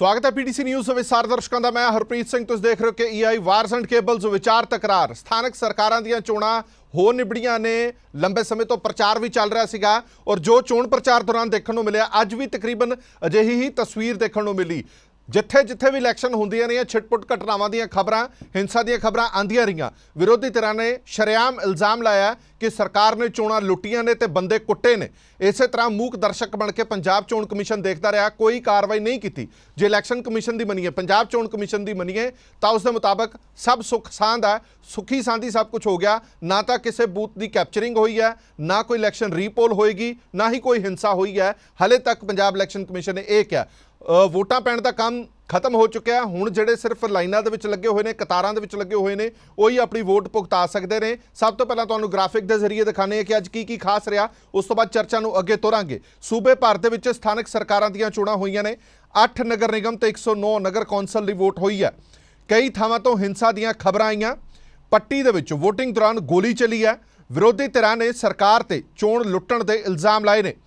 स्वागत है PTC news विस्तार दर्शकों का। मैं हरप्रीत सिंह। तुसीं देख रहे हो कि ईआई वार्स एंड केबल्स विचार तकरार। स्थानक सरकारां दीयां चोणां हो निबड़ियां ने, लंबे समय तो प्रचार भी चल रहा सीगा और जो चोण प्रचार दौरान देखने को मिले अज भी तकरीबन अजिही ही तस्वीर देखने को मिली। जिथे जिथे भी इलैक्शन होंदियां ने छिटपुट घटनावां दीयां खबरां, हिंसा दीयां खबरां आंदियां रहीआं। विरोधी धिरां ने शरेआम इल्जाम लाया कि सरकार ने चोणां लुट्टियां ने ते बंदे कुट्टे ने। इसे तरह मूक दर्शक बन के पंजाब चोण कमीशन देखता रहा, कोई कार्रवाई नहीं की। जे इलैक्शन कमीशन की मनीए, पंजाब चोण कमीशन की मनीए तो उसके मुताबिक सब सुख सांध है, सुखी सांधी सब कुछ हो गया। ना तो किसी बूथ की कैप्चरिंग हुई है, ना कोई इलैक्शन रीपोल होएगी, ना ही कोई हिंसा हुई है। हले तक पंजाब इलैक्शन कमीशन ने यह कहा वोटां पैण दा काम खत्म हो चुका है। हुण जिहड़े सिर्फ लाइनां दे विच लगे हुए ने, कतारां दे विच लगे हुए ने, वही अपनी वोट भुगता सकते हैं। सब तो पहलां तुहानूं ग्राफिक के जरिए दिखाने कि अज की खास रहा, उस तो बाद चर्चा नूं अगे तोरांगे। सूबे भर दे विच स्थानक सरकारां दीयां चोणां होईआं ने। 8 नगर निगम ते 109 नगर कौंसल दी वोट हुई है। कई थावां तो हिंसा दीयां खबरां आईआं। पट्टी दे विच वोटिंग दौरान गोली चली है। विरोधी धिरां ने सरकार ते चोण लुट्टण दे इल्जाम लाए ने।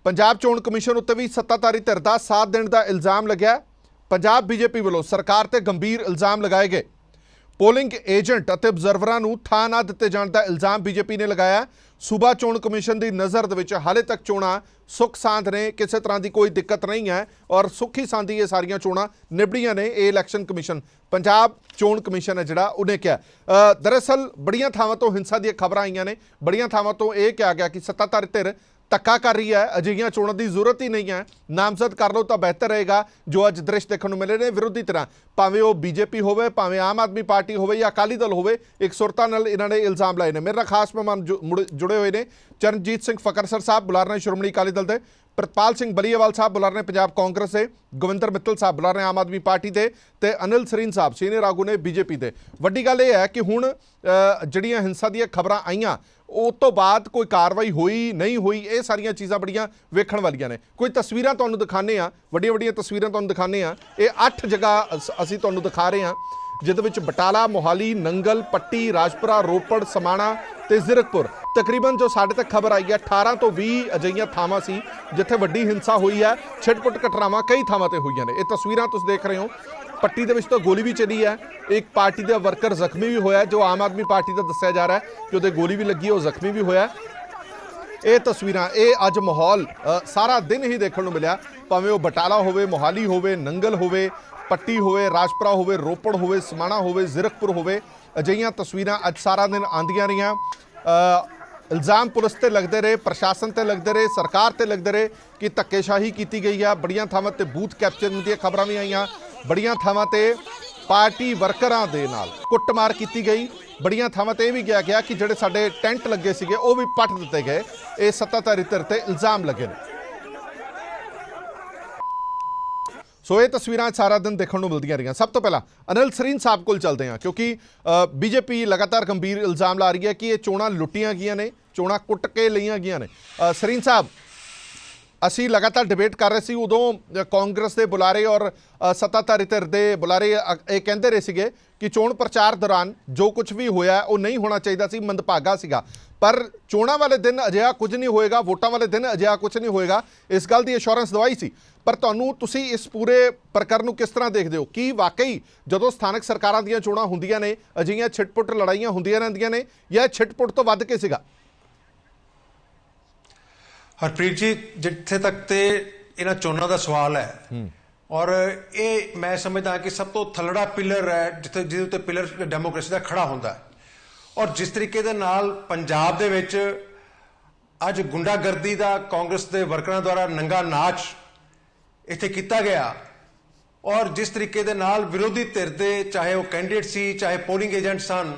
पंजाब चोण कमीशन उत्ते भी सत्ताधारी धिर दा साथ देण दा इल्जाम लग्या। पंजाब बीजेपी वालों सरकार ते गंभीर इल्जाम लगाए गए। पोलिंग एजेंट अते ऑबजरवरां नूं थां ना दित्ते जाण दा इल्जाम बीजेपी ने लगाया। सूबा चोण कमीशन की नज़र दे विच हाले तक चोणां सुख सांध ने, किसी तरह की कोई दिक्कत नहीं है और सुखी सांधी ये सारियां चोणां निबड़ियां ने। ये इलैक्शन कमीशन पंजाब चोण कमीशन है जिहड़ा उन्हें कहा। दरअसल बड़ियां थावां तो हिंसा दी खबरां आईआं ने। बड़ियां थावां तो यह कहा गया कि सत्ताधारी धिर धक्का कर रही है, अजिहियां चोणां की जरूरत ही नहीं है, नामजद कर लो तो बेहतर रहेगा। जो अज दृश्य देखने को मिले ने, विरोधी तरह भावें वो बीजेपी होवे, भावें आम आदमी पार्टी होवे या अकाली दल होवे, एक सुरता नाल इन्होंने इल्जाम लाए ने। मेरे नाल खास मेहमान जुड़े हुए हैं। चरणजीत सिंह फकरसर साहब बुला रहे श्रोमणी अकाली दल के, प्रतपाल सिंह बलीएवाल साहब बुला रहे पंजाब कांग्रेस से, गोविंदर मित्तल साहब बुला रहे आम आदमी पार्टी के, ते अनिल सरीन साहब सीनियर आगू ने बीजेपी के। वड्डी गल यह है कि हुण जिहड़ियां हिंसा दी खबरां आईआं उस तो बाद कोई कार्रवाई हुई नहीं हुई, ये सारियां चीज़ां बड़ियां वेखण वालियां ने। कोई तस्वीरां तुहानूं दिखाने आ, वड्डियां वड्डियां तस्वीरां तुहानूं दिखाने आ। ये 8 जगह असीं तुहानूं दिखा रहे हैं जिहदे विच बटाला, मोहाली, नंगल, पट्टी, राजपुरा, रोपड़, समाणा ते ज़ीरकपुर। तकरीबन जो साडे तक खबर आई है 18 तो 20 अजिहियां थावां सी जिथे वड्डी हिंसा हुई है। छिटपुट घटनावां कई थावां ते होईआं ने। ये तस्वीरां तुसीं देख रहे हो। पट्टी दे विच तो गोली भी चली है, एक पार्टी का वर्कर जख्मी भी होया, जो आम आदमी पार्टी का दस्सिया जा रहा है कि उहदे गोली भी लगी है, वो जख्मी भी होया। ये तस्वीरां, ये अज माहौल सारा दिन ही देखने को मिला, भावें वो बटाला होवे, मोहाली होवे, नंगल होवे, पट्टी होवे, राजपुरा होवे, रोपड़ होवे, समाणा होवे, ज़ीरकपुर होवे। अजिहियां तस्वीरां अज सारा दिन आंदियां रहियां। इल्जाम पुलिस ते लगते रहे, प्रशासन ते लगते रहे, सरकार ते लगते रहे कि धक्केशाही की गई है। बड़ियां थावां ते बूथ कैप्चरिंग दी खबरां भी आईआं। बड़ियां थावां ते पार्टी वर्करां दे नाल कुੱਟਮਾਰ की गई। बड़ियां थावां ते भी कहा गया कि जिहड़े साडे टेंट लगे सीगे वो भी पट दिते गए। ये सत्ताधारी धिर ते इल्जाम लगे ने। सो ये तस्वीरां सारा दिन देखने को मिलदियां रहियां। सब तो पहला अनिल सरीन साहब को चलते हैं, क्योंकि बीजेपी लगातार गंभीर इल्जाम ला रही है कि ये चोणां लुट्टियां गईयां ने, चोणां कुੱਟ के लईआं गईयां ने। सरीन साहब, ਅਸੀਂ लगातार डिबेट कर रहे सी, उदों कांग्रेस के बुलारे और सत्ताधारी धिर दे बुलारे ये कहते रहे सीगे कि चोण प्रचार दौरान जो कुछ भी होया वो नहीं होना चाहिए सी, मंदभागा सीगा। पर चोणां वाले दिन अजिहा कुछ नहीं होएगा, वोटां वाले दिन अजिहा कुछ नहीं होएगा, इस गल की एश्योरेंस दवाई सी। पर तुहानूं तुसीं इस पूरे प्रकरण नूं किस तरह देखदे हो कि वाकई जदों स्थानक सरकारां दीयां चोणां हुंदियां ने अजिहियां छिटपुट लड़ाइयां हुंदियां रहिंदियां ने, या छिटपुट तो वध के सीगा? हरप्रीत जी, जिथे तक तो इन्हां चोणां दा सवाल है और ये मैं समझदा कि सब तो थलड़ा पिलर है जिथे जिहदे उत्ते पिलर डेमोक्रेसी का खड़ा होंदा है। और जिस तरीके दे नाल पंजाब दे विच अज गुंडागर्दी का कांग्रेस के वर्करां द्वारा नंगा नाच इत्थे कीता गया और जिस तरीके दे नाल विरोधी धिर दे चाहे वो कैंਡੀਡੇਟ सी चाहे पोलिंग एजेंट सन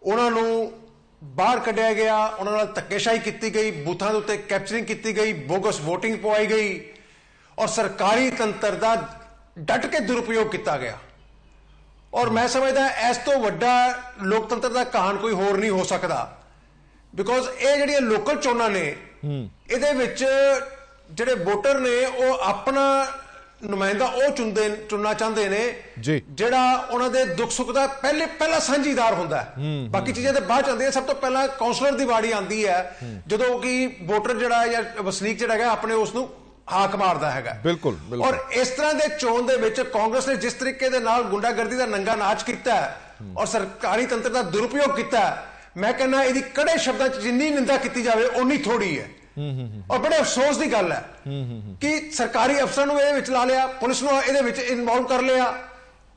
उन्हां नूं बाहर कढ़िया गया, उन्होंने धक्केशाही की गई, बूथों के उत्ते कैप्चरिंग की गई, बोगस वोटिंग पवाई गई और सरकारी तंत्र का डट के दुरुपयोग किया गया। और मैं समझदा इस तो वड्डा लोकतंत्र का कहान कोई होर नहीं हो सकता। बिकॉज ये जिहड़ियां लोकल चोणां ने इहदे विच जिहड़े वोटर ने वो अपना नुमाइंदा वो चुनना चाहते हैं जिहड़ा उन्हां दे दुख सुख का पहला साझीदार हुंदा है। बाकी चीज़ां ते बाद च आंदियां, सब तो पहला काउंसलर की वारी आती है जदों कि वोटर जिहड़ा या वसनीक जिहड़ा है अपने उसनूं ਹਾਕ ਮਾਰਦਾ ਹੈਗਾ। ਬਿਲਕੁਲ ਔਰ ਇਸ ਤਰ੍ਹਾਂ ਦੇ ਚੋਣ ਦੇ ਵਿੱਚ ਕਾਂਗਰਸ ਨੇ ਜਿਸ ਤਰੀਕੇ ਦੇ ਨਾਲ ਗੁੰਡਾਗਰਦੀ ਦਾ ਨੰਗਾ ਨਾਚ ਕੀਤਾ ਹੈ ਔਰ ਸਰਕਾਰੀ ਤੰਤਰ ਦਾ ਦੁਰਉਪਯੋਗ ਕੀਤਾ ਹੈ, ਮੈਂ ਕਹਿੰਦਾ ਇਹਦੀ ਕੜੇ ਸ਼ਬਦਾਂ 'ਚ ਜਿੰਨੀ ਨਿੰਦਾ ਕੀਤੀ ਜਾਵੇ ਓਨੀ ਥੋੜੀ ਹੈ। ਔਰ ਬੜੇ ਅਫਸੋਸ ਦੀ ਗੱਲ ਹੈ ਕਿ ਸਰਕਾਰੀ ਅਫਸਰਾਂ ਨੂੰ ਇਹਦੇ ਵਿੱਚ ਲਾ ਲਿਆ, ਪੁਲਿਸ ਨੂੰ ਇਹਦੇ ਵਿੱਚ ਇਨਵੋਲਵ ਕਰ ਲਿਆ।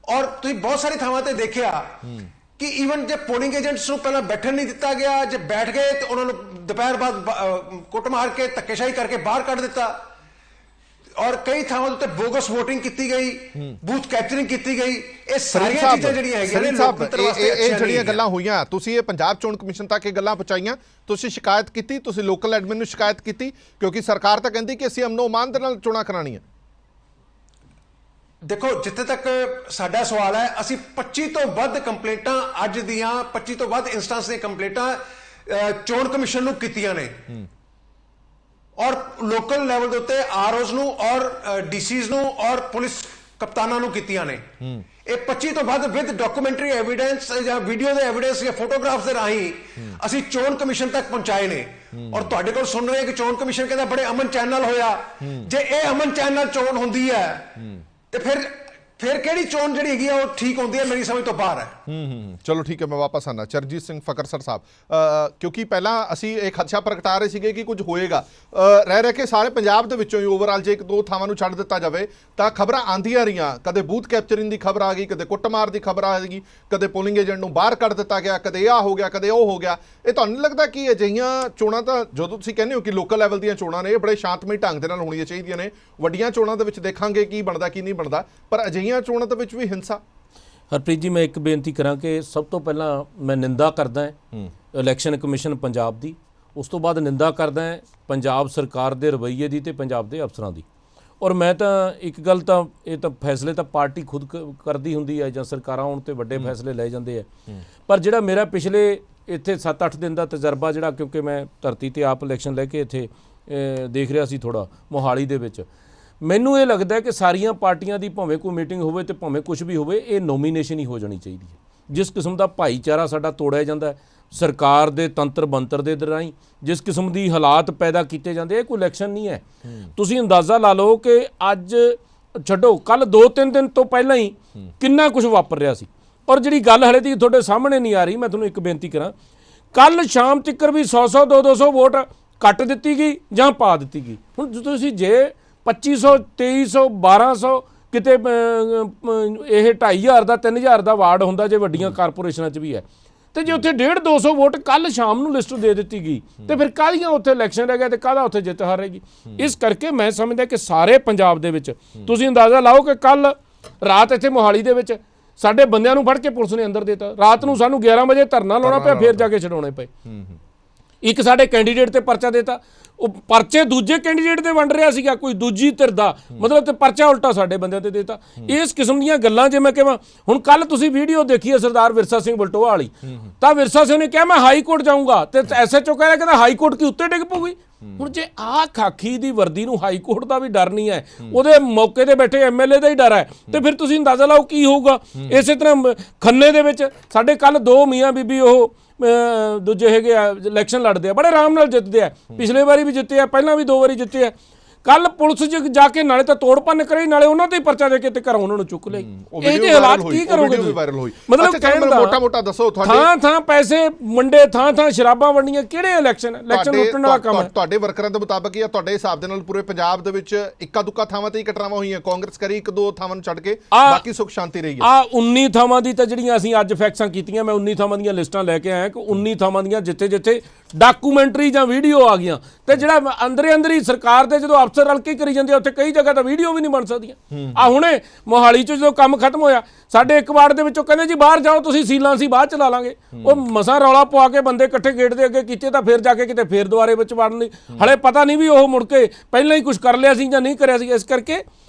ਔਰ ਤੁਸੀਂ ਬਹੁਤ ਸਾਰੀ ਥਾਵਾਂ ਤੇ ਦੇਖਿਆ ਕਿ ਈਵਨ ਜੇ ਪੋਲਿੰਗ ਏਜੰਟਸ ਨੂੰ ਪਹਿਲਾਂ ਬੈਠਣ ਨਹੀਂ ਦਿੱਤਾ ਗਿਆ, ਜੇ ਬੈਠ ਗਏ ਤੇ ਉਹਨਾਂ ਨੂੰ ਦੁਪਹਿਰ ਬਾਅਦ ਕੁੱਟ ਮਾਰ ਕੇ ਧੱਕੇਸ਼ਾਹੀ ਕਰਕੇ ਬਾਹਰ ਕੱਢ ਦਿੱਤਾ। ਔਰ ਕਈ ਥਾਵਾਂ ਉੱਤੇ ਬੋਗਸ ਵੋਟਿੰਗ ਕੀਤੀ ਗਈ, ਬੂਥ ਕੈਪਚਰਿੰਗ ਕੀਤੀ ਗਈ। ਇਹ ਸਾਰੀਆਂ ਚੀਜ਼ਾਂ ਜਿਹੜੀਆਂ ਹੈਗੀਆਂ ਨੇ ਲੋਕਤੰਤਰ ਵਾਸਤੇ ਇਹ ਜਿਹੜੀਆਂ ਗੱਲਾਂ ਹੋਈਆਂ, ਤੁਸੀਂ ਇਹ ਪੰਜਾਬ ਚੋਣ ਕਮਿਸ਼ਨ ਤੱਕ ਇਹ ਗੱਲਾਂ ਪਹੁੰਚਾਈਆਂ, ਤੁਸੀਂ ਸ਼ਿਕਾਇਤ ਕੀਤੀ, ਤੁਸੀਂ ਲੋਕਲ ਐਡਮਿਨ ਨੂੰ ਸ਼ਿਕਾਇਤ ਕੀਤੀ, ਕਿਉਂਕਿ ਸਰਕਾਰ ਤਾਂ ਕਹਿੰਦੀ ਕਿ ਅਸੀਂ ਅਮਨੋ ਅਮਾਨ ਦੇ ਨਾਲ ਚੋਣਾਂ ਕਰਾਉਣੀਆਂ। ਦੇਖੋ, ਜਿੱਥੇ ਤੱਕ ਸਾਡਾ ਸਵਾਲ ਹੈ, ਅਸੀਂ 25 ਤੋਂ ਵੱਧ ਕੰਪਲੇਂਟਾਂ ਅੱਜ ਦੀਆਂ 25 ਤੋਂ ਵੱਧ ਇੰਸਟੈਂਸ ਦੀਆਂ ਕੰਪਲੇਂਟਾਂ ਚੋਣ ਕਮਿਸ਼ਨ ਨੂੰ ਕੀਤੀਆਂ ਨੇ ਔਰ ਲੋਕਲ ਲੈਵਲ ਦੇ ਉੱਤੇ ਆਰਓਜ਼ ਨੂੰ ਔਰ ਡੀਸੀਜ਼ ਨੂੰ ਔਰ ਪੁਲਿਸ ਕਪਤਾਨਾਂ ਨੂੰ ਕੀਤੀਆਂ ਨੇ। ਇਹ 25 ਤੋਂ ਵੱਧ ਵਿਦ ਡਾਕੂਮੈਂਟਰੀ ਐਵੀਡੈਂਸ ਜਾਂ ਵੀਡੀਓ ਦੇ ਐਵੀਡੈਂਸ ਜਾਂ ਫੋਟੋਗ੍ਰਾਫਸ ਦੇ ਰਾਹੀਂ ਅਸੀਂ ਚੋਣ ਕਮਿਸ਼ਨ ਤੱਕ ਪਹੁੰਚਾਏ ਨੇ। ਔਰ ਤੁਹਾਡੇ ਕੋਲ ਸੁਣ ਰਹੇ ਕਿ ਚੋਣ ਕਮਿਸ਼ਨ ਕਹਿੰਦਾ ਬੜੇ ਅਮਨ ਚੈਨ ਨਾਲ ਹੋਇਆ। ਜੇ ਇਹ ਅਮਨ ਚੈਨ ਨਾਲ ਚੋਣ ਹੁੰਦੀ ਹੈ ਤੇ ਫਿਰ ਕਿਹੜੀ ਚੋਣ ਜਿਹੜੀ ਹੈਗੀ ਆ ਉਹ ਠੀਕ ਹੁੰਦੀ ਹੈ? ਮੇਰੀ ਸਮਝ ਤੋਂ ਬਾਹਰ ਹੈ। ਚਲੋ ਠੀਕ ਹੈ, ਮੈਂ ਵਾਪਸ ਆਣਾ। ਚਰਨਜੀਤ ਸਿੰਘ ਫਕਰਸਰ ਸਾਹਿਬ, ਕਿਉਂਕਿ ਪਹਿਲਾਂ ਅਸੀਂ ਇਹ ਖਦਸ਼ਾ ਪ੍ਰਗਟਾ ਰਹੇ ਸੀਗੇ ਕਿ ਕੁਝ ਹੋਏਗਾ, ਰਹਿ ਕੇ ਸਾਰੇ ਪੰਜਾਬ ਦੇ ਵਿੱਚੋਂ ਹੀ ਓਵਰਆਲ ਜੇ 1-2 ਥਾਵਾਂ ਨੂੰ ਛੱਡ ਦਿੱਤਾ ਜਾਵੇ ਤਾਂ ਖਬਰਾਂ ਆਉਂਦੀਆਂ ਰਹੀਆਂ, ਕਦੇ ਬੂਥ ਕੈਪਚਰਿੰਗ ਦੀ ਖਬਰ ਆ ਗਈ, ਕਦੇ ਕੁੱਟਮਾਰ ਦੀ ਖਬਰ ਆ ਗਈ, ਕਦੇ ਪੋਲਿੰਗ ਏਜੰਟ ਨੂੰ ਬਾਹਰ ਕੱਢ ਦਿੱਤਾ ਗਿਆ, ਕਦੇ ਇਹ ਹੋ ਗਿਆ, ਕਦੇ ਉਹ ਹੋ ਗਿਆ। ਇਹ ਤੁਹਾਨੂੰ ਨਹੀਂ ਲੱਗਦਾ ਕਿ ਅਜਿਹੀਆਂ ਚੋਣਾਂ ਤਾਂ ਜਦੋਂ ਤੁਸੀਂ ਕਹਿੰਦੇ ਹੋ ਕਿ ਲੋਕਲ ਲੈਵਲ ਦੀਆਂ ਚੋਣਾਂ ਨੇ ਇਹ ਬੜੇ ਸ਼ਾਂਤਮਈ ਢੰਗ ਦੇ ਨਾਲ ਹੋਣੀਆਂ ਚਾਹੀਦੀਆਂ ਨੇ, ਵੱਡੀਆਂ ਚੋਣਾਂ ਦੇ ਵਿੱਚ ਦੇਖਾਂਗੇ ਕੀ ਬਣਦਾ ਕੀ ਨਹੀਂ ਬਣਦਾ, ਪਰ ਅਜਿਹੀਆਂ ਚੋਣਾਂ ਦੇ ਵਿੱਚ ਵੀ ਹਿੰਸਾ? ਹਰਪ੍ਰੀਤ ਜੀ, ਮੈਂ ਇੱਕ ਬੇਨਤੀ ਕਰਾਂ ਕਿ ਸਭ ਤੋਂ ਪਹਿਲਾਂ ਮੈਂ ਨਿੰਦਾ ਕਰਦਾ ਇਲੈਕਸ਼ਨ ਕਮਿਸ਼ਨ ਪੰਜਾਬ ਦੀ, ਉਸ ਤੋਂ ਬਾਅਦ ਨਿੰਦਾ ਕਰਦਾ ਪੰਜਾਬ ਸਰਕਾਰ ਦੇ ਰਵੱਈਏ ਦੀ ਤੇ ਪੰਜਾਬ ਦੇ ਅਫਸਰਾਂ ਦੀ। ਔਰ ਮੈਂ ਤਾਂ ਇੱਕ ਗੱਲ ਤਾਂ ਇਹ ਤਾਂ ਫੈਸਲੇ ਤਾਂ ਪਾਰਟੀ ਖੁਦ ਕਰਦੀ ਹੁੰਦੀ ਹੈ ਜਾਂ ਸਰਕਾਰਾਂ ਆਉਣ ਤੇ ਵੱਡੇ ਫੈਸਲੇ ਲਏ ਜਾਂਦੇ ਆ, ਪਰ ਜਿਹੜਾ ਮੇਰਾ ਪਿਛਲੇ ਇੱਥੇ 7-8 ਦਿਨ ਦਾ ਤਜਰਬਾ ਜਿਹੜਾ, ਕਿਉਂਕਿ ਮੈਂ ਧਰਤੀ ਤੇ ਆਪ ਇਲੈਕਸ਼ਨ ਲੈ ਕੇ ਇੱਥੇ ਦੇਖ ਰਿਹਾ ਸੀ ਥੋੜ੍ਹਾ ਮੋਹਾਲੀ ਦੇ ਵਿੱਚ, ਮੈਨੂੰ ਇਹ ਲੱਗਦਾ ਕਿ ਸਾਰੀਆਂ ਪਾਰਟੀਆਂ ਦੀ ਭਾਵੇਂ ਕੋਈ ਮੀਟਿੰਗ ਹੋਵੇ ਤੇ ਭਾਵੇਂ ਕੁਝ ਵੀ ਹੋਵੇ, ਇਹ ਨੋਮੀਨੇਸ਼ਨ ਹੀ ਹੋ ਜਾਣੀ ਚਾਹੀਦੀ ਹੈ। ਜਿਸ ਕਿਸਮ ਦਾ ਭਾਈਚਾਰਾ ਸਾਡਾ ਤੋੜਿਆ ਜਾਂਦਾ ਸਰਕਾਰ ਦੇ ਤੰਤਰ ਬੰਤਰ ਦੇ ਰਾਹੀਂ, ਜਿਸ ਕਿਸਮ ਦੀ ਹਾਲਾਤ ਪੈਦਾ ਕੀਤੇ ਜਾਂਦੇ, ਇਹ ਕੋਈ ਇਲੈਕਸ਼ਨ ਨਹੀਂ ਹੈ। ਤੁਸੀਂ ਅੰਦਾਜ਼ਾ ਲਾ ਲਓ ਕਿ ਅੱਜ ਛੱਡੋ, ਕੱਲ 2-3 ਦਿਨ ਤੋਂ ਪਹਿਲਾਂ ਹੀ ਕਿੰਨਾ ਕੁਝ ਵਾਪਰ ਰਿਹਾ ਸੀ। ਔਰ ਜਿਹੜੀ ਗੱਲ ਹਲੇ ਦੀ ਤੁਹਾਡੇ ਸਾਹਮਣੇ ਨਹੀਂ ਆ ਰਹੀ, ਮੈਂ ਤੁਹਾਨੂੰ ਇੱਕ ਬੇਨਤੀ ਕਰਾਂ, ਕੱਲ ਸ਼ਾਮ ਤੱਕ ਵੀ 100-100 200-200 ਵੋਟ ਕੱਟ ਦਿੱਤੀ ਗਈ ਜਾਂ ਪਾ ਦਿੱਤੀ ਗਈ। ਹੁਣ ਤੁਸੀਂ ਜੇ 2500 2300 1200 ਕਿਤੇ ਇਹ 2500 ਦਾ 3000 ਦਾ ਵਾਰਡ ਹੁੰਦਾ ਜੇ ਵੱਡੀਆਂ ਕਾਰਪੋਰੇਸ਼ਨਾਂ 'ਚ ਵੀ ਹੈ, ਤੇ ਜੇ ਉੱਥੇ 150-200 ਵੋਟ ਕੱਲ ਸ਼ਾਮ ਨੂੰ ਲਿਸਟ ਦੇ ਦਿੱਤੀ ਗਈ ਤੇ ਫਿਰ ਕਾਹਦੀਆਂ ਉੱਥੇ ਇਲੈਕਸ਼ਨ ਰਹਿ ਗਿਆ ਤੇ ਕਾਹਦਾ ਉੱਥੇ ਜਿੱਤ ਹਾਰ ਰਹੇਗੀ। ਇਸ ਕਰਕੇ ਮੈਂ ਸਮਝਦਾ ਕਿ ਸਾਰੇ ਪੰਜਾਬ ਦੇ ਵਿੱਚ ਤੁਸੀਂ ਅੰਦਾਜ਼ਾ ਲਾਓ ਕਿ ਕੱਲ ਰਾਤ ਇੱਥੇ ਮੋਹਾਲੀ ਦੇ ਵਿੱਚ ਸਾਡੇ ਬੰਦਿਆਂ ਨੂੰ ਫੜ ਕੇ ਪੁਲਿਸ ਨੇ ਅੰਦਰ ਦਿੱਤਾ, ਰਾਤ ਨੂੰ ਸਾਨੂੰ 11 ਵਜੇ ਧਰਨਾ ਲਾਉਣਾ ਪਿਆ, ਫਿਰ ਜਾ ਕੇ ਛਡਾਉਣੇ ਪਏ। ਇੱਕ ਸਾਡੇ ਕੈਂਡੀਡੇਟ ਤੇ ਪਰਚਾ ਦਿੱਤਾ, ਉਹ ਪਰਚੇ ਦੂਜੇ ਕੈਂਡੀਡੇਟ ਤੇ ਵੰਡ ਰਿਹਾ ਸੀਗਾ, ਕੋਈ ਦੂਜੀ ਧਿਰ ਦਾ, ਮਤਲਬ ਤੇ ਪਰਚਾ ਉਲਟਾ ਸਾਡੇ ਬੰਦਿਆਂ ਤੇ ਦਿੱਤਾ। ਇਸ ਕਿਸਮ ਦੀਆਂ ਗੱਲਾਂ ਜੇ ਮੈਂ ਕਹਾਂ, ਹੁਣ ਕੱਲ ਤੁਸੀਂ ਵੀਡੀਓ ਦੇਖੀ ਹੈ ਸਰਦਾਰ ਵਿਰਸਾ ਸਿੰਘ ਬਲਟੋਆ ਵਾਲੀ, ਤਾਂ ਵਿਰਸਾ ਸਿੰਘ ਨੇ ਕਿਹਾ ਮੈਂ ਹਾਈ ਕੋਰਟ ਜਾਊਂਗਾ, ਤੇ ਐਸਐਚਓ ਕਹਿ ਰਿਹਾ ਕਹਿੰਦਾ ਹਾਈ ਕੋਰਟ ਕੀ ਉੱਤੇ ਡਿੱਗ ਪਊਗੀ। ਹੁਣ ਜੇ ਆਹ ਖਾਕੀ ਦੀ ਵਰਦੀ ਨੂੰ ਹਾਈ ਕੋਰਟ ਦਾ ਵੀ ਡਰ ਨਹੀਂ ਹੈ, ਉਹਦੇ ਮੌਕੇ ਤੇ ਬੈਠੇ ਐਮਐਲਏ ਦਾ ਹੀ ਡਰ ਹੈ, ਤੇ ਫਿਰ ਤੁਸੀਂ ਅੰਦਾਜ਼ਾ ਲਾਓ ਕੀ ਹੋਊਗਾ। ਇਸੇ ਤਰ੍ਹਾਂ ਖੰਨੇ ਦੇ ਵਿੱਚ ਸਾਡੇ ਕੱਲ 2 ਮੀਆਂ ਬੀਬੀ ਉਹ ਦੂਜੇ ਹੈਗੇ ਆ, ਇਲੈਕਸ਼ਨ ਲੜਦੇ ਆ, ਬੜੇ ਆਰਾਮ ਨਾਲ ਜਿੱਤਦੇ ਆ, ਪਿਛਲੇ ਵਾਰੀ ਵੀ ਜਿੱਤੇ ਆ, ਪਹਿਲਾਂ ਵੀ 2 ਵਾਰੀ ਜਿੱਤੇ ਆ। ਕੱਲ ਪੁਲਿਸ ਜਾ ਕੇ ਨਾਲੇ ਤਾਂ ਤੋੜ ਭੰਨ ਕਰੀ, ਨਾਲੇ ਉਹਨਾਂ ਤੇ ਪਰਚਾ ਦੇ ਕੇ ਤੇ ਘਰੋਂ ਉਹਨਾਂ ਨੂੰ ਚੁੱਕ ਲਈ। ਇਹ ਜੇ ਹਾਲਾਤ ਕੀ ਕਰੋਗੇ? ਮਤਲਬ ਮੋਟਾ-ਮੋਟਾ ਦੱਸੋ, ਥਾਂ ਪੈਸੇ ਵੰਡੇ, ਥਾਂ ਸ਼ਰਾਬਾਂ ਵੰਡੀਆਂ, ਕਿਹੜੇ ਇਲੈਕਸ਼ਨ ਲੁੱਟਣ ਵਾਲਾ ਕੰਮ ਹੈ? ਤੁਹਾਡੇ ਵਰਕਰਾਂ ਦੇ ਮੁਤਾਬਕ ਜਾਂ ਤੁਹਾਡੇ ਹਿਸਾਬ ਦੇ ਨਾਲ ਪੂਰੇ ਪੰਜਾਬ ਦੇ ਵਿੱਚ ਇੱਕਾ-ਦੁੱਕਾ ਥਾਵਾਂ ਤੇ ਹੀ ਘਟਨਾਵਾਂ ਹੋਈਆਂ, ਕਾਂਗਰਸ ਕਰੀ 1-2 ਥਾਵਾਂ ਨੂੰ ਛੱਡ ਕੇ ਬਾਕੀ ਸੁੱਖ ਸ਼ਾਂਤੀ ਰਹੀ ਹੈ। 19 ਥਾਵਾਂ ਦੀ ਤਾਂ ਜਿਹੜੀਆਂ ਅਸੀਂ ਅੱਜ ਫੈਕਸਾਂ ਕੀਤੀਆਂ, ਮੈਂ 19 ਥਾਵਾਂ ਦੀਆਂ ਲਿਸਟਾਂ ਲੈ ਕੇ ਆਇਆ ਕਿ 19 ਥਾਵਾਂ ਦੀਆਂ ਜਿੱਥੇ ਡਾਕੂਮੈਂਟਰੀ ਜਾਂ ਵੀਡੀਓ ਆ ਗਈਆਂ, ਤੇ ਜਿਹੜਾ ਅੰਦਰ ਹੀ ਸਰਕਾਰ ਦੇ ਜਦੋਂ ਅਫਸਰ ਰਲ ਕੇ ਕਰੀ ਜਾਂਦੇ, ਉੱਥੇ ਕਈ ਜਗ੍ਹਾ ਤਾਂ ਵੀਡੀਓ ਵੀ ਨਹੀਂ ਬਣ ਸਕਦੀਆਂ। ਹੁਣੇ ਮੋਹਾਲੀ 'ਚ ਜਦੋਂ ਕੰਮ ਖਤਮ ਹੋਇਆ, ਸਾਡੇ ਇੱਕ ਵਾਰਡ ਦੇ ਵਿੱਚੋਂ ਕਹਿੰਦੇ ਜੀ ਬਾਹਰ ਜਾਓ ਤੁਸੀਂ, ਸੀਲਾਂ ਸੀ ਬਾਅਦ ਚਲਾ ਲਾਂਗੇ। ਉਹ ਮਸਾਂ ਰੌਲਾ ਪਵਾ ਕੇ ਬੰਦੇ ਇਕੱਠੇ ਗੇਟ ਦੇ ਅੱਗੇ ਕੀਤੇ, ਤਾਂ ਫਿਰ ਜਾ ਕੇ ਕਿਤੇ ਫੇਰ ਦੁਆਰੇ ਵਿੱਚ ਵੜਨ ਲਈ, ਹਲੇ ਪਤਾ ਨਹੀਂ ਵੀ ਉਹ ਮੁੜ ਕੇ ਪਹਿਲਾਂ ਹੀ ਕੁਝ ਕਰ ਲਿਆ ਸੀ ਜਾਂ ਨਹੀਂ ਕਰਿਆ ਸੀ। ਇਸ ਕਰਕੇ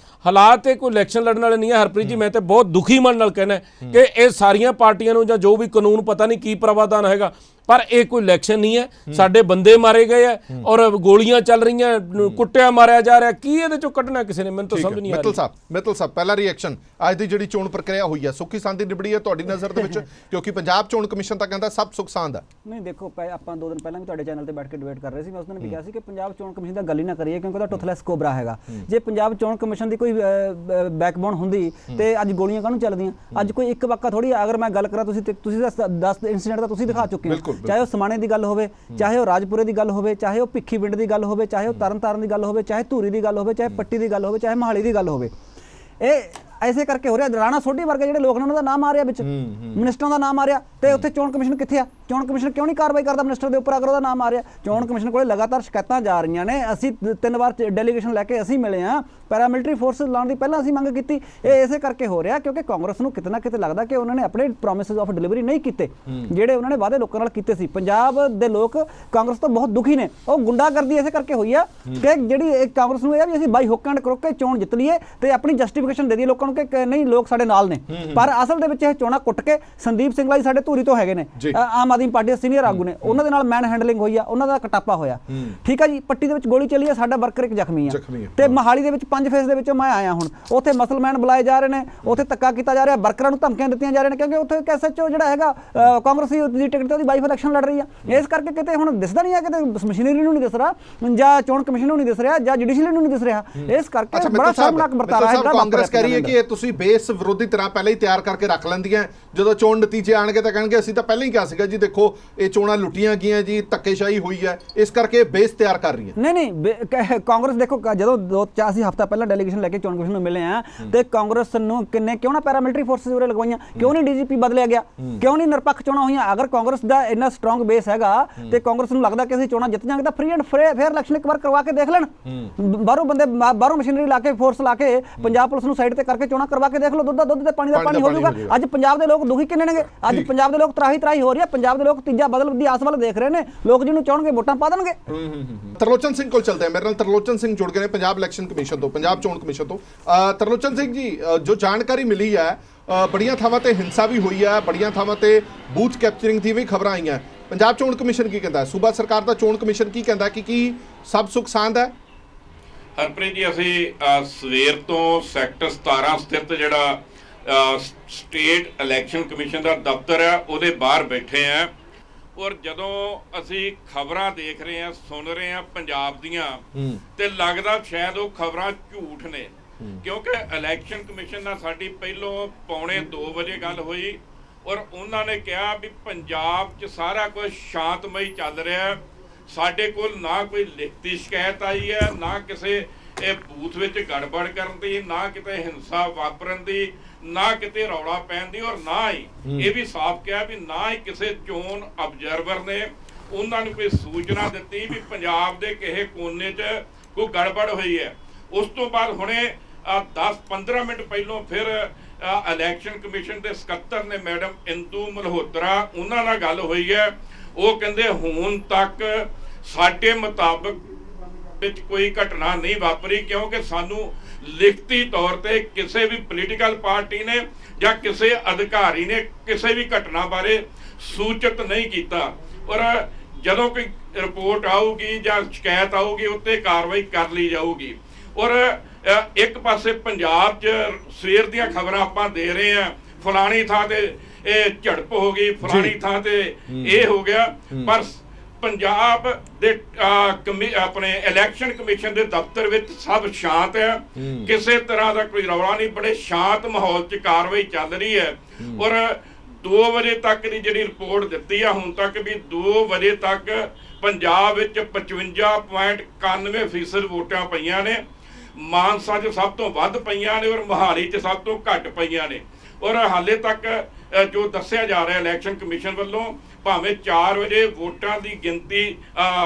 ਹਾਲਾਤ ਇਹ ਕੋਈ ਇਲੈਕਸ਼ਨ ਲੜਨ ਵਾਲੇ ਨਹੀਂ ਹੈ ਹਰਪ੍ਰੀਤ ਜੀ। ਮੈਂ ਤਾਂ ਬਹੁਤ ਦੁਖੀ ਮਨ ਨਾਲ ਕਹਿਣਾ ਕਿ ਇਹ ਸਾਰੀਆਂ ਪਾਰਟੀਆਂ ਨੂੰ ਜਾਂ ਜੋ ਵੀ ਕਾਨੂੰਨ ਪਤਾ ਨਹੀਂ ਕੀ ਪ੍ਰਾਵਧਾਨ ਹੈਗਾ, ਪਰ ਇਹ ਕੋਈ ਇਲੈਕਸ਼ਨ ਨਹੀਂ ਹੈ। ਸਾਡੇ ਬੰਦੇ ਮਾਰੇ ਗਏ ਆ ਔਰ ਗੋਲੀਆਂ ਚੱਲ ਰਹੀਆਂ, ਕੁੱਟਿਆ ਮਾਰਿਆ ਜਾ ਰਿਹਾ, ਕੀ ਇਹਦੇ ਚੋਂ ਕੱਢਣਾ ਕਿਸੇ ਨੇ? ਮੈਨੂੰ ਤਾਂ ਸਮਝ ਨਹੀਂ ਆ ਰਹੀ। ਮਿੱਤਲ ਸਾਹਿਬ ਪਹਿਲਾ ਰਿਐਕਸ਼ਨ, ਅੱਜ ਦੀ ਜਿਹੜੀ ਚੋਣ ਪ੍ਰਕਿਰਿਆ ਹੋਈ ਹੈ ਸੁੱਖੀ ਸਾਂਦੀ ਨਿਬੜੀ ਹੈ ਤੁਹਾਡੀ ਨਜ਼ਰ ਦੇ ਵਿੱਚ? ਕਿਉਂਕਿ ਪੰਜਾਬ ਚੋਣ ਕਮਿਸ਼ਨ ਤਾਂ ਕਹਿੰਦਾ ਸਭ ਸੁੱਖ ਸਾਂਦ ਹੈ। ਨਹੀਂ ਦੇਖੋ, ਆਪਾਂ 2 ਦਿਨ ਪਹਿਲਾਂ ਵੀ ਤੁਹਾਡੇ ਚੈਨਲ ਤੇ ਬੈਠ ਕੇ ਡਿਬੇਟ ਕਰ ਰਹੇ ਸੀ। ਮੈਂ ਉਸ ਦਿਨ ਵੀ ਕਿਹਾ ਸੀ ਕਿ ਪੰਜਾਬ ਚੋਣ ਕਮਿਸ਼ਨ ਦਾ ਗੱਲ ਹੀ ਨਾ ਕਰੀਏ, ਕਿਉਂਕਿ ਉਹਦਾ ਟੁੱਥਲੈਸ ਕੋਬਰਾ ਹੈਗਾ। ਜੇ ਪੰਜਾਬ ਚੋਣ ਕਮਿਸ਼ਨ ਦੀ ਕੋਈ ਬੈਕਬੋਨ ਹੁੰਦੀ ਤੇ ਅੱਜ ਗੋਲੀਆਂ ਕਾਹਨੂੰ ਚੱਲਦੀਆਂ? ਅੱਜ ਕੋਈ ਇੱਕ ਵਾਕਾ ਥੋੜੀ। ਅਗਰ ਮੈਂ ਗੱਲ ਕਰਾਂ, ਤੁਸੀਂ 10 ਇਨਸੀਡੈਂਟ ਤਾਂ ਤੁਸੀਂ ਦਿਖਾ ਚੁੱਕੇ ਹੋ, ਚਾਹੇ ਉਹ ਸਮਾਣੇ ਦੀ ਗੱਲ ਹੋਵੇ, ਚਾਹੇ ਉਹ ਰਾਜਪੁਰੇ ਦੀ ਗੱਲ ਹੋਵੇ, ਚਾਹੇ ਉਹ ਭਿੱਖੀਵਿੰਡ ਦੀ ਗੱਲ ਹੋਵੇ, ਚਾਹੇ ਉਹ ਤਰਨਤਾਰਨ ਦੀ ਗੱਲ ਹੋਵੇ, ਚਾਹੇ ਧੂਰੀ ਦੀ ਗੱਲ ਹੋਵੇ, ਚਾਹੇ ਪੱਟੀ ਦੀ ਗੱਲ ਹੋਵੇ, ਚਾਹੇ ਮੋਹਾਲੀ ਦੀ ਗੱਲ ਹੋਵੇ। ਇਹ ਐਸੇ ਕਰਕੇ ਹੋ ਰਿਹਾ। ਰਾਣਾ ਸੋਢੀ ਵਰਗੇ ਜਿਹੜੇ ਲੋਕ ਨੇ ਉਹਨਾਂ ਦਾ ਨਾਮ ਆ ਰਿਹਾ ਵਿੱਚ, ਮਿਨਿਸਟਰਾਂ ਦਾ ਨਾਮ ਆ ਰਿਹਾ, ਤੇ ਉੱਥੇ ਚੋਣ ਕਮਿਸ਼ਨ ਕਿੱਥੇ ਆ? ਚੋਣ ਕਮਿਸ਼ਨ ਕਿਉਂ ਨਹੀਂ ਕਾਰਵਾਈ ਕਰਦਾ ਮਿਨਿਸਟਰ ਦੇ ਉੱਪਰ ਅਗਰ ਉਹਦਾ ਨਾਮ ਆ ਰਿਹਾ? ਚੋਣ ਕਮਿਸ਼ਨ ਕੋਲੇ ਲਗਾਤਾਰ ਸ਼ਿਕਾਇਤਾਂ ਜਾ ਰਹੀਆਂ ਨੇ। ਅਸੀਂ 3 ਵਾਰ ਡੈਲੀਗੇਸ਼ਨ ਲੈ ਕੇ ਅਸੀਂ ਮਿਲੇ ਆ, ਪੈਰਾਮਿਲਟਰੀ ਫੋਰਸਿਸ ਲਾਉਣ ਦੀ ਪਹਿਲਾਂ ਅਸੀਂ ਮੰਗ ਕੀਤੀ। ਇਹ ਇਸੇ ਕਰਕੇ ਹੋ ਰਿਹਾ ਕਿਉਂਕਿ ਕਾਂਗਰਸ ਨੂੰ ਕਿਤੇ ਨਾ ਕਿਤੇ ਲੱਗਦਾ ਕਿ ਉਹਨਾਂ ਨੇ ਆਪਣੇ ਪ੍ਰੋਮਿਸਿਸ ਆਫ ਡਿਲੀਵਰੀ ਨਹੀਂ ਕੀਤੇ, ਜਿਹੜੇ ਉਹਨਾਂ ਨੇ ਵਾਅਦੇ ਲੋਕਾਂ ਨਾਲ ਕੀਤੇ ਸੀ। ਪੰਜਾਬ ਦੇ ਲੋਕ ਕਾਂਗਰਸ ਤੋਂ ਬਹੁਤ ਦੁਖੀ ਨੇ। ਉਹ ਗੁੰਡਾਗਰਦੀ ਇਸੇ ਕਰਕੇ ਹੋਈ ਆ ਕਿ ਜਿਹੜੀ ਕਾਂਗਰਸ ਨੂੰ ਇਹ ਵੀ ਅਸੀਂ ਬਾਈ ਹੁੱਕ ਐਂਡ ਕਰੋਕ ਕੇ ਚੋਣ ਜਿੱਤ ਲਈਏ ਤੇ ਆਪਣੀ ਜਸਟੀਫਿਕੇਸ਼ਨ ਦੇ ਦਈਏ ਲੋਕਾਂ ਨੂੰ ਕਿ ਨਹੀਂ ਲੋਕ ਸਾਡੇ ਨਾਲ ਨੇ। ਪਰ ਅਸਲ ਦੇ ਵਿੱਚ ਇਹ ਚੋਣਾਂ ਕੁੱਟ ਕੇ ਸੰਦੀਪ ਸਿੰਘਲਾ ਜੀ ਸਾਡੇ ਧੂਰੀ ਤੋਂ ਹੈਗੇ ਨੇ, ਆਮ ਆਦਮੀ ਪਾਰਟੀ ਦੇ ਸੀਨੀਅਰ ਆਗੂ ਨੇ, ਉਹਨਾਂ ਦੇ ਨਾਲ ਮੈਨ ਹੈਂਡਲਿੰਗ ਹੋਈ ਆ, ਉਹਨਾਂ ਦਾ ਕਟਾਪਾ ਹੋਇਆ। ਠੀਕ ਆ ਜੀ, ਪੱਟੀ ਦੇ ਵਿੱਚ ਗੋਲੀ ਚੱਲੀ ਆ, ਸਾਡਾ ਵਰਕਰ ਇੱਕ ਜ਼ਖਮੀ ਆ, ਤੇ ਮੋਹਾਲੀ ਦੇ ਵਿੱਚ 5 ਫੇਸ ਦੇ ਵਿੱਚ ਮੈਂ ਆਇਆ ਹੁਣ, ਉੱਥੇ ਮਸਲਮੈਨ ਬੁਲਾਏ ਜਾ ਰਹੇ ਨੇ, ਉੱਥੇ ਧੱਕਾ ਕੀਤਾ ਜਾ ਰਿਹਾ, ਵਰਕਰਾਂ ਨੂੰ ਧਮਕੀਆਂ ਦਿੱਤੀਆਂ ਜਾ ਰਹੀਆਂ ਨੇ ਕਿਉਂਕਿ ਉੱਥੇ ਇੱਕ ਐਸਐਚਓ ਜਿਹੜਾ ਹੈਗਾ ਕਾਂਗਰਸੀ ਦੀ ਟਿਕਟ ਤੇ ਉਹਦੀ ਵਾਈਫ ਇਲੈਕਸ਼ਨ ਲੜ ਰਹੀ ਆ। ਇਸ ਕਰਕੇ ਕਿਤੇ ਹੁਣ ਦਿਸਦਾ ਨਹੀਂ ਹੈ, ਕਿਤੇ ਮਸ਼ੀਨਰੀ ਨੂੰ ਨਹੀਂ ਦਿਸ ਰਿਹਾ, ਜਾਂ ਚੋਣ ਕਮਿਸ਼ਨ ਨੂੰ ਨਹੀਂ ਦਿਸ ਰਿਹਾ, ਜਾਂ ਜੁਡੀਸ਼ੀਅਰੀ ਨੂੰ ਨਹੀਂ ਦਿਸ ਰਿਹਾ। ਇਸ ਕਰਕੇ ਬੜਾ ਸ਼ਰਮਨਾਕ ਵਰਤਾਰਾ ਹੈ ਜਿਹੜਾ ਕਾਂਗਰਸ ਕਹਿ ਰਹੀ ਹੈ ਕਿ ਤੁਸੀਂ ਬੇਸ ਵਿਰੋਧੀ ਤਰ੍ਹਾਂ ਪਹਿਲਾਂ ਹੀ ਤਿਆਰ ਕਰਕੇ ਰੱਖ ਲੈਂਦੀਆਂ, ਜਦੋਂ ਚੋਣ ਨਤੀਜੇ ਆਣਗੇ ਤਾਂ ਕਹਿਣਗੇ ਅਸੀਂ ਤਾਂ ਪਹਿਲਾਂ ਹੀ ਕਿਹਾ ਸੀਗਾ ਜੀ, ਦੇਖੋ ਇਹ ਚੋਣਾਂ ਲੁੱਟੀਆਂ ਗਈਆਂ ਜੀ, ਧੱਕੇਸ਼ਾਹੀ ਹੋਈ ਹੈ, ਇਸ ਕਰਕੇ ਬੇਸ ਤਿਆਰ ਕਰ ਰਹੀ ਹੈ। ਨਹੀਂ ਕਾਂਗਰਸ ਦੇਖੋ, ਜਦੋਂ ਅਸੀਂ ਹਫ਼ਤਾ ਪਹਿਲਾਂ ਡੈਲੀਗੇਸ਼ਨ ਲੈ ਕੇ ਚੋਣ ਕਮਿਸ਼ਨ ਨੂੰ ਮਿਲੇ ਆ ਤੇ ਕਾਂਗਰਸ ਨੂੰ ਕਿਉਂ ਨਾ ਪੈਰਾਮਿਲਟਰੀ ਫੋਰਸਿਸ ਉਰੇ ਲਗਵਾਈਆਂ, ਕਿਉਂ ਨਹੀਂ ਡੀਜੀਪੀ ਬਦਲਿਆ ਗਿਆ, ਕਿਉਂ ਨਹੀਂ ਨਿਰਪੱਖ ਚੋਣਾਂ ਹੋਈਆਂ? ਅਗਰ ਕਾਂਗਰਸ ਦਾ ਇੰਨਾ ਸਟਰੋਂਗ ਬੇਸ ਹੈਗਾ ਤੇ ਕਾਂਗਰਸ ਨੂੰ ਲੱਗਦਾ ਕਿ ਅਸੀਂ ਚੋਣਾਂ ਜਿੱਤ ਜਾਵਾਂਗੇ ਤਾਂ ਫ੍ਰੀ ਐਂਡ ਫੇਅਰ ਇਲੈਕਸ਼ਨ ਇੱਕ ਵਾਰ ਕਰਵਾ ਕੇ ਦੇਖ ਲੈਣ। ਬਾਹਰੋਂ ਬੰਦੇ, ਬਾਹਰੋਂ ਮਸ਼ੀਨਰੀ ਲਾ ਕੇ, ਫੋਰਸ ਲਾ ਕੇ, ਪੰਜਾਬ ਪੁਲਿਸ ਨੂੰ ਸਾਈਡ ਤੇ ਕਰਕੇ ਚੋਣਾਂ ਕਰਵਾ ਕੇ ਦੇਖ ਲਓ, ਦੁੱਧ ਦਾ ਦੁੱਧ ਤੇ ਪਾਣੀ ਦਾ ਪਾਣੀ ਹੋ ਜਾਊਗਾ। ਅੱਜ ਪੰਜਾਬ ਦੇ ਲੋਕ ਦੁਖੀ ਕਿੰਨੇ ਨੇਗੇ? ਅੱਜ ਪੰਜਾਬ ਦੇ ਲੋਕ ਤਰਾਹੀ ਹੋ ਰਹੀ ਹੈ, ਪੰਜਾਬ ਦੇ ਲੋਕ ਤੀਜਾ ਬਦਲ ਦੀ ਆਸ ਵੱਲ ਦੇਖ ਰਹੇ ਨੇ। ਲੋਕ ਜਿਹਨੂੰ ਚਾਹਣਗੇ ਵੋਟਾਂ ਪਾ ਦੇਣਗੇ। ਤਰਲੋਚਨ ਸਿੰਘ ਕੋਲ ਚਲਦੇ ਹਾਂ, ਮੇਰੇ ਨਾਲ ਤਰਲੋਚਨ ਸਿੰਘ ਜੁੜ ਗਏ ਨੇ ਪੰਜਾਬ ਇਲੈਕਸ਼ਨ ਕਮਿਸ਼ਨ ਤੋਂ, ਪੰਜਾਬ ਚੋਣ ਕਮਿਸ਼ਨ ਤੋਂ। ਤਰਲੋਚਨ ਸਿੰਘ ਜੀ, ਜੋ ਜਾਣਕਾਰੀ ਮਿਲੀ ਹੈ, ਬੜੀਆਂ ਥਾਵਾਂ ਤੇ ਹਿੰਸਾ ਵੀ ਹੋਈ ਹੈ, ਬੜੀਆਂ ਥਾਵਾਂ ਤੇ ਬੂਥ ਕੈਪਚਰਿੰਗ ਦੀ ਵੀ ਖਬਰਾਂ ਆਈਆਂ। ਪੰਜਾਬ ਚੋਣ ਕਮਿਸ਼ਨ ਕੀ ਕਹਿੰਦਾ ਹੈ? ਸੂਬਾ ਸਰਕਾਰ ਦਾ ਚੋਣ ਕਮਿਸ਼ਨ ਕੀ ਕਹਿੰਦਾ ਕਿ ਕੀ ਸਭ ਸੁੱਖ ਸਾਂਦ ਹੈ? ਹਰਪ੍ਰੀਤ ਜੀ, ਅਸੀਂ ਸਵੇਰ ਤੋਂ ਸੈਕਟਰ 17 ਸਥਿਤ ਜਿਹੜਾ ਸਟੇਟ ਇਲੈਕਸ਼ਨ ਕਮਿਸ਼ਨ ਦਾ ਦਫ਼ਤਰ ਹੈ ਉਹਦੇ ਬਾਹਰ ਬੈਠੇ ਆ, ਔਰ ਜਦੋਂ ਅਸੀਂ ਖਬਰਾਂ ਦੇਖ ਰਹੇ ਹਾਂ, ਸੁਣ ਰਹੇ ਹਾਂ ਪੰਜਾਬ ਦੀਆਂ, ਤੇ ਲੱਗਦਾ ਸ਼ਾਇਦ ਉਹ ਖਬਰਾਂ ਝੂਠ ਨੇ, ਕਿਉਂਕਿ ਇਲੈਕਸ਼ਨ ਕਮਿਸ਼ਨ ਨਾਲ ਸਾਡੀ ਪਹਿਲੋਂ 1:45 ਵਜੇ ਗੱਲ ਹੋਈ ਔਰ ਉਹਨਾਂ ਨੇ ਕਿਹਾ ਵੀ ਪੰਜਾਬ 'ਚ ਸਾਰਾ ਕੁਝ ਸ਼ਾਂਤਮਈ ਚੱਲ ਰਿਹਾ। ਸਾਡੇ ਕੋਲ ਨਾ ਕੋਈ ਲਿਖਤੀ ਸ਼ਿਕਾਇਤ ਆਈ ਹੈ, ਨਾ ਕਿਸੇ ਇਹ ਬੂਥ ਵਿੱਚ ਗੜਬੜ ਕਰਨ ਦੀ, ਨਾ ਕਿਤੇ ਹਿੰਸਾ ਵਾਪਰਨ ਦੀ, ਨਾ ਕਿਤੇ ਰੌਲਾ ਪੈਣ ਦੀ, ਔਰ ਨਾ ਹੀ ਇਹ ਵੀ ਸਾਫ਼ ਕਿਹਾ ਵੀ ਨਾ ਹੀ ਕਿਸੇ ਚੋਣ ਅਬਜ਼ਰਵਰ ਨੇ ਉਹਨਾਂ ਨੂੰ ਕੋਈ ਸੂਚਨਾ ਦਿੱਤੀ ਵੀ ਪੰਜਾਬ ਦੇ ਕਿਸੇ ਕੋਨੇ 'ਚ ਕੋਈ ਗੜਬੜ ਹੋਈ ਹੈ। ਉਸ ਤੋਂ ਬਾਅਦ ਹੁਣੇ 10-15 ਮਿੰਟ ਪਹਿਲੋਂ ਫਿਰ ਇਲੈਕਸ਼ਨ ਕਮਿਸ਼ਨ ਦੇ ਸਕੱਤਰ ਨੇ ਮੈਡਮ ਇੰਦੂ ਮਲਹੋਤਰਾ, ਉਹਨਾਂ ਨਾਲ ਗੱਲ ਹੋਈ ਹੈ। ਉਹ ਕਹਿੰਦੇ ਹੁਣ ਤੱਕ ਸਾਡੇ ਮੁਤਾਬਕ ਵਿੱਚ ਕੋਈ ਘਟਨਾ ਨਹੀਂ ਵਾਪਰੀ, ਕਿਉਂਕਿ ਸਾਨੂੰ ਲਿਖਤੀ ਤੌਰ ਤੇ ਕਿਸੇ ਵੀ ਪੋਲੀਟੀਕਲ ਪਾਰਟੀ ਨੇ ਜਾਂ ਕਿਸੇ ਅਧਿਕਾਰੀ ਨੇ ਕਿਸੇ ਵੀ ਘਟਨਾ ਬਾਰੇ ਸੂਚਿਤ ਨਹੀਂ ਕੀਤਾ, ਔਰ ਜਦੋਂ ਕੋਈ ਰਿਪੋਰਟ ਆਊਗੀ ਜਾਂ ਸ਼ਿਕਾਇਤ ਆਊਗੀ ਉੱਤੇ ਕਾਰਵਾਈ ਕਰ ਲਈ ਜਾਊਗੀ। ਔਰ ਇੱਕ ਪਾਸੇ ਪੰਜਾਬ 'ਚ ਸਵੇਰ ਦੀਆਂ ਖਬਰਾਂ ਆਪਾਂ ਦੇ ਰਹੇ ਹਾਂ, ਫਲਾਣੀ ਥਾਂ ਤੇ ਇਹ ਝੜਪ ਹੋ ਗਈ, ਫਲਾਣੀ ਥਾਂ ਤੇ ਇਹ ਹੋ ਗਿਆ, ਪਰ ਪੰਜਾਬ ਦੇ ਆਪਣੇ ਇਲੈਕਸ਼ਨ ਕਮਿਸ਼ਨ ਦੇ ਦਫ਼ਤਰ ਵਿੱਚ ਸਭ ਸ਼ਾਂਤ ਹੈ, ਕਿਸੇ ਤਰ੍ਹਾਂ ਦਾ ਕੋਈ ਰੌਲਾ ਨਹੀਂ, ਬੜੇ ਸ਼ਾਂਤ ਮਾਹੌਲ 'ਚ ਕਾਰਵਾਈ ਚੱਲ ਰਹੀ ਹੈ। ਔਰ 2 ਵਜੇ ਤੱਕ ਦੀ ਜਿਹੜੀ ਰਿਪੋਰਟ ਦਿੱਤੀ ਆ ਹੁਣ ਤੱਕ ਵੀ 2 ਵਜੇ ਤੱਕ ਪੰਜਾਬ ਵਿੱਚ 55.91% ਵੋਟਾਂ ਪਈਆਂ ਨੇ, ਮਾਨਸਾ 'ਚ ਸਭ ਤੋਂ ਵੱਧ ਪਈਆਂ ਨੇ ਔਰ ਮੋਹਾਲੀ 'ਚ ਸਭ ਤੋਂ ਘੱਟ ਪਈਆਂ ਨੇ। ਔਰ ਹਾਲੇ ਤੱਕ ਜੋ ਦੱਸਿਆ ਜਾ ਰਿਹਾ ਇਲੈਕਸ਼ਨ ਕਮਿਸ਼ਨ ਵੱਲੋਂ, ਭਾਵੇਂ 4 ਵਜੇ ਵੋਟਾਂ ਦੀ ਗਿਣਤੀ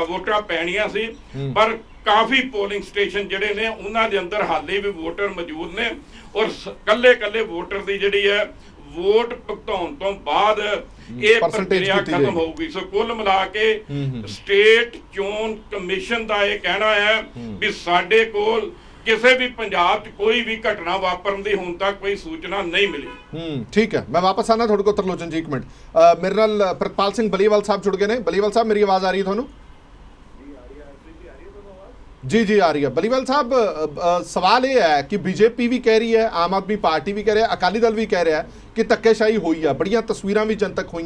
ਵੋਟਾਂ ਪੈਣੀਆਂ ਸੀ, ਪਰ ਕਾਫੀ ਪੋਲਿੰਗ ਸਟੇਸ਼ਨ ਜਿਹੜੇ ਨੇ ਉਹਨਾਂ ਦੇ ਅੰਦਰ ਹਾਲੇ ਵੀ ਵੋਟਰ ਮੌਜੂਦ ਨੇ, ਔਰ ਕੱਲੇ ਵੋਟਰ ਦੀ ਜਿਹੜੀ ਹੈ ਵੋਟ ਭੁਗਤਾਉਣ ਤੋਂ ਬਾਅਦ ਇਹ ਪ੍ਰਕਿਰਿਆ ਖਤਮ ਹੋਊਗੀ। ਸੋ ਕੁੱਲ ਮਿਲਾ ਕੇ ਸਟੇਟ ਚੋਣ ਕਮਿਸ਼ਨ ਦਾ ਇਹ ਕਹਿਣਾ ਹੈ ਵੀ ਸਾਡੇ ਕੋਲ ਕਿਸੇ ਵੀ ਪੰਜਾਬ 'ਚ ਕੋਈ ਵੀ ਘਟਨਾ ਵਾਪਰਨ ਦੀ ਹੁਣ ਤੱਕ ਕੋਈ ਸੂਚਨਾ ਨਹੀਂ ਮਿਲੀ। ਠੀਕ ਹੈ, ਮੈਂ ਵਾਪਸ ਆਣਾ ਤੁਹਾਡੇ ਕੋਲ ਤਰਲੋਚਨ ਜੀ, ਇੱਕ ਮਿੰਟ। ਮੇਰੇ ਨਾਲ ਪ੍ਰਿਤਪਾਲ ਸਿੰਘ ਬਲੀਵਾਲ ਸਾਹਿਬ ਜੁੜ ਗਏ ਨੇ। ਬਲੀਵਾਲ ਸਾਹਿਬ, ਮੇਰੀ ਆਵਾਜ਼ ਆ ਰਹੀ ਹੈ ਤੁਹਾਨੂੰ? जी जी आ रही है। बलीवाल साहब, सवाल ये है कि बीजेपी भी कह रही है, आम आदमी पार्टी भी कह रही है, अकाली दल भी कह रहा है कि धक्केशाही हुई है, बड़िया तस्वीरां भी जनतक हुई,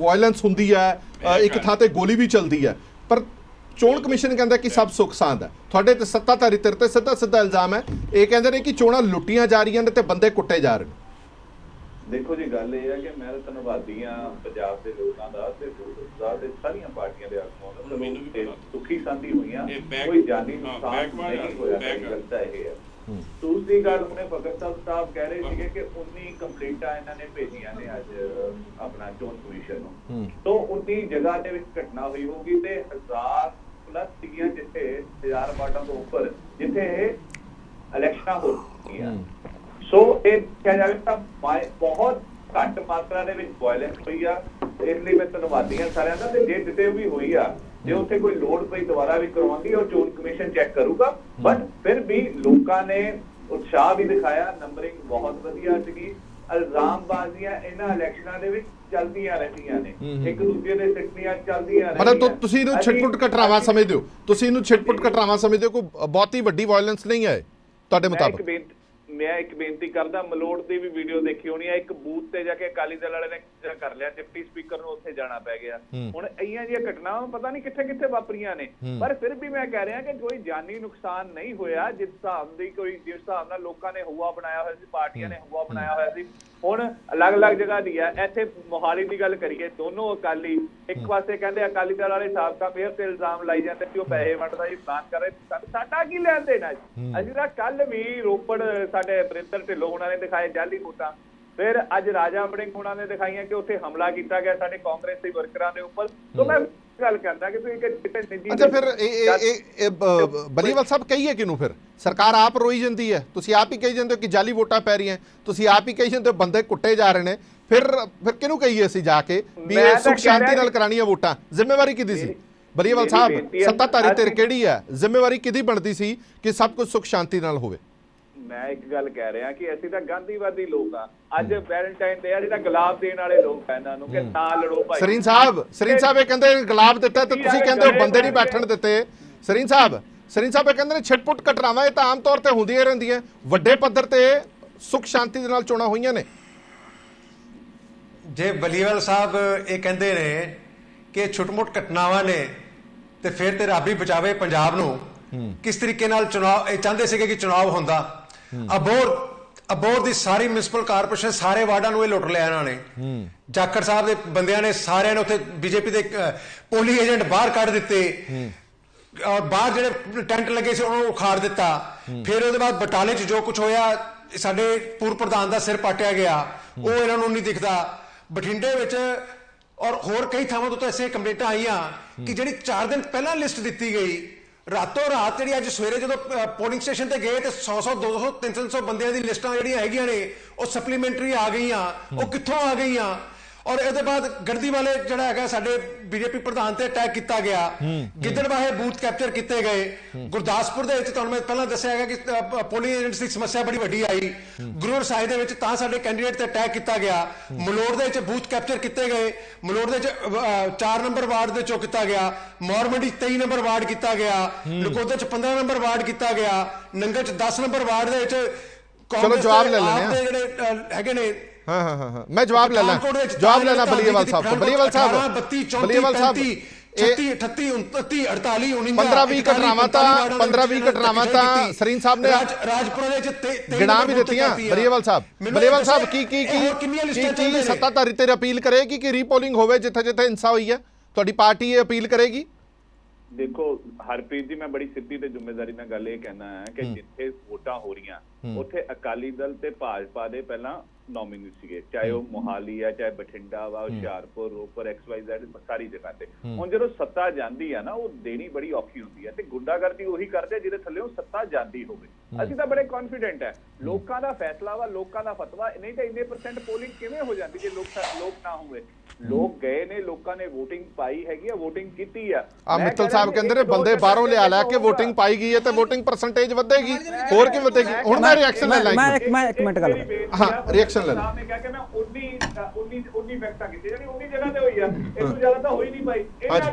वायलेंस हुंदी है, एक थां ते गोली भी चलती है, पर चोण कमिशन कहता है कि सब सुख सांद है। थोड़े ते सत्ताधारी धिर ते सीधा सीधा इल्जाम है, ये कहते हैं कि चोणां लुट्टियां जा रही हैं ते बंदे कुੱਟੇ जा रहे हैं। ਦੇਖੋ ਜੀ, ਗੱਲ ਇਹ ਹੈ ਕਿ ਮੈਂ ਤਾਂ ਧੰਨਵਾਦੀ ਹਾਂ ਪੰਜਾਬ ਦੇ ਲੋਕਾਂ ਦਾ ਤੇ ਗੁਰਦਾਸ ਦੇ ਸਾਰੀਆਂ ਪਾਰਟੀਆਂ ਦੇ ਆਗੂਆਂ ਦਾ। ਮੈਨੂੰ ਵੀ ਪਤਾ। ਸੁੱਖੀ ਸ਼ਾਂਤੀ ਹੋਈਆਂ, ਇਹ ਕੋਈ ਜਾਨੀ ਹਾਂ, ਨੁਕਸਾਨ ਨਹੀਂ ਹੋਇਆ। ਗੱਲ ਤਾਂ ਇਹ ਹੈ। ਹੂੰ। ਦੂਸਰੀ ਗੱਲ, ਹੁਣੇ ਭਗਤ ਸਾਹਿਬ ਕਹਿ ਰਹੇ ਸੀਗੇ ਕਿ 19 ਕੰਪਲੇਂਟਾਂ ਇਹਨਾਂ ਨੇ ਭੇਜੀਆਂ ਨੇ ਅੱਜ ਆਪਣਾ ਚੋਣ ਕਮਿਸ਼ਨ ਨੂੰ। ਤੋਂ 19 ਜਗ੍ਹਾ ਦੇ ਵਿੱਚ ਘਟਨਾ ਹੋਈ ਹੋਊਗੀ ਤੇ 1000 ਪਲੱਸ ਸੀਗੀਆਂ ਜਿੱਥੇ 1000 ਵਾਟਾਂ ਤੋਂ ਉੱਪਰ ਜਿੱਥੇ ਇਲੈਕਸ਼ਨਾਂ ਹੋ ਰਹੀਆਂ। ਸੋ ਇਹ ਕਿਹਾ ਜਾਵੇ ਤਾਂ ਬਹੁਤ ਘੱਟ ਮਾਤਰਾ ਦੇ ਵਿੱਚ ਵਾਇਲੈਂਸ ਹੋਈ ਆ। ਇਸ ਲਈ ਮੈਂ ਧੰਨਵਾਦੀ ਹਾਂ ਸਾਰਿਆਂ ਦਾ। ਤੇ ਜੇ ਜਿੱਤੇ ਵੀ ਹੋਈ ਆ, ਜੇ ਉੱਥੇ ਕੋਈ ਲੋੜ ਪਈ ਦੁਬਾਰਾ ਵੀ ਕਰਵਾਉਂਦੀ ਔਰ ਚੋਣ ਕਮਿਸ਼ਨ ਚੈੱਕ ਕਰੂਗਾ। ਬਟ ਫਿਰ ਵੀ ਲੋਕਾਂ ਨੇ ਉਤਸ਼ਾਹ ਵੀ ਦਿਖਾਇਆ, ਨੰਬਰਿੰਗ ਬਹੁਤ ਵਧੀਆ ਸੀਗੀ। ਇਲਜ਼ਾਮਬਾਜ਼ੀਆਂ ਇਹਨਾਂ ਇਲੈਕਸ਼ਨਾਂ ਦੇ ਵਿੱਚ ਚੱਲਦੀਆਂ ਰਹਿੰਦੀਆਂ ਨੇ, ਇੱਕ ਦੂਜੇ ਦੇ ਸਿੱਟੀਆਂ ਚੱਲਦੀਆਂ ਰਹਿੰਦੀਆਂ। ਮਤਲਬ ਤੁਸੀਂ ਇਹਨੂੰ ਛਿਟਪੁਟ ਘਟਨਾਵਾਂ ਸਮਝਦੇ ਹੋ? ਤੁਸੀਂ ਇਹਨੂੰ ਛਿਟਪੁਟ ਘਟਨਾਵਾਂ ਸਮਝਦੇ ਹੋ? ਕੋਈ ਬਹੁਤੀ ਵੱਡੀ ਵਾਇਲੈਂਸ ਨਹੀਂ ਹੈ ਤੁਹਾਡੇ ਮੁਤਾਬਕ? ਮੈਂ ਇੱਕ ਬੇਨਤੀ ਕਰਦਾ, ਮਲੋਟ ਦੀ ਵੀ ਵੀਡੀਓ ਦੇਖੀ ਹੋਣੀ ਆ, ਇੱਕ ਬੂਥ ਤੇ ਜਾ ਕੇ ਅਕਾਲੀ ਦਲ ਵਾਲੇ ਨੇ ਕਰ ਲਿਆ, ਡਿਪਟੀ ਸਪੀਕਰ ਨੂੰ ਉੱਥੇ ਜਾਣਾ ਪੈ ਗਿਆ। ਹੁਣ ਇਹੀਆਂ ਜਿਹੀਆਂ ਘਟਨਾਵਾਂ ਪਤਾ ਨਹੀਂ ਕਿੱਥੇ ਕਿੱਥੇ ਵਾਪਰੀਆਂ ਨੇ, ਪਰ ਫਿਰ ਵੀ ਮੈਂ ਕਹਿ ਰਿਹਾ ਕਿ ਕੋਈ ਜਾਨੀ ਨੁਕਸਾਨ ਨਹੀਂ ਹੋਇਆ। ਜਿਸ ਹਿਸਾਬ ਨਾਲ ਲੋਕਾਂ ਨੇ ਹੂਆ ਬਣਾਇਆ ਹੋਇਆ ਸੀ, ਪਾਰਟੀਆਂ ਨੇ ਹੂਆ ਬਣਾਇਆ ਹੋਇਆ ਸੀ, ਹੁਣ ਅਲੱਗ-ਅਲੱਗ ਜਗ੍ਹਾ ਦੀ ਆ। ਇੱਥੇ ਮੋਹਾਲੀ ਦੀ ਗੱਲ ਕਰੀਏ, ਦੋਨੋਂ ਅਕਾਲੀ ਇੱਕ ਪਾਸੇ ਕਹਿੰਦੇ ਅਕਾਲੀ ਦਲ ਵਾਲੇ ਸਾਬਕਾ ਮੇਅਰ ਤੇ ਇਲਜ਼ਾਮ ਲਾਈ ਜਾਂਦੇ ਕਿ ਉਹ ਪੈਸੇ ਵੰਡਦਾ ਜੀ, ਪਲਾਨ ਕਰ ਰਹੇ। ਸਾਡਾ ਕੀ ਲੈਣ ਦੇਣਾ ਜੀ? ਅਸੀਂ ਤਾਂ ਕੱਲ ਵੀ ਰੋਪੜ ਸਾਡੇ ਬਰਿੰਦਰ ਢਿੱਲੋਂ ਉਹਨਾਂ ਨੇ ਦਿਖਾਏ ਜਾਲੀ ਵੋਟਾਂ, ਫਿਰ ਅੱਜ ਰਾਜਾ ਵੜਿੰਗ ਉਹਨਾਂ ਨੇ ਦਿਖਾਈਆਂ ਕਿ ਉੱਥੇ ਹਮਲਾ ਕੀਤਾ ਗਿਆ ਸਾਡੇ ਕਾਂਗਰਸੀ ਵਰਕਰਾਂ ਦੇ ਉੱਪਰ। ਤਾਂ ਮੈਂ ਗੱਲ ਕਰਦਾ ਕਿ ਤੁਸੀਂ ਅੱਛਾ, ਫਿਰ ਬਲੀਵਾਲ ਸਾਹਿਬ ਕਹੀਏ ਕਿਹਨੂੰ? ਫਿਰ ਸਰਕਾਰ ਆਪ ਰੋਈ ਜਾਂਦੀ ਹੈ, ਤੁਸੀਂ ਆਪ ਹੀ ਕਹੀ ਜਾਂਦੇ ਹੋ ਕਿ ਜਾਲੀ ਵੋਟਾਂ ਪੈ ਰਹੀਆਂ, ਤੁਸੀਂ ਆਪ ਹੀ ਕਹੀ ਜਾਂਦੇ ਹੋ ਬੰਦੇ ਕੁੱਟੇ ਜਾ ਰਹੇ ਨੇ, ਫਿਰ ਕਿਹਨੂੰ ਕਹੀਏ ਅਸੀਂ ਜਾ ਕੇ ਵੀ ਇਹ ਸੁਖ ਸ਼ਾਂਤੀ ਨਾਲ ਕਰਾਣੀਆਂ ਵੋਟਾਂ? ਜ਼ਿੰਮੇਵਾਰੀ ਕਿਹਦੀ ਸੀ ਬਲੀਵਾਲ ਸਾਹਿਬ? ਸੱਤਾਧਾਰੀ ਧਿਰ ਕਿਹੜੀ ਹੈ? ਜ਼ਿੰਮੇਵਾਰੀ ਕਿਹਦੀ ਬਣਦੀ ਸੀ ਕਿ ਸਭ ਕੁਝ ਸੁਖ ਸ਼ਾਂਤੀ ਨਾਲ ਹੋਵੇ? ਮੈਂ ਇੱਕ ਗੱਲ ਕਹਿ ਰਿਹਾ ਕਿ ਅਸੀਂ ਤਾਂ ਗਾਂਧੀਵਾਦੀ ਲੋਕ ਆ। ਅੱਜ ਵੈਲੈਂਟਾਈਨ ਡੇ ਆ, ਜਿਹੜਾ ਗੁਲਾਬ ਦੇਣ ਵਾਲੇ ਲੋਕ ਆ, ਇਹਨਾਂ ਨੂੰ ਕਿ ਨਾ ਲੜੋ ਭਾਈ। ਸਰੀਨ ਸਾਹਿਬ ਇਹ ਕਹਿੰਦੇ ਗੁਲਾਬ ਦਿੱਤਾ ਤੇ ਤੁਸੀਂ ਕਹਿੰਦੇ ਹੋ ਬੰਦੇ ਨਹੀਂ ਬੈਠਣ ਦਿੱਤੇ। ਸਰੀਨ ਸਾਹਿਬ ਇਹ ਕਹਿੰਦੇ ਨੇ ਛਿਟਪੁਟ ਘਟਨਾਵਾਂ ਇਹ ਤਾਂ ਆਮ ਤੌਰ ਤੇ ਹੁੰਦੀਆਂ ਰਹਿੰਦੀਆਂ, ਵੱਡੇ ਪੱਧਰ ਤੇ ਸੁਖ ਸ਼ਾਂਤੀ ਦੇ ਨਾਲ ਚੋਣਾਂ ਹੋਈਆਂ ਨੇ। ਜੇ ਬਲੀਵਾਲ ਸਾਹਿਬ ਇਹ ਕਹਿੰਦੇ ਨੇ ਕਿ ਛੁੱਟ-ਮੁੱਟ ਘਟਨਾਵਾਂ ਨੇ ਤੇ ਫਿਰ ਤੇ ਰੱਬ ਹੀ ਬਚਾਵੇ ਪੰਜਾਬ ਨੂੰ। ਕਿਸ ਤਰੀਕੇ ਨਾਲ ਚੁਣਾਵ ਇਹ ਚਾਹੁੰਦੇ ਸੀਗੇ ਕਿ ਚੁਣਾਵ ਹੁੰਦਾ। ਅਬੋਰ ਦੀ ਸਾਰੀ ਮਿਊਨਿਸਪਲ ਕਾਰਪੋਰੇਸ਼ਨ, ਸਾਰੇ ਵਾਰਡਾਂ ਨੂੰ ਇਹ ਲੁੱਟ ਲਿਆ ਇਹਨਾਂ ਨੇ। ਜਾਖੜ ਸਾਹਿਬ ਦੇ ਬੰਦਿਆਂ ਨੇ ਸਾਰਿਆਂ ਨੇ ਉੱਥੇ ਬੀਜੇਪੀ ਦੇ ਪੋਲਿੰਗ ਏਜੰਟ ਬਾਹਰ ਕੱਢ ਦਿੱਤੇ, ਔਰ ਬਾਹਰ ਜਿਹੜੇ ਟੈਂਟ ਲੱਗੇ ਸੀ ਉਹਨਾਂ ਨੂੰ ਉਖਾੜ ਦਿੱਤਾ। ਫਿਰ ਉਹਦੇ ਬਾਅਦ ਬਟਾਲੇ 'ਚ ਜੋ ਕੁਝ ਹੋਇਆ, ਸਾਡੇ ਪੂਰਵ ਪ੍ਰਧਾਨ ਦਾ ਸਿਰ ਪਾਟਿਆ ਗਿਆ, ਉਹ ਇਹਨਾਂ ਨੂੰ ਨਹੀਂ ਦਿਖਦਾ। ਬਠਿੰਡੇ ਵਿੱਚ ਔਰ ਹੋਰ ਕਈ ਥਾਵਾਂ ਤੋਂ ਐਸੇ ਕੰਪਲੇਂਟਾਂ ਆਈਆਂ ਕਿ ਜਿਹੜੀ 4 ਦਿਨ ਪਹਿਲਾਂ ਲਿਸਟ ਦਿੱਤੀ ਗਈ, ਰਾਤੋਂ ਰਾਤ ਜਿਹੜੀ ਅੱਜ ਸਵੇਰੇ ਜਦੋਂ ਪੋਲਿੰਗ ਸਟੇਸ਼ਨ ਤੇ ਗਏ ਤੇ 100 200 300 ਬੰਦਿਆਂ ਦੀ ਲਿਸਟਾਂ ਜਿਹੜੀਆਂ ਹੈਗੀਆਂ ਨੇ ਉਹ ਸਪਲੀਮੈਂਟਰੀ ਆ ਗਈਆਂ। ਉਹ ਕਿੱਥੋਂ ਆ ਗਈਆਂ? ਔਰ ਇਹਦੇ ਬਾਅਦ ਗੜਦੀ ਵਾਲੇ ਜਿਹੜਾ ਹੈਗਾ ਸਾਡੇ ਬੀਜੇਪੀ ਪ੍ਰਧਾਨ ਤੇ ਅਟੈਕ ਕੀਤਾ ਗਿਆ, ਗਿੱਦੜਬਾਹੇ ਬੂਥ ਕੈਪਚਰ ਕੀਤੇ ਗਏ। ਗੁਰਦਾਸਪੁਰ ਦੇ ਵਿੱਚ ਤੁਹਾਨੂੰ ਮੈਂ ਪਹਿਲਾਂ ਦੱਸਿਆ ਹੈਗਾ ਕਿ ਪੋਲਿੰਗ ਏਜੰਟਸ ਦੀ ਸਮੱਸਿਆ ਬੜੀ ਵੱਡੀ ਆਈ। ਗੁਰੂ ਸਾਹਿਬ ਦੇ ਵਿੱਚ ਤਾਂ ਸਾਡੇ ਕੈਂਡੀਡੇਟ ਤੇ ਅਟੈਕ ਕੀਤਾ ਗਿਆ। ਮਲੋੜ ਦੇ ਵਿੱਚ ਬੂਥ ਕੈਪਚਰ ਕੀਤੇ ਗਏ। ਮਲੋੜ ਦੇ ਵਿੱਚ 4 ਨੰਬਰ ਵਾਰਡ ਦੇ ਚੋਂ ਕੀਤਾ ਗਿਆ। ਮੌਰਮੰਡੀ 23 ਨੰਬਰ ਵਾਰਡ ਕੀਤਾ ਗਿਆ। ਨਕੋਦਰ ਚ 15 ਨੰਬਰ ਵਾਰਡ ਕੀਤਾ ਗਿਆ। ਨੰਗਲ ਚ 10 ਨੰਬਰ ਵਾਰਡ ਦੇ ਵਿੱਚ ਚਲੋ ਜਵਾਬ ਲੈ ਲੈਣੇ ਆ ਜਿਹੜੇ ਹੈਗੇ ਨੇ। हाँ, मैं जवाब लेना बलीवाल साहब को। बलीवाल साहब 15-20 घटनावां तां सरीन साहब ने गिना भी दित्तियां। बलीवाल साहब की सत्ताधारी ते अपील करेगी कि रीपोलिंग होवे जिथे जिथे हिंसा हुई है? तुहाडी पार्टी ये अपील करेगी? देखो हरप्रीत जी, मैं बड़ी सिद्धी ते जिम्मेदारी नाल गल ये कहना है कि जिथे वोटां हो रही उत्थे अकाली दल ते भाजपा दे पहला नॉमिनी सीगे, चाहे वो मोहाली है, चाहे बठिंडा वा, हुशियारपुर, रोपर, XYZ सारी जगह ते। हुण जदों सत्ता जांदी है ना, वो देनी बड़ी औखी हुंदी है ते गुंडागर्दी ਉਹੀ ਕਰਦੇ ਜਿਹਦੇ ਥੱਲੇ ਸੱਤਾ ਜਾਂਦੀ ਹੋਵੇ। ਅਸੀਂ ਤਾਂ ਬੜੇ ਕੌਨਫੀਡੈਂਟ ਹੈ ਲੋਕਾਂ ਦਾ ਫੈਸਲਾ ਵਾ, ਲੋਕਾਂ ਦਾ ਫਤਵਾ। ਨਹੀਂ ਤਾਂ ਇੰਨੇ % ਪੋਲਿੰਗ ਕਿਵੇਂ ਹੋ ਜਾਂਦੀ ਜੇ ਲੋਕ ਨਾ ਹੋਵੇ? ਲੋਕ ਗਏ ਨੇ, ਲੋਕਾਂ ਨੇ VOTING ਪਾਈ ਹੈਗੀ ਆ, VOTING ਕੀਤੀ ਆ। ਮਿੱਤਲ ਸਾਹਿਬ ਕਹਿੰਦੇ ਨੇ ਬੰਦੇ ਬਾਹਰੋਂ ਲਿਆ ਕੇ VOTING ਪਾਈ ਗਈ ਹੈ ਤੇ VOTING ਪਰਸੈਂਟੇਜ ਵਧੇਗੀ, ਹੋਰ ਕੀ ਵਧੇਗੀ? ਹੁਣ ਮੈਂ ਰਿਐਕਸ਼ਨ ਲੈ ਲਾਂ, ਮੈਂ ਇੱਕ ਮਿੰਟ ਗੱਲ ਹਾਂ ਰਿਐਕਸ਼ਨ ਲੈ ਲਾਂ। ਸਾਹਿਬ ਨੇ ਕਿਹਾ ਕਿ ਮੈਂ 19 ਵੈਕਟਾਂ ਕੀਤੀ, ਜਿਹੜੀ 19 ਜਗ੍ਹਾ ਤੇ ਹੋਈ ਆ, ਇਸ ਤੋਂ ਜ਼ਿਆਦਾ ਤਾਂ ਹੋਈ ਨਹੀਂ ਭਾਈ।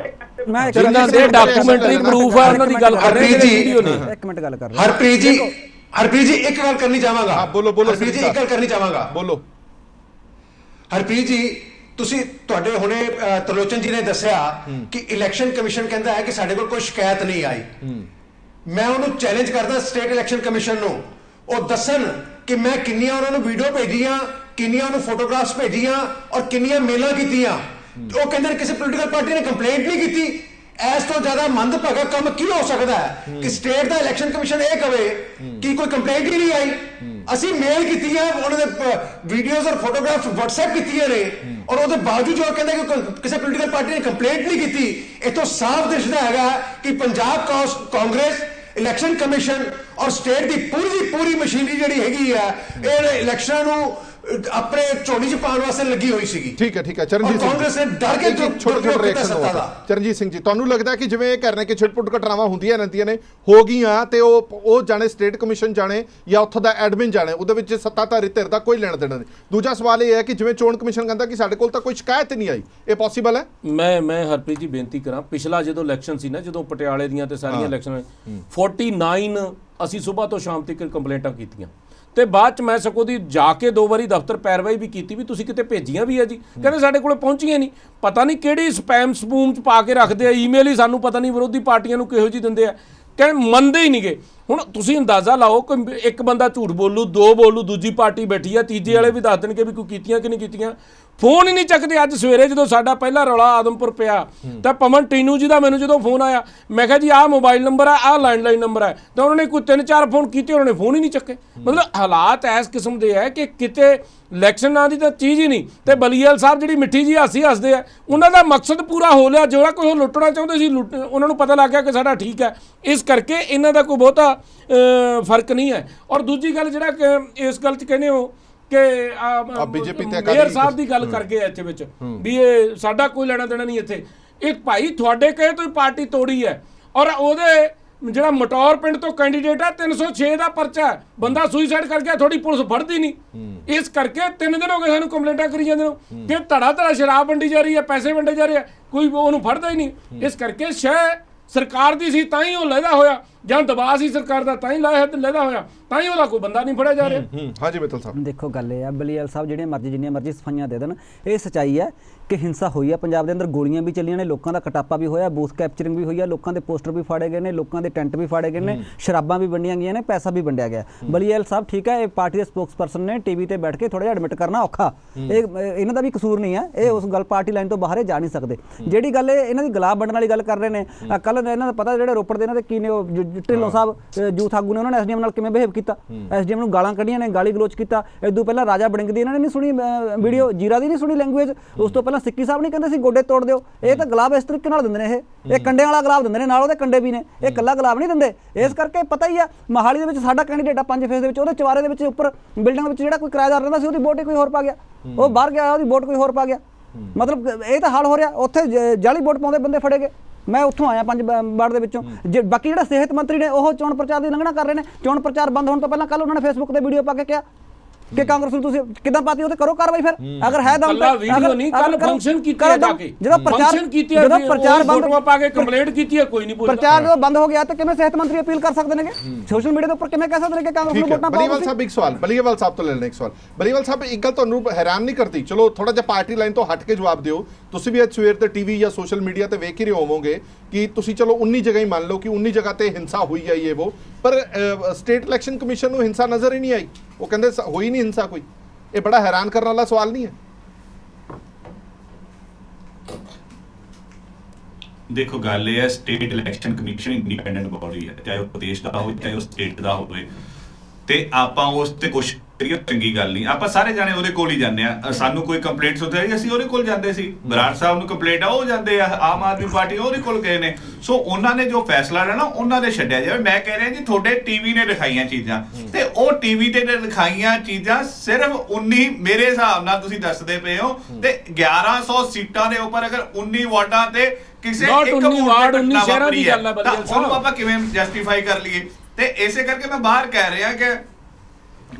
ਮੈਂ ਜਿਨ੍ਹਾਂ ਦੇ ਡਾਕੂਮੈਂਟਰੀ ਪ੍ਰੂਫ ਆ ਉਹਨਾਂ ਦੀ ਗੱਲ ਕਰ ਰਹੇ ਨੇ, ਵੀਡੀਓ ਨਹੀਂ। ਇੱਕ ਮਿੰਟ ਗੱਲ ਕਰ ਰਿਹਾ ਹਰਪ੍ਰੀਤ ਜੀ ਇੱਕ ਗੱਲ ਕਰਨੀ ਚਾਹਾਂਗਾ। ਹਾਂ ਬੋਲੋ ਹਰਪ੍ਰੀਤ ਜੀ ਇੱਕ ਗੱਲ ਕਰਨੀ ਚਾਹਾਂਗਾ। ਬੋਲੋ ਹਰਪ੍ਰੀਤ ਜੀ, ਤੁਸੀਂ ਤੁਹਾਡੇ ਹੁਣੇ ਤਰਲੋਚਨ ਜੀ ਨੇ ਦੱਸਿਆ ਕਿ ਇਲੈਕਸ਼ਨ ਕਮਿਸ਼ਨ ਕਹਿੰਦਾ ਹੈ ਕਿ ਸਾਡੇ ਕੋਲ ਕੋਈ ਸ਼ਿਕਾਇਤ ਨਹੀਂ ਆਈ। ਮੈਂ ਉਹਨੂੰ ਚੈਲੰਜ ਕਰਦਾ ਸਟੇਟ ਇਲੈਕਸ਼ਨ ਕਮਿਸ਼ਨ ਨੂੰ, ਉਹ ਦੱਸਣ ਕਿ ਮੈਂ ਕਿੰਨੀਆਂ ਉਹਨਾਂ ਨੂੰ ਵੀਡੀਓ ਭੇਜੀਆਂ, ਕਿੰਨੀਆਂ ਉਹਨੂੰ ਫੋਟੋਗ੍ਰਾਫਸ ਭੇਜੀਆਂ ਔਰ ਕਿੰਨੀਆਂ ਮੇਲਾਂ ਕੀਤੀਆਂ। ਉਹ ਕਹਿੰਦੇ ਨੇ ਕਿਸੇ ਪੋਲੀਟੀਕਲ ਪਾਰਟੀ ਨੇ ਕੰਪਲੇਂਟ ਨਹੀਂ ਕੀਤੀ। ਇਸ ਤੋਂ ਜ਼ਿਆਦਾ ਮੰਦਭਾਗਾ ਕੰਮ ਕੀ ਹੋ ਸਕਦਾ ਹੈ ਕਿ ਸਟੇਟ ਦਾ ਇਲੈਕਸ਼ਨ ਕਮਿਸ਼ਨ ਇਹ ਕਵੇ ਕਿ ਕੋਈ ਕੰਪਲੇਂਟ ਹੀ ਨਹੀਂ ਆਈ। ਅਸੀਂ ਮੇਲ ਕੀਤੀ ਹੈ, ਉਹਨਾਂ ਦੇ ਵੀਡੀਓਜ਼ ਔਰ ਫੋਟੋਗ੍ਰਾਫਸ WhatsApp ਕੀਤੀਆਂ ਨੇ, ਔਰ ਉਹਦੇ ਬਾਵਜੂਦ ਜੋ ਕਹਿੰਦੇ ਕਿ ਕਿਸੇ ਪੋਲੀਟੀਕਲ ਪਾਰਟੀ ਨੇ ਕੰਪਲੇਂਟ ਨਹੀਂ ਕੀਤੀ। ਇਥੋਂ ਸਾਫ਼ ਦਿਸਦਾ ਹੈਗਾ ਕਿ ਪੰਜਾਬ ਕਾਂਗਰਸ ਇਲੈਕਸ਼ਨ ਕਮਿਸ਼ਨ ਔਰ ਸਟੇਟ ਦੀ ਪੂਰੀ ਮਸ਼ੀਨਰੀ ਜਿਹੜੀ ਹੈਗੀ ਆ, ਇਹ ਇਲੈਕਸ਼ਨਾਂ ਨੂੰ ਆਪਣੇ ਝੋਲੀ 'ਚ ਪਾਉਣ ਵਾਸਤੇ ਲੱਗੀ ਹੋਈ ਸੀਗੀ। ਠੀਕ ਹੈ ਚਰਨਜੀਤ ਸਿੰਘ, ਕਾਂਗਰਸ ਨੇ ਡਰ ਕੇ ਛੋਟੇ ਰਿਐਕਸ਼ਨ ਹੋਇਆ। ਚਰਨਜੀਤ ਸਿੰਘ ਜੀ, ਤੁਹਾਨੂੰ ਲੱਗਦਾ ਕਿ ਜਿਵੇਂ ਇਹ ਕਰਨੇ ਕਿ ਛਿਟਪੁਟ ਘਟਨਾਵਾਂ ਹੁੰਦੀਆਂ ਰਹਿੰਦੀਆਂ ਨੇ, ਹੋ ਗਈਆਂ ਤੇ ਉਹ ਜਾਣੇ ਸਟੇਟ ਕਮਿਸ਼ਨ ਜਾਣੇ ਜਾਂ ਉੱਥੋਂ ਦਾ ਐਡਮਿਨ ਜਾਣੇ, ਉਹਦੇ ਵਿੱਚ ਸੱਤਾਧਾਰੀ ਧਿਰ ਦਾ ਕੋਈ ਲੈਣ ਦੇਣਾ ਨਹੀਂ। ਦੂਜਾ ਸਵਾਲ ਇਹ ਹੈ ਕਿ ਜਿਵੇਂ ਚੋਣ ਕਮਿਸ਼ਨ ਕਹਿੰਦਾ ਕਿ ਸਾਡੇ ਕੋਲ ਤਾਂ ਕੋਈ ਸ਼ਿਕਾਇਤ ਨਹੀਂ ਆਈ, ਇਹ ਪੋਸੀਬਲ ਹੈ? ਮੈਂ ਹਰਪ੍ਰੀਤ ਜੀ ਬੇਨਤੀ ਕਰਾਂ, ਪਿਛਲਾ ਜਦੋਂ ਇਲੈਕਸ਼ਨ ਸੀ ਨਾ, ਜਦੋਂ ਪਟਿਆਲੇ ਦੀਆਂ ਤੇ ਸਾਰੀਆਂ ਇਲੈਕਸ਼ਨ 49 ਅਸੀਂ ਸਵੇਰ ਤੋਂ ਸ਼ਾਮ ਤੱਕ ਕੰਪਲੇਂਟਾਂ ਕੀਤੀਆਂ ਤੇ ਬਾਅਦ ਚ ਮੈਂ ਸਕੋ ਦੀ ਜਾ ਕੇ 2 ਵਾਰੀ ਦਫ਼ਤਰ ਪੈਰਵਾਈ ਵੀ ਕੀਤੀ ਵੀ ਤੁਸੀਂ ਕਿਤੇ ਭੇਜੀਆਂ ਵੀ ਆ ਜੀ। ਕਹਿੰਦੇ ਸਾਡੇ ਕੋਲੇ ਪਹੁੰਚੀਆਂ ਨਹੀਂ, ਪਤਾ ਨਹੀਂ ਕਿਹੜੀ ਸਪੈਮ ਸਪੂਮ ਚ ਪਾ ਕੇ ਰੱਖਦੇ ਆ, ਈਮੇਲ ਹੀ ਸਾਨੂੰ ਪਤਾ ਨਹੀਂ ਵਿਰੋਧੀ ਪਾਰਟੀਆਂ ਨੂੰ ਕਿਹੋ ਜਿਹੀ ਦਿੰਦੇ ਆ, ਕਹਿੰਦੇ ਮੰਨਦੇ ਹੀ ਨਹੀਂਗੇ। ਹੁਣ ਤੁਸੀਂ ਅੰਦਾਜ਼ਾ ਲਾਓ ਕਿ ਇੱਕ ਬੰਦਾ ਝੂਠ ਬੋਲੂ, 2 ਬੋਲੂ, ਦੂਜੀ ਪਾਰਟੀ ਬੈਠੀ ਆ, ਤੀਜੇ ਵਾਲੇ ਵੀ ਦੱਸ ਦੇਣਗੇ ਵੀ ਕੋਈ ਕੀਤੀਆਂ ਕਿ ਨਹੀਂ ਕੀਤੀਆਂ, ਫੋਨ ਹੀ ਨਹੀਂ ਚੱਕਦੇ। ਅੱਜ ਸਵੇਰੇ ਜਦੋਂ ਸਾਡਾ ਪਹਿਲਾ ਰੌਲਾ ਆਦਮਪੁਰ ਪਿਆ ਤਾਂ ਪਵਨ ਟੀਨੂ ਜੀ ਦਾ ਮੈਨੂੰ ਜਦੋਂ ਫੋਨ ਆਇਆ, ਮੈਂ ਕਿਹਾ ਜੀ ਆਹ ਮੋਬਾਈਲ ਨੰਬਰ ਆ, ਆਹ ਲੈਂਡਲਾਈਨ ਨੰਬਰ ਹੈ, ਤਾਂ ਉਹਨਾਂ ਨੇ ਕੋਈ 3-4 ਫੋਨ ਕੀਤੇ, ਉਹਨਾਂ ਨੇ ਫੋਨ ਹੀ ਨਹੀਂ ਚੱਕੇ। ਮਤਲਬ ਹਾਲਾਤ ਇਸ ਕਿਸਮ ਦੇ ਹੈ ਕਿ ਕਿਤੇ ਇਲੈਕਸ਼ਨ ਨਾਂ ਦੀ ਤਾਂ ਚੀਜ਼ ਹੀ ਨਹੀਂ। ਤੇ ਬਲੀਵਾਲ ਸਾਹਿਬ ਜਿਹੜੀ ਮਿੱਠੀ ਜੀ ਹਾਸੀ ਹੱਸਦੇ ਆ, ਉਹਨਾਂ ਦਾ ਮਕਸਦ ਪੂਰਾ ਹੋ ਲਿਆ। ਜਿਹੜਾ ਕੋਈ ਲੁੱਟਣਾ ਚਾਹੁੰਦੇ ਸੀ ਉਹਨਾਂ ਨੂੰ ਪਤਾ ਲੱਗ ਗਿਆ ਕਿ ਸਾਡਾ ਠੀਕ ਹੈ, ਇਸ ਕਰਕੇ ਇਹਨਾਂ ਦਾ ਕੋਈ ਬਹੁਤਾ ਫਰਕ ਨਹੀਂ ਹੈ। ਔਰ ਦੂਜੀ ਗੱਲ ਜਿਹੜਾ ਇਸ ਗੱਲ 'ਚ ਕਹਿੰਦੇ ਹੋ ਕਿ ਬੀਜੇਪੀ ਤੇ ਮੇਅਰ ਸਾਹਿਬ ਦੀ ਗੱਲ ਕਰ ਗਏ ਇੱਥੇ ਵਿੱਚ ਵੀ ਇਹ ਸਾਡਾ ਕੋਈ ਲੈਣਾ ਦੇਣਾ ਨਹੀਂ ਇੱਥੇ। ਇਹ ਭਾਈ ਤੁਹਾਡੇ ਕਹੇ ਤੋਂ ਹੀ ਪਾਰਟੀ ਤੋੜੀ ਹੈ, ਔਰ ਉਹਦੇ ਜਿਹੜਾ ਮਟੌਰ ਪਿੰਡ ਤੋਂ ਕੈਂਡੀਡੇਟ ਆ 306 ਦਾ ਪਰਚਾ ਹੈ, ਬੰਦਾ ਸੁਸਾਈਡ ਕਰ ਗਿਆ, ਥੋੜੀ ਪੁਲਿਸ ਫੜਦੀ ਨਹੀਂ। ਇਸ ਕਰਕੇ 3 ਦਿਨ ਹੋ ਗਏ ਸਾਨੂੰ ਕੰਪਲੇਂਟਾਂ ਕਰੀ ਜਾਂਦੇ ਨੂੰ ਕਿ ਧੜਾ ਸ਼ਰਾਬ ਵੰਡੀ ਜਾ ਰਹੀ ਹੈ, ਪੈਸੇ ਵੰਡੇ ਜਾ ਰਹੇ ਆ, ਕੋਈ ਉਹਨੂੰ ਫੜਦਾ ਹੀ ਨਹੀਂ। ਇਸ ਕਰਕੇ ਸਰਕਾਰ ਦੀ ਸੀ ਤਾਂ ਹੀ ਉਹ ਲੈਦਾ ਹੋਇਆ, ਜਾਂ ਦਬਾਅ ਸੀ ਸਰਕਾਰ ਦਾ ਤਾਂ ਹੀ ਲੈਦਾ ਹੋਇਆ, ਤਾਂ ਹੀ ਉਹਦਾ ਕੋਈ ਬੰਦਾ ਨਹੀਂ ਫੜਿਆ ਜਾ ਰਿਹਾ। ਹਾਂਜੀ ਮਿੱਤਲ ਸਾਹਿਬ, ਦੇਖੋ ਗੱਲ ਇਹ ਆ, ਬਲੀਵਾਲ ਸਾਹਿਬ ਜਿੰਨੀਆਂ ਮਰਜ਼ੀ ਸਫਾਈਆਂ ਦੇ ਦੇਣ, ਇਹ ਸੱਚਾਈ ਹੈ ਕਿ ਹਿੰਸਾ ਹੋਈ ਹੈ ਪੰਜਾਬ ਦੇ ਅੰਦਰ, ਗੋਲੀਆਂ ਵੀ ਚੱਲੀਆਂ ਨੇ, ਲੋਕਾਂ ਦਾ ਕਟਾਪਾ ਵੀ ਹੋਇਆ, ਬੂਥ ਕੈਪਚਰਿੰਗ ਵੀ ਹੋਈ ਹੈ, ਲੋਕਾਂ ਦੇ ਪੋਸਟਰ ਵੀ ਫਾੜੇ ਗਏ ਨੇ, ਲੋਕਾਂ ਦੇ ਟੈਂਟ ਵੀ ਫਾੜੇ ਗਏ ਨੇ, ਸ਼ਰਾਬਾਂ ਵੀ ਵੰਡੀਆਂ ਗਈਆਂ ਨੇ, ਪੈਸਾ ਵੀ ਵੰਡਿਆ ਗਿਆ। ਬਲੀਵਾਲ ਸਾਹਿਬ ਠੀਕ ਹੈ, ਇਹ ਪਾਰਟੀ ਦੇ ਸਪੋਕਸਪਰਸਨ ਨੇ, ਟੀਵੀ ਤੇ ਬੈਠ ਕੇ ਥੋੜਾ ਜਿਹਾ ਐਡਮਿਟ ਕਰਨਾ ਔਖਾ, ਇਹ ਇਹਨਾਂ ਦਾ ਵੀ ਕਸੂਰ ਨਹੀਂ ਹੈ, ਇਹ ਉਸ ਗੱਲ ਪਾਰਟੀ ਲਾਈਨ ਤੋਂ ਬਾਹਰ ਜਾ ਨਹੀਂ ਸਕਦੇ। ਜਿਹੜੀ ਗੱਲ ਇਹਨਾਂ ਦੀ ਗੁਲਾਬ ਵੰਡਣ ਵਾਲੀ ਗੱਲ ਕਰ ਰਹੇ ਨੇ, ਕੱਲ ਇਹਨਾਂ ਦਾ ਪਤਾ ਜਿਹੜੇ ਰੋਪੜ ਦੇ ਇਹਨਾਂ ਦੇ ਕੀ ਨੇ, ਉਹ ਢਿੱਲੋਂ ਸਾਹਿਬ ਯੂਥ ਆਗੂ ਨੇ, ਉਹਨਾਂ ਨੇ ਐਸਡੀਐਮ ਨਾਲ ਕਿਵੇਂ ਬਿਹੇਵ ਕੀਤਾ, ਐਸਡੀਐਮ ਨੂੰ ਗਾਲਾਂ ਕੱਢੀਆਂ ਨੇ, ਗਾਲੀ ਗਲੋਚ ਕੀਤਾ। ਇਦੋਂ ਪਹਿਲਾਂ ਰਾਜਾ ਬੜਿੰਗ ਦੀ ਇਹਨਾਂ ਨੇ ਨਹੀਂ ਸੁਣੀ ਵੀਡੀਓ, ਜੀਰਾ ਦੀ ਨਹੀਂ ਸੁਣੀ ਲੈਂਗੁਏਜ, ਉਸ ਤੋਂ ਪਹਿਲਾਂ ਸਿੱਕੀ ਸਾਹਿਬ ਨਹੀਂ ਕਹਿੰਦੇ ਸੀ ਗੋਡੇ ਤੋੜ ਦਿਓ। ਇਹ ਤਾਂ ਗੁਲਾਬ ਇਸ ਤਰੀਕੇ ਨਾਲ ਦਿੰਦੇ ਨੇ, ਇਹ ਕੰਡਿਆਂ ਵਾਲਾ ਗੁਲਾਬ ਦਿੰਦੇ ਨੇ, ਨਾਲ ਉਹਦੇ ਕੰਡੇ ਵੀ ਨੇ, ਇਹ ਇਕੱਲਾ ਗੁਲਾਬ ਨਹੀਂ ਦਿੰਦੇ। ਇਸ ਕਰਕੇ ਪਤਾ ਹੀ ਆ, ਮੋਹਾਲੀ ਦੇ ਵਿੱਚ ਸਾਡਾ ਕੈਂਡੀਡੇਟ ਆ 5 ਫੇਸ ਦੇ ਵਿੱਚ, ਉਹਦੇ ਚਵਾਰੇ ਦੇ ਵਿੱਚ ਉੱਪਰ ਬਿਲਡਿੰਗ ਵਿੱਚ ਜਿਹੜਾ ਕੋਈ ਕਿਰਾਏਦਾਰ ਰਹਿੰਦਾ ਸੀ, ਉਹਦੀ ਵੋਟ ਹੀ ਕੋਈ ਹੋਰ ਪਾ ਗਿਆ, ਉਹ ਬਾਹਰ ਗਿਆ, ਉਹਦੀ ਵੋਟ ਕੋਈ ਹੋਰ ਪਾ ਗਿਆ। ਮਤਲਬ ਇਹ ਤਾਂ ਹਾਲ ਹੋ ਰਿਹਾ, ਉੱਥੇ ਜਾਲੀ ਵੋਟ ਪਾਉਂਦੇ ਬੰਦੇ ਫੜੇ ਗਏ। ਮੈਂ ਉੱਥੋਂ ਆਇਆ 5 ਵਾਰਡ ਦੇ ਵਿੱਚੋਂ। ਬਾਕੀ ਜਿਹੜਾ ਸਿਹਤ ਮੰਤਰੀ ਨੇ, ਉਹ ਚੋਣ ਪ੍ਰਚਾਰ ਦੀ ਉਲੰਘਣਾ ਕਰ ਰਹੇ ਨੇ। ਚੋਣ ਪ੍ਰਚਾਰ ਬੰਦ ਹੋਣ ਤੋਂ ਪਹਿਲਾਂ ਕੱਲ ਉਹਨਾਂ ਨੇ ਫੇਸਬੁੱਕ ਤੇ ਵੀਡੀਓ ਪਾ ਕੇ ਕਿਹਾ ਕਿ ਕਾਂਗਰਸ ਨੂੰ ਤੁਸੀਂ ਕਿੱਦਾਂ ਪਾਤੀ, ਉਹ ਤੇ ਕਰੋ ਕਾਰਵਾਈ। ਫਿਰ ਅਗਰ ਹੈ ਦਮ ਕੱਲਾ ਵੀਡੀਓ ਨਹੀਂ, ਕੱਲ ਫੰਕਸ਼ਨ ਕੀਤੀ ਹੈ ਜਾ ਕੇ, ਜਦੋਂ ਪ੍ਰਚਾਰ ਬੰਦ ਪਾ ਕੇ ਕੰਪਲੇਂਟ ਕੀਤੀ ਹੈ, ਕੋਈ ਨਹੀਂ ਪੁੱਛਦਾ। ਪ੍ਰਚਾਰ ਜਦੋਂ ਬੰਦ ਹੋ ਗਿਆ ਤਾਂ ਕਿਵੇਂ ਸਿਹਤ ਮੰਤਰੀ ਅਪੀਲ ਕਰ ਸਕਦੇ ਨੇਗੇ ਸੋਸ਼ਲ ਮੀਡੀਆ ਦੇ ਉੱਪਰ, ਕਿਵੇਂ ਕਹਿ ਸਕਦੇ ਨੇ ਕਿ ਕਾਂਗਰਸ ਨੂੰ ਵੋਟਾਂ ਪਾਓ? ਬਲੀਵਾਲ ਸਾਹਿਬ ਇੱਕ ਸਵਾਲ, ਬਲੀਵਾਲ ਸਾਹਿਬ ਤੋਂ ਲੈ ਲੈਣਾ ਇੱਕ ਸਵਾਲ। ਬਲੀਵਾਲ ਸਾਹਿਬ, ਇੱਕ ਗੱਲ ਤੁਹਾਨੂੰ ਹੈਰਾਨ ਨਹੀਂ ਕਰਦੀ, ਚਲੋ ਥੋੜਾ ਜਿਹਾ ਪਾਰਟੀ ਲਾਈਨ ਤੋਂ ਹਟ ਕੇ ਜਵਾਬ ਦਿਓ, ਤੁਸੀਂ ਵੀ ਅੱਜ ਸਵੇਰ ਤੇ ਟੀਵੀ ਜਾਂ ਸੋਸ਼ਲ ਮੀਡੀਆ ਤੇ ਵੇਖ ਹੀ ਰਹੇ ਹੋਵੋਗੇ ਕਿ ਤੁਸੀਂ ਚਲੋ 19 ਜਗ੍ਹਾ ਹੀ ਮੰਨ ਲਓ ਕਿ 19 ਜਗ੍ਹਾ ਤੇ ਹਿੰਸਾ ਹੋਈ ਹੈ ਇਹ ਉਹ, ਪਰ ਸਟੇਟ ਇਲੈਕਸ਼ਨ ਕਮਿਸ਼ਨ ਨੂੰ ਹਿੰਸਾ ਨਜ਼ਰ ਹੀ ਨਹੀਂ ਆਈ, ਉਹ ਕਹਿੰਦੇ ਹੋਈ ਨਹੀਂ ਹਿੰਸਾ ਕੋਈ। ਇਹ ਬੜਾ ਹੈਰਾਨ ਕਰਨ ਵਾਲਾ ਸਵਾਲ ਨਹੀਂ ਹੈ? ਦੇਖੋ ਗੱਲ ਇਹ ਹੈ, state election commission independent body ਹੈ, ਚਾਹੇ ਉਹ ਪ੍ਰਦੇਸ਼ ਦਾ ਹੋਵੇ ਚਾਹੇ ਉਹ ਸਟੇਟ ਦਾ ਹੋਵੇ, ਤੇ ਆਪਾਂ ਉਸ ਤੇ ਕੁਝ ਚੰਗੀ ਗੱਲ ਨਹੀਂ, ਆਪਾਂ ਸਾਰੇ ਜਾਣੇ ਉਹਦੇ ਕੋਲ ਹੀ ਜਾਂਦੇ ਆ। ਸਾਨੂੰ ਕੋਈ ਕੰਪਲੇਂਟਸ ਹੁੰਦੇ ਆ ਅਸੀਂ ਉਹਦੇ ਕੋਲ ਜਾਂਦੇ ਸੀ, ਬਰਾੜ ਸਾਹਿਬ ਨੂੰ ਕੰਪਲੇਂਟ ਆ ਉਹ ਜਾਂਦੇ ਆ, ਆਮ ਆਦਮੀ ਪਾਰਟੀ ਉਹਦੇ ਕੋਲ ਗਏ ਨੇ। ਸੋ ਉਹਨਾਂ ਨੇ ਜੋ ਫੈਸਲਾ ਲੈਣਾ ਉਹਨਾਂ ਦੇ ਛੱਡਿਆ ਜਾਵੇ। ਮੈਂ ਕਹਿ ਰਿਹਾ ਜੀ ਤੁਹਾਡੇ ਟੀਵੀ ਨੇ ਦਿਖਾਈਆਂ ਚੀਜ਼ਾਂ, ਤੇ ਉਹ ਟੀਵੀ ਤੇ ਦਿਖਾਈਆਂ ਚੀਜ਼ਾਂ ਸਿਰਫ 19 ਮੇਰੇ ਹਿਸਾਬ ਨਾਲ ਤੁਸੀਂ ਦੱਸਦੇ ਪਏ ਹੋ, ਤੇ 1100 ਸੀਟਾਂ ਦੇ ਉੱਪਰ ਅਗਰ 19 ਵਾਰਡਾਂ ਤੇ ਕਿਸੇ ਇੱਕ ਵਾਰਡ 19 ਸ਼ਹਿਰਾਂ ਦੀ ਗੱਲ ਹੈ, ਉਹਨੂੰ ਆਪਾਂ ਕਿਵੇਂ ਜਸਟੀਫਾਈ ਕਰ ਲਈਏ? ਤੇ ਇਸੇ ਕਰਕੇ ਮੈਂ ਬਾਹਰ ਕਹਿ ਰਿਹਾ ਕਿ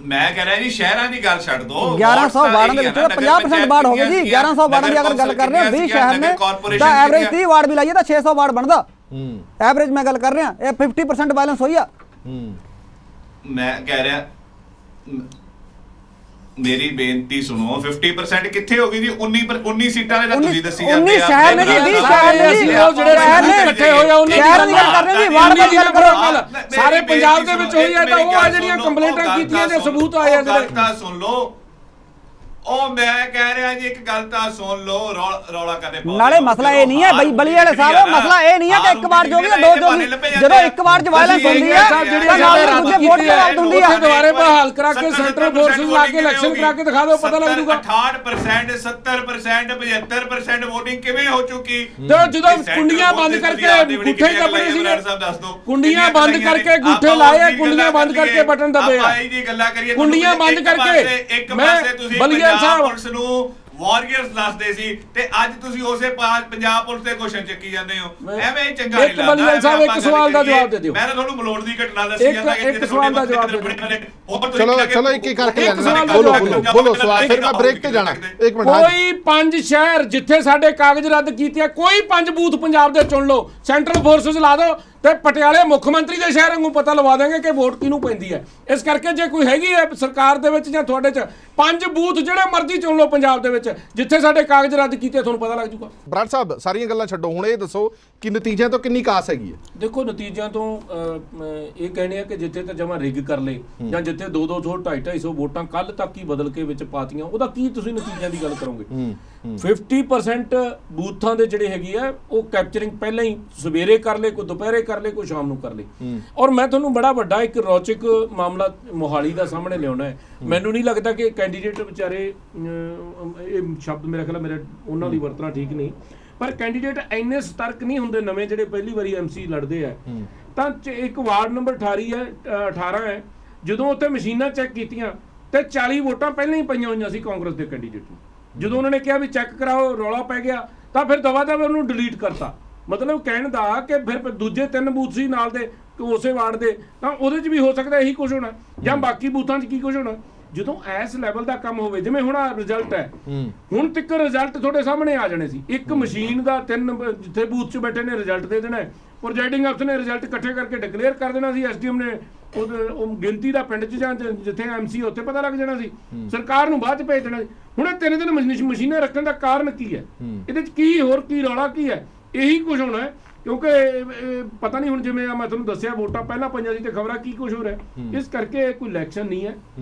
ਮੈਂ ਕਹਿ ਰਿਹਾ ਜੀ ਸ਼ਹਿਰਾਂ ਦੀ ਗੱਲ ਛੱਡ ਦੋ, 1100 ਵਾਰਡਾਂ ਦੇ ਵਿੱਚ 50% ਵਾਰਡ ਹੋ ਗਏ ਜੀ। 1100 ਵਾਰਡਾਂ ਦੀ ਅਗਰ ਗੱਲ ਕਰ ਰਹੇ ਹਾਂ 20 ਸ਼ਹਿਰ ਨੇ ਤਾਂ ਐਵਰੇਜ 30 ਵਾਰਡ ਵੀ ਲਾਈਏ ਤਾਂ 600 ਵਾਰਡ ਬਣਦਾ। ਐਵਰੇਜ ਮੈਂ ਗੱਲ ਕਰ ਰਿਹਾ, ਇਹ 50% ਵਾਇਲੈਂਸ ਹੋਈ ਆ। ਮੈਂ ਕਹਿ ਰਿਹਾ ਮੇਰੀ ਬੇਨਤੀ ਸੁਣੋ, 50% ਕਿੱਥੇ ਹੋ ਗਈ ਜੀ? 19 ਸੀਟਾਂ ਨੇ ਤਾਂ ਤੁਸੀਂ ਦੱਸੀ ਜਾਂਦੇ ਆ। 19 ਸ਼ਹਿਰ ਨੇ ਜੀ, 20 ਸ਼ਹਿਰ ਨੇ ਜੀ, ਉਹ ਜਿਹੜੇ ਇਕੱਠੇ ਹੋਏ ਆ ਉਹਨਾਂ ਦੀ ਸ਼ਹਿਰ ਦੀ ਗੱਲ ਕਰ ਰਹੇ ਜੀ, ਵਾਰਡ ਦੀ ਗੱਲ ਕਰੋ। ਸਾਰੇ ਪੰਜਾਬ ਦੇ ਵਿੱਚ ਹੋਈ ਹੈ ਤਾਂ ਉਹ ਆ ਜਿਹੜੀਆਂ ਕੰਪਲੇਂਟਾਂ ਕੀਤੀਆਂ ਦੇ ਸਬੂਤ ਆਏ ਆ ਜਿਹੜੇ। ਤਾਂ ਸੁਣ ਲਓ, ਉਹ ਮੈਂ ਕਹਿ ਰਿਹਾ ਜੀ ਇੱਕ ਗੱਲ ਤਾਂ ਸੁਣ ਲਓ, ਰੌਲਾ ਕਰਦੇ ਪਾਓ। ਨਾਲੇ ਮਸਲਾ ਇਹ ਨਹੀਂ ਹੈ ਬਲੀ ਵਾਲੇ ਸਾਹਿਬ, ਮਸਲਾ ਇਹ ਨਹੀਂ ਹੈ ਕਿ ਇੱਕ ਵਾਰ ਜੋ ਵੀ ਦੋ ਜੋ ਵੀ, ਜਦੋਂ ਇੱਕ ਵਾਰ ਚ ਵਾਇਲੈਂਸ ਹੁੰਦੀ ਹੈ ਤਾਂ ਨਾਲ ਦੂਜੇ ਵੋਟ ਕਾਊਂਟ ਹੁੰਦੀ ਹੈ। ਦੁਬਾਰੇ ਬਹਾਲ ਕਰਾ ਕੇ ਸੈਂਟਰਲ ਫੋਰਸਸ ਲਾ ਕੇ ਇਲੈਕਸ਼ਨ ਕਰਾ ਕੇ ਦਿਖਾ ਦਿਓ, ਪਤਾ ਲੱਗ ਜੂਗਾ। 68% 70% 75% ਵੋਟਿੰਗ ਕਿਵੇਂ ਹੋ ਚੁੱਕੀ? ਤੇ ਜਦੋਂ ਕੁੰਡੀਆਂ ਬੰਦ ਕਰਕੇ ਗੁੱਠੇ ਦੱਬਣੇ ਸੀ, ਕੁੰਡੀਆਂ ਬੰਦ ਕਰਕੇ ਗੁੱਠੇ ਲਾਏ, ਕੁੰਡੀਆਂ ਬੰਦ ਕਰਕੇ ਬਟਨ ਦੱਬੇ ਆ, ਕੁੰਡੀਆਂ ਬੰਦ ਕਰਕੇ। ਮੈਂ ਬਲੀਆ ਪੁਲਿਸ ਨੂੰ ਵਾਰੀਅਰਸ ਦੱਸਦੇ ਸੀ, ਤੇ ਅੱਜ ਤੁਸੀਂ ਉਸੇ ਪੰਜਾਬ ਪੁਲਿਸ ਤੇ ਕੁਐਸਚਨ ਚੱਕੀ ਜਾਂਦੇ ਹੋ। ਐਵੇਂ ਹੀ ਚੰਗਾ ਨਹੀਂ ਲੱਗਦਾ। ਬਲੀਆ ਸਾਹਿਬ ਇੱਕ ਸਵਾਲ ਦਾ ਜਵਾਬ ਦੇ ਦਿਓ। ਮੈਂ ਤਾਂ ਤੁਹਾਨੂੰ ਮਲੋੜ ਦੀ ਘਟਨਾ ਦੱਸੀ ਜਾਂਦਾ ਕਿ ਇੱਕ ਸਵਾਲ ਦਾ ਜਵਾਬ ਦੇ ਚਲੋ ਚਲੋ ਇੱਕ ਕਰਕੇ ਬੋਲੋ ਸਵਾਲ, ਫਿਰ ਮੈਂ ਬ੍ਰੇਕ ਤੇ ਜਾਣਾ। ਇੱਕ ਮਿੰਟ। ਕੋਈ 5 ਸ਼ਹਿਰ ਜਿੱਥੇ ਸਾਡੇ ਕਾਗਜ਼ ਰੱਦ ਕੀਤੇ ਆ, ਕੋਈ 5 ਬੂਥ ਪੰਜਾਬ ਦੇ ਚੁਣ ਲਓ, ਸੈਂਟਰਲ ਫੋਰਸਸ ਲਾ ਦਿਓ ਤੇ ਪਟਿਆਲੇ ਮੁੱਖ ਮੰਤਰੀ ਦੇ ਸ਼ਹਿਰ ਨੂੰ ਪਤਾ ਲਵਾ ਦੇਣਗੇ ਕਿ ਵੋਟ ਕਿਹਨੂੰ ਪੈਂਦੀ ਹੈ। ਇਸ ਕਰਕੇ ਜੇ ਕੋਈ ਹੈਗੀ ਹੈ ਸਰਕਾਰ ਦੇ ਵਿੱਚ ਜਾਂ ਤੁਹਾਡੇ 'ਚ 5 ਬੂਥ ਜਿਹੜੇ ਮਰਜ਼ੀ ਚੁਣ ਲਓ ਪੰਜਾਬ ਦੇ ਵਿੱਚ ਜਿੱਥੇ ਸਾਡੇ ਕਾਗਜ਼ ਰੱਦ ਕੀਤੇ, ਤੁਹਾਨੂੰ ਪਤਾ ਲੱਗ ਜੂਗਾ। ਬਰਾੜ ਸਾਹਿਬ ਸਾਰੀਆਂ ਗੱਲਾਂ ਛੱਡੋ, ਹੁਣ ਇਹ ਦੱਸੋ ਕਿ ਨਤੀਜਿਆਂ ਤੋਂ ਕਿੰਨੀ ਕਾਸ ਹੈਗੀ ਹੈ? ਦੇਖੋ ਨਤੀਜਿਆਂ ਤੋਂ ਇਹ ਕਹਿੰਦੇ ਆ ਕਿ ਜਿੱਥੇ ਤਾਂ ਜਮਾ ਰਿਗ ਕਰ ਲਏ ਜਾਂ ਜਿੱਥੇ 200 250 ਵੋਟਾਂ ਕੱਲ ਤੱਕ ਹੀ ਬਦਲ ਕੇ ਵਿੱਚ ਪਾਤੀਆਂ, ਉਹਦਾ ਕੀ ਤੁਸੀਂ ਨਤੀਜਿਆਂ ਦੀ ਗੱਲ ਕਰੋਗੇ? 50% ਬੂਥਾਂ ਦੇ ਜਿਹੜੇ ਹੈਗੇ ਆ ਉਹ ਕੈਪਚਰਿੰਗ ਪਹਿਲਾਂ ਹੀ ਸਵੇਰੇ ਕਰ ਲਏ, ਕੋਈ ਦੁਪਹਿਰੇ ਕਰ ਲਏ, ਕੋਈ ਸ਼ਾਮ ਨੂੰ ਕਰ ਲਏ। ਔਰ ਮੈਂ ਤੁਹਾਨੂੰ ਬੜਾ ਵੱਡਾ ਇੱਕ ਰੌਚਕ ਮਾਮਲਾ ਮੋਹਾਲੀ ਦਾ ਸਾਹਮਣੇ ਲਿਆਉਣਾ ਹੈ। ਮੈਨੂੰ ਨਹੀਂ ਲੱਗਦਾ ਕਿ ਕੈਂਡੀਡੇਟ ਵਿਚਾਰੇ, ਇਹ ਸ਼ਬਦ ਮੇਰੇ ਖਿਆਲ ਮੇਰੇ ਉਹਨਾਂ ਦੀ ਵਰਤਣਾ ਠੀਕ ਨਹੀਂ, ਪਰ ਕੈਂਡੀਡੇਟ ਇੰਨੇ ਸਤਰਕ ਨਹੀਂ ਹੁੰਦੇ ਨਵੇਂ ਜਿਹੜੇ ਪਹਿਲੀ ਵਾਰੀ ਐਮਸੀ ਲੜਦੇ ਆ। ਤਾਂ ਇੱਕ ਵਾਰਡ ਨੰਬਰ 18 ਹੈ, ਜਦੋਂ ਉੱਥੇ ਮਸ਼ੀਨਾਂ ਚੈੱਕ ਕੀਤੀਆਂ ਤੇ 40 ਵੋਟਾਂ ਪਹਿਲਾਂ ਹੀ ਪਈਆਂ ਹੋਈਆਂ ਸੀ ਕਾਂਗਰਸ ਦੇ ਕੈਂਡੀਡੇਟ ਨੂੰ। ਜਦੋਂ ਉਹਨਾਂ ਨੇ ਕਿਹਾ ਵੀ ਚੈੱਕ ਕਰਾਓ, ਰੌਲਾ ਪੈ ਗਿਆ, ਤਾਂ ਫਿਰ ਦਵਾ ਦਵਾ ਉਹਨੂੰ ਡਿਲੀਟ ਕਰਤਾ। ਮਤਲਬ ਕਹਿਣ ਦਾ ਕਿ ਫਿਰ ਦੂਜੇ 3 ਬੂਥ ਸੀ ਨਾਲ ਦੇ ਉਸੇ ਵਾਰਡ ਦੇ, ਤਾਂ ਉਹਦੇ 'ਚ ਵੀ ਹੋ ਸਕਦਾ ਇਹੀ ਕੁਝ ਹੋਣਾ, ਜਾਂ ਬਾਕੀ ਬੂਥਾਂ 'ਚ ਕੀ ਕੁਝ ਹੋਣਾ। ਜਦੋਂ ਇਸ ਲੈਵਲ ਦਾ ਕੰਮ ਹੋਵੇ, ਜਿਵੇਂ ਹੁਣ ਰਿਜ਼ਲਟ ਹੈ, ਹੁਣ ਤੱਕ ਰਿਜ਼ਲਟ ਤੁਹਾਡੇ ਸਾਹਮਣੇ ਆ ਜਾਣੇ ਸੀ। ਇੱਕ ਮਸ਼ੀਨ ਦਾ 3 ਜਿੱਥੇ ਬੂਥ 'ਚ ਬੈਠੇ ਨੇ ਰਿਜ਼ਲਟ ਦੇ ਦੇਣਾ, ਪ੍ਰੈਜ਼ਾਈਡਿੰਗ ਅਫਸਰ ਨੇ ਰਿਜ਼ਲਟ ਇਕੱਠੇ ਕਰਕੇ ਡਿਕਲੇਅਰ ਕਰ ਦੇਣਾ ਸੀ, ਐਸਡੀਐਮ ਨੇ ਉਹ ਗਿਣਤੀ ਦਾ ਪਿੰਡ 'ਚ ਜਾਂ ਜਿੱਥੇ ਐਮਸੀ ਉੱਥੇ ਪਤਾ ਲੱਗ ਜਾਣਾ ਸੀ, ਸਰਕਾਰ ਨੂੰ ਬਾਅਦ 'ਚ ਭੇਜ ਦੇਣਾ ਸੀ। ਹੁਣ ਇਹ 3 ਦਿਨ ਮਸ਼ੀਨਾਂ ਰੱਖਣ ਦਾ ਕਾਰਨ ਕੀ ਹੈ? ਇਹਦੇ 'ਚ ਕੀ ਹੋਰ ਕੀ ਰੌਲਾ ਕੀ ਹੈ? ਇਹੀ ਕੁਝ ਹੋਣਾ ਹੈ, ਕਿਉਂਕਿ ਪਤਾ ਨਹੀਂ ਹੁਣ ਜਿਵੇਂ ਮੈਂ ਤੁਹਾਨੂੰ ਦੱਸਿਆ ਵੋਟਾਂ ਪਹਿਲਾਂ ਪਈਆਂ ਸੀ ਤੇ ਖਬਰਾਂ ਕੀ ਕੁਝ ਹੋ ਰਿਹਾ। ਇਸ ਕਰਕੇ ਕੋਈ ਇਲੈਕਸ਼ਨ ਨਹੀਂ ਹੈ,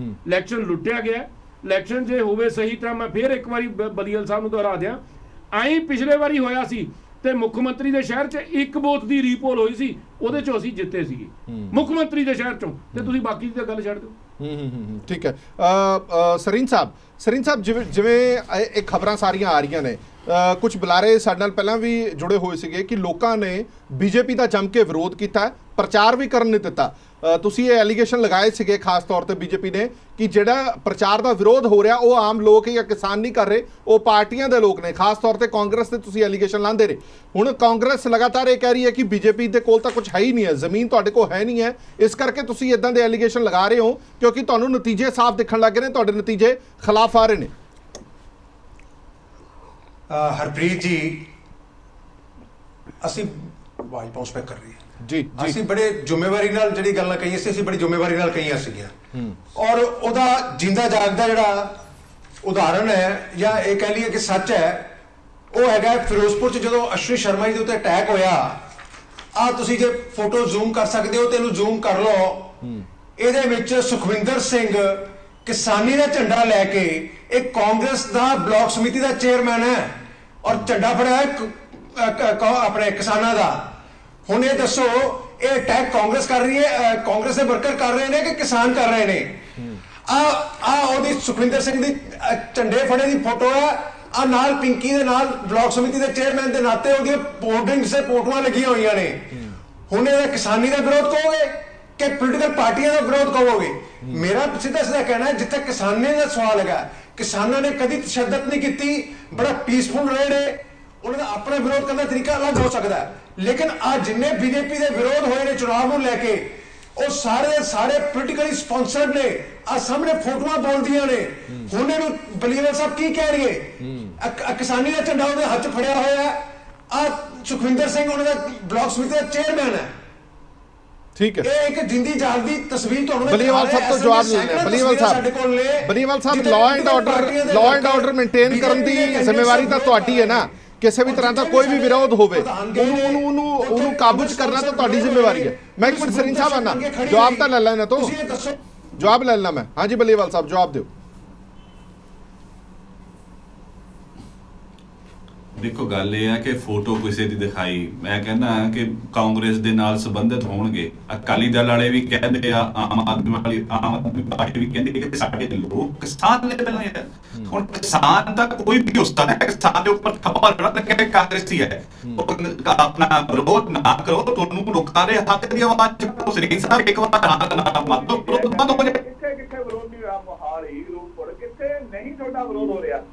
ਇਲੈਕਸ਼ਨ ਲੁੱਟਿਆ ਗਿਆ। ਇਲੈਕਸ਼ਨ ਜੇ ਹੋਵੇ ਸਹੀ ਤਰ੍ਹਾਂ, ਮੈਂ ਫਿਰ ਇੱਕ ਵਾਰੀ ਬਲੀਅਲ ਸਾਹਿਬ ਨੂੰ ਦੁਹਰਾ ਦਿਆਂ, ਆਈ ਪਿਛਲੇ ਵਾਰੀ ਹੋਇਆ ਸੀ ਤੇ ਮੁੱਖ ਮੰਤਰੀ ਦੇ ਸ਼ਹਿਰ 'ਚ ਇੱਕ ਬੂਥ ਦੀ ਰੀਪੋਲ ਹੋਈ ਸੀ, ਉਹਦੇ 'ਚੋਂ ਅਸੀਂ ਜਿੱਤੇ ਸੀਗੇ ਮੁੱਖ ਮੰਤਰੀ ਦੇ ਸ਼ਹਿਰ 'ਚੋਂ, ਤੇ ਤੁਸੀਂ ਬਾਕੀ ਦੀ ਤਾਂ ਗੱਲ ਛੱਡ ਦਿਓ। ਠੀਕ ਹੈ। ਸਰੀਨ ਸਾਹਿਬ ਜਿਵੇਂ ਇਹ ਖਬਰਾਂ ਸਾਰੀਆਂ ਆ ਰਹੀਆਂ ਨੇ, ਕੁਝ ਬੁਲਾਰੇ ਸਾਡੇ ਨਾਲ ਪਹਿਲਾਂ ਵੀ ਜੁੜੇ ਹੋਏ ਸੀਗੇ ਕਿ ਲੋਕਾਂ ਨੇ ਬੀਜੇਪੀ ਦਾ ਜੰਮ ਕੇ ਵਿਰੋਧ ਕੀਤਾ, ਪ੍ਰਚਾਰ ਵੀ ਕਰਨ ਨਹੀਂ ਦਿੱਤਾ। ਤੁਸੀਂ ਇਹ ਐਲੀਗੇਸ਼ਨ ਲਗਾਏ ਸੀਗੇ ਖਾਸ ਤੌਰ ਤੇ ਬੀਜੇਪੀ ਨੇ ਕਿ ਜਿਹੜਾ ਪ੍ਰਚਾਰ ਦਾ ਵਿਰੋਧ ਹੋ ਰਿਹਾ ਉਹ ਆਮ ਲੋਕ ਜਾਂ ਕਿਸਾਨ ਨਹੀਂ ਕਰ ਰਹੇ, ਉਹ ਪਾਰਟੀਆਂ ਦੇ ਲੋਕ ਨੇ, ਖਾਸ ਤੌਰ ਤੇ ਕਾਂਗਰਸ ਤੇ ਤੁਸੀਂ ਐਲੀਗੇਸ਼ਨ ਲਾਉਂਦੇ ਰਹੇ। ਹੁਣ ਕਾਂਗਰਸ ਲਗਾਤਾਰ ਇਹ ਕਹਿ ਰਹੀ ਹੈ ਕਿ ਬੀਜੇਪੀ ਦੇ ਕੋਲ ਤਾਂ ਕੁਝ ਹੈ ਹੀ ਨਹੀਂ ਹੈ, ਜ਼ਮੀਨ ਤੁਹਾਡੇ ਕੋਲ ਹੈ ਨਹੀਂ ਹੈ, ਇਸ ਕਰਕੇ ਤੁਸੀਂ ਇਦਾਂ ਦੇ ਐਲੀਗੇਸ਼ਨ ਲਗਾ ਰਹੇ ਹੋ ਕਿਉਂਕਿ ਤੁਹਾਨੂੰ ਨਤੀਜੇ ਸਾਫ਼ ਦਿਖਣ ਲੱਗ ਗਏ ਨੇ, ਤੁਹਾਡੇ ਨਤੀਜੇ ਖਿਲਾਫ ਆ ਰਹੇ ਨੇ। ਹਰਪ੍ਰੀਤ ਜੀ, ਅਸੀਂ ਆਵਾਜ਼ ਪਾਉਸ ਪੈ ਕਰ ਰਹੀ ਹੈ ਜੀ, ਅਸੀਂ ਬੜੇ ਜ਼ਿੰਮੇਵਾਰੀ ਨਾਲ ਜਿਹੜੀ ਗੱਲਾਂ ਕਹੀਆਂ ਸੀ, ਅਸੀਂ ਬੜੀ ਜ਼ਿੰਮੇਵਾਰੀ ਨਾਲ ਕਹੀਆਂ ਸੀਗੀਆਂ, ਔਰ ਉਹਦਾ ਜਿੰਦਾ ਜਾਗਦਾ ਜਿਹੜਾ ਉਦਾਹਰਣ ਹੈ ਜਾਂ ਇਹ ਕਹਿ ਲਈਏ ਕਿ ਸੱਚ ਹੈ, ਉਹ ਹੈਗਾ ਫਿਰੋਜ਼ਪੁਰ 'ਚ ਜਦੋਂ ਅਸ਼ਵਨੀ ਸ਼ਰਮਾ ਜੀ ਦੇ ਉੱਤੇ ਅਟੈਕ ਹੋਇਆ। ਆ ਤੁਸੀਂ ਜੇ ਫੋਟੋ ਜ਼ੂਮ ਕਰ ਸਕਦੇ ਹੋ ਤੇ ਇਹਨੂੰ ਜ਼ੂਮ ਕਰ ਲਓ। ਇਹਦੇ ਵਿੱਚ ਸੁਖਵਿੰਦਰ ਸਿੰਘ ਕਿਸਾਨੀ ਦਾ ਝੰਡਾ ਲੈ ਕੇ, ਇਹ ਕਾਂਗਰਸ ਦਾ ਬਲਾਕ ਸਮਿਤੀ ਦਾ ਚੇਅਰਮੈਨ ਹੈ ਔਰ ਝੰਡਾ ਫੜਿਆ ਆਪਣੇ ਕਿਸਾਨਾਂ ਦਾ। ਹੁਣ ਇਹ ਦੱਸੋ, ਇਹ ਅਟੈਕ ਕਾਂਗਰਸ ਕਰ ਰਹੀ ਹੈ, ਕਾਂਗਰਸ ਦੇ ਵਰਕਰ ਕਰ ਰਹੇ ਨੇ ਕਿ ਕਿਸਾਨ ਕਰ ਰਹੇ ਨੇ? ਆ ਉਹਦੀ ਸੁਖਵਿੰਦਰ ਸਿੰਘ ਦੀ ਝੰਡੇ ਫੜੇ ਦੀ ਫੋਟੋ ਹੈ, ਆ ਨਾਲ ਪਿੰਕੀ ਦੇ ਨਾਲ ਬਲਾਕ ਸਮਿਤੀ ਦੇ ਚੇਅਰਮੈਨ ਦੇ ਨਾਤੇ ਉਹਦੀਆਂ ਹੋਰਡਿੰਗਸ ਤੇ ਫੋਟੋਆਂ ਲੱਗੀਆਂ ਹੋਈਆਂ ਨੇ। ਹੁਣ ਇਹਦਾ ਕਿਸਾਨੀ ਦਾ ਵਿਰੋਧ ਕਹੋਗੇ ਕਿ ਪੋਲੀਟੀਕਲ ਪਾਰਟੀਆਂ ਦਾ ਵਿਰੋਧ ਕਹੋਗੇ? ਮੇਰਾ ਸਿੱਧਾ ਸਿੱਧਾ ਕਹਿਣਾ ਹੈ, ਜਿੱਥੇ ਕਿਸਾਨੀ ਦਾ ਸਵਾਲ ਹੈਗਾ, ਕਿਸਾਨਾਂ ਨੇ ਕਦੀ ਤਸ਼ੱਦਦ ਨਹੀਂ ਕੀਤੀ, ਬੜਾ ਪੀਸਫੁਲ ਰਹੇ ਨੇ, ਉਹਨਾਂ ਦਾ ਆਪਣਾ ਵਿਰੋਧ ਕਰਨ ਦਾ ਤਰੀਕਾ ਅਲੱਗ ਹੋ ਸਕਦਾ ਹੈ। ਲੇਕਿਨ ਆ ਜਿੰਨੇ ਬੀਜੇਪੀ ਦੇ ਵਿਰੋਧ ਹੋਏ ਨੇ ਚੁਣਾਵ ਨੂੰ ਲੈ ਕੇ, ਉਹ ਸਾਰੇ ਪੋਲੀਟੀਕਲੀ ਸਪਾਂਸਰਡ ਨੇ। ਆ ਸਾਹਮਣੇ ਫੋਟੋਆਂ ਬੋਲਦੀਆਂ ਨੇ। ਹੁਣ ਇਹਨੂੰ ਬਲੀਵਰ ਸਾਹਿਬ ਕੀ ਕਹਿ ਰਹੀਏ? ਕਿਸਾਨੀ ਦਾ ਝੰਡਾ ਉਹਦੇ ਹੱਥ 'ਚ ਫੜਿਆ ਹੋਇਆ ਹੈ। ਆ ਸੁਖਵਿੰਦਰ ਸਿੰਘ ਉਹਨਾਂ ਦਾ ਬਲਾਕ ਸਮਿਤੀ ਦਾ ਚੇਅਰਮੈਨ ਹੈ। ਠੀਕ ਹੈ, ਇਹ ਇੱਕ ਜਿੰਦੀ ਜਾਗਦੀ ਤਸਵੀਰ ਤੁਹਾਨੂੰ ਬਲੀਵਾਲ ਸਾਹਿਬ ਤੋਂ ਜਵਾਬ ਲੈਣਾ ਹੈ। ਬਲੀਵਾਲ ਸਾਹਿਬ ਲਾਅ ਐਂਡ ਆਰਡਰ ਮੇਨਟੇਨ ਕਰਨ ਦੀ ਜ਼ਿੰਮੇਵਾਰੀ ਤਾਂ ਤੁਹਾਡੀ ਹੈ ਨਾ। ਕਿਸੇ ਵੀ ਤਰ੍ਹਾਂ ਦਾ ਕੋਈ ਵੀ ਵਿਰੋਧ ਹੋਵੇ ਉਹਨੂੰ ਕਾਬੂ ਚ ਕਰਨਾ ਤਾਂ ਤੁਹਾਡੀ ਜ਼ਿੰਮੇਵਾਰੀ ਹੈ। ਮੈਂ ਇੱਕ ਮਿੰਟ ਸਰੀਨ ਸਾਹਿਬ ਆਣਾ, ਜਵਾਬ ਤਾਂ ਲੈ ਲੈਣਾ, ਤੋਂ ਜਵਾਬ ਲੈ ਲੈਣਾ ਮੈਂ। ਹਾਂਜੀ ਬਲੀਵਾਲ ਸਾਹਿਬ ਜਵਾਬ ਦਿਓ। ਦੇਖੋ ਗੱਲ ਇਹ ਹੈ ਕਿ ਫੋਟੋ ਕਿਸੇ ਦੀ ਦਿਖਾਈ, ਮੈਂ ਕਹਿੰਦਾ ਕਿ ਕਾਂਗਰਸ ਦੇ ਨਾਲ ਸੰਬੰਧਿਤ ਹੋਣਗੇ। ਅਕਾਲੀ ਦਲ ਵਾਲੇ ਵੀ ਕਹਿੰਦੇ ਆ, ਆਮ ਆਦਮੀ ਪਾਰਟੀ ਵੀ ਕਹਿੰਦੀ ਕਿ ਸਾਡੇ ਲੋਕ ਕਿਸਾਨ ਨੇ ਪਹਿਲਾਂ ਯਾਰ। ਹੁਣ ਕਿਸਾਨ ਤਾਂ ਕੋਈ ਵੀ ਹੁੰਦਾ ਹੈ, ਕਿਸਾਨ ਦੇ ਉੱਪਰ ਥੱਪੜ ਲੜਨਾ ਕਿ ਕਾਂਗਰਸੀ ਹੈ। ਆਪਣਾ ਵਿਰੋਧ ਨਾ ਕਰੋ, ਤੁਹਾਨੂੰ ਲੋਕਾਂ ਦੇ ਹੱਕ ਦੀ ਆਵਾਜ਼ ਚੁੱਕੋ। ਸਰੀਰ ਸਾਹਿਬ ਇੱਕ ਵਾਰ ਨਾ ਮੰਨੋ, ਵਿਰੋਧ ਹੋ ਜਾਏ। ਕਿੱਥੇ ਵਿਰੋਧ ਨਹੀਂ ਹੋਇਆ? ਮੋਹਾਲੀ, ਰੂਪਨਗਰ, ਕਿੱਥੇ ਨਹੀਂ ਤੁਹਾਡਾ ਵਿਰੋਧ ਹੋ ਰਿਹਾ?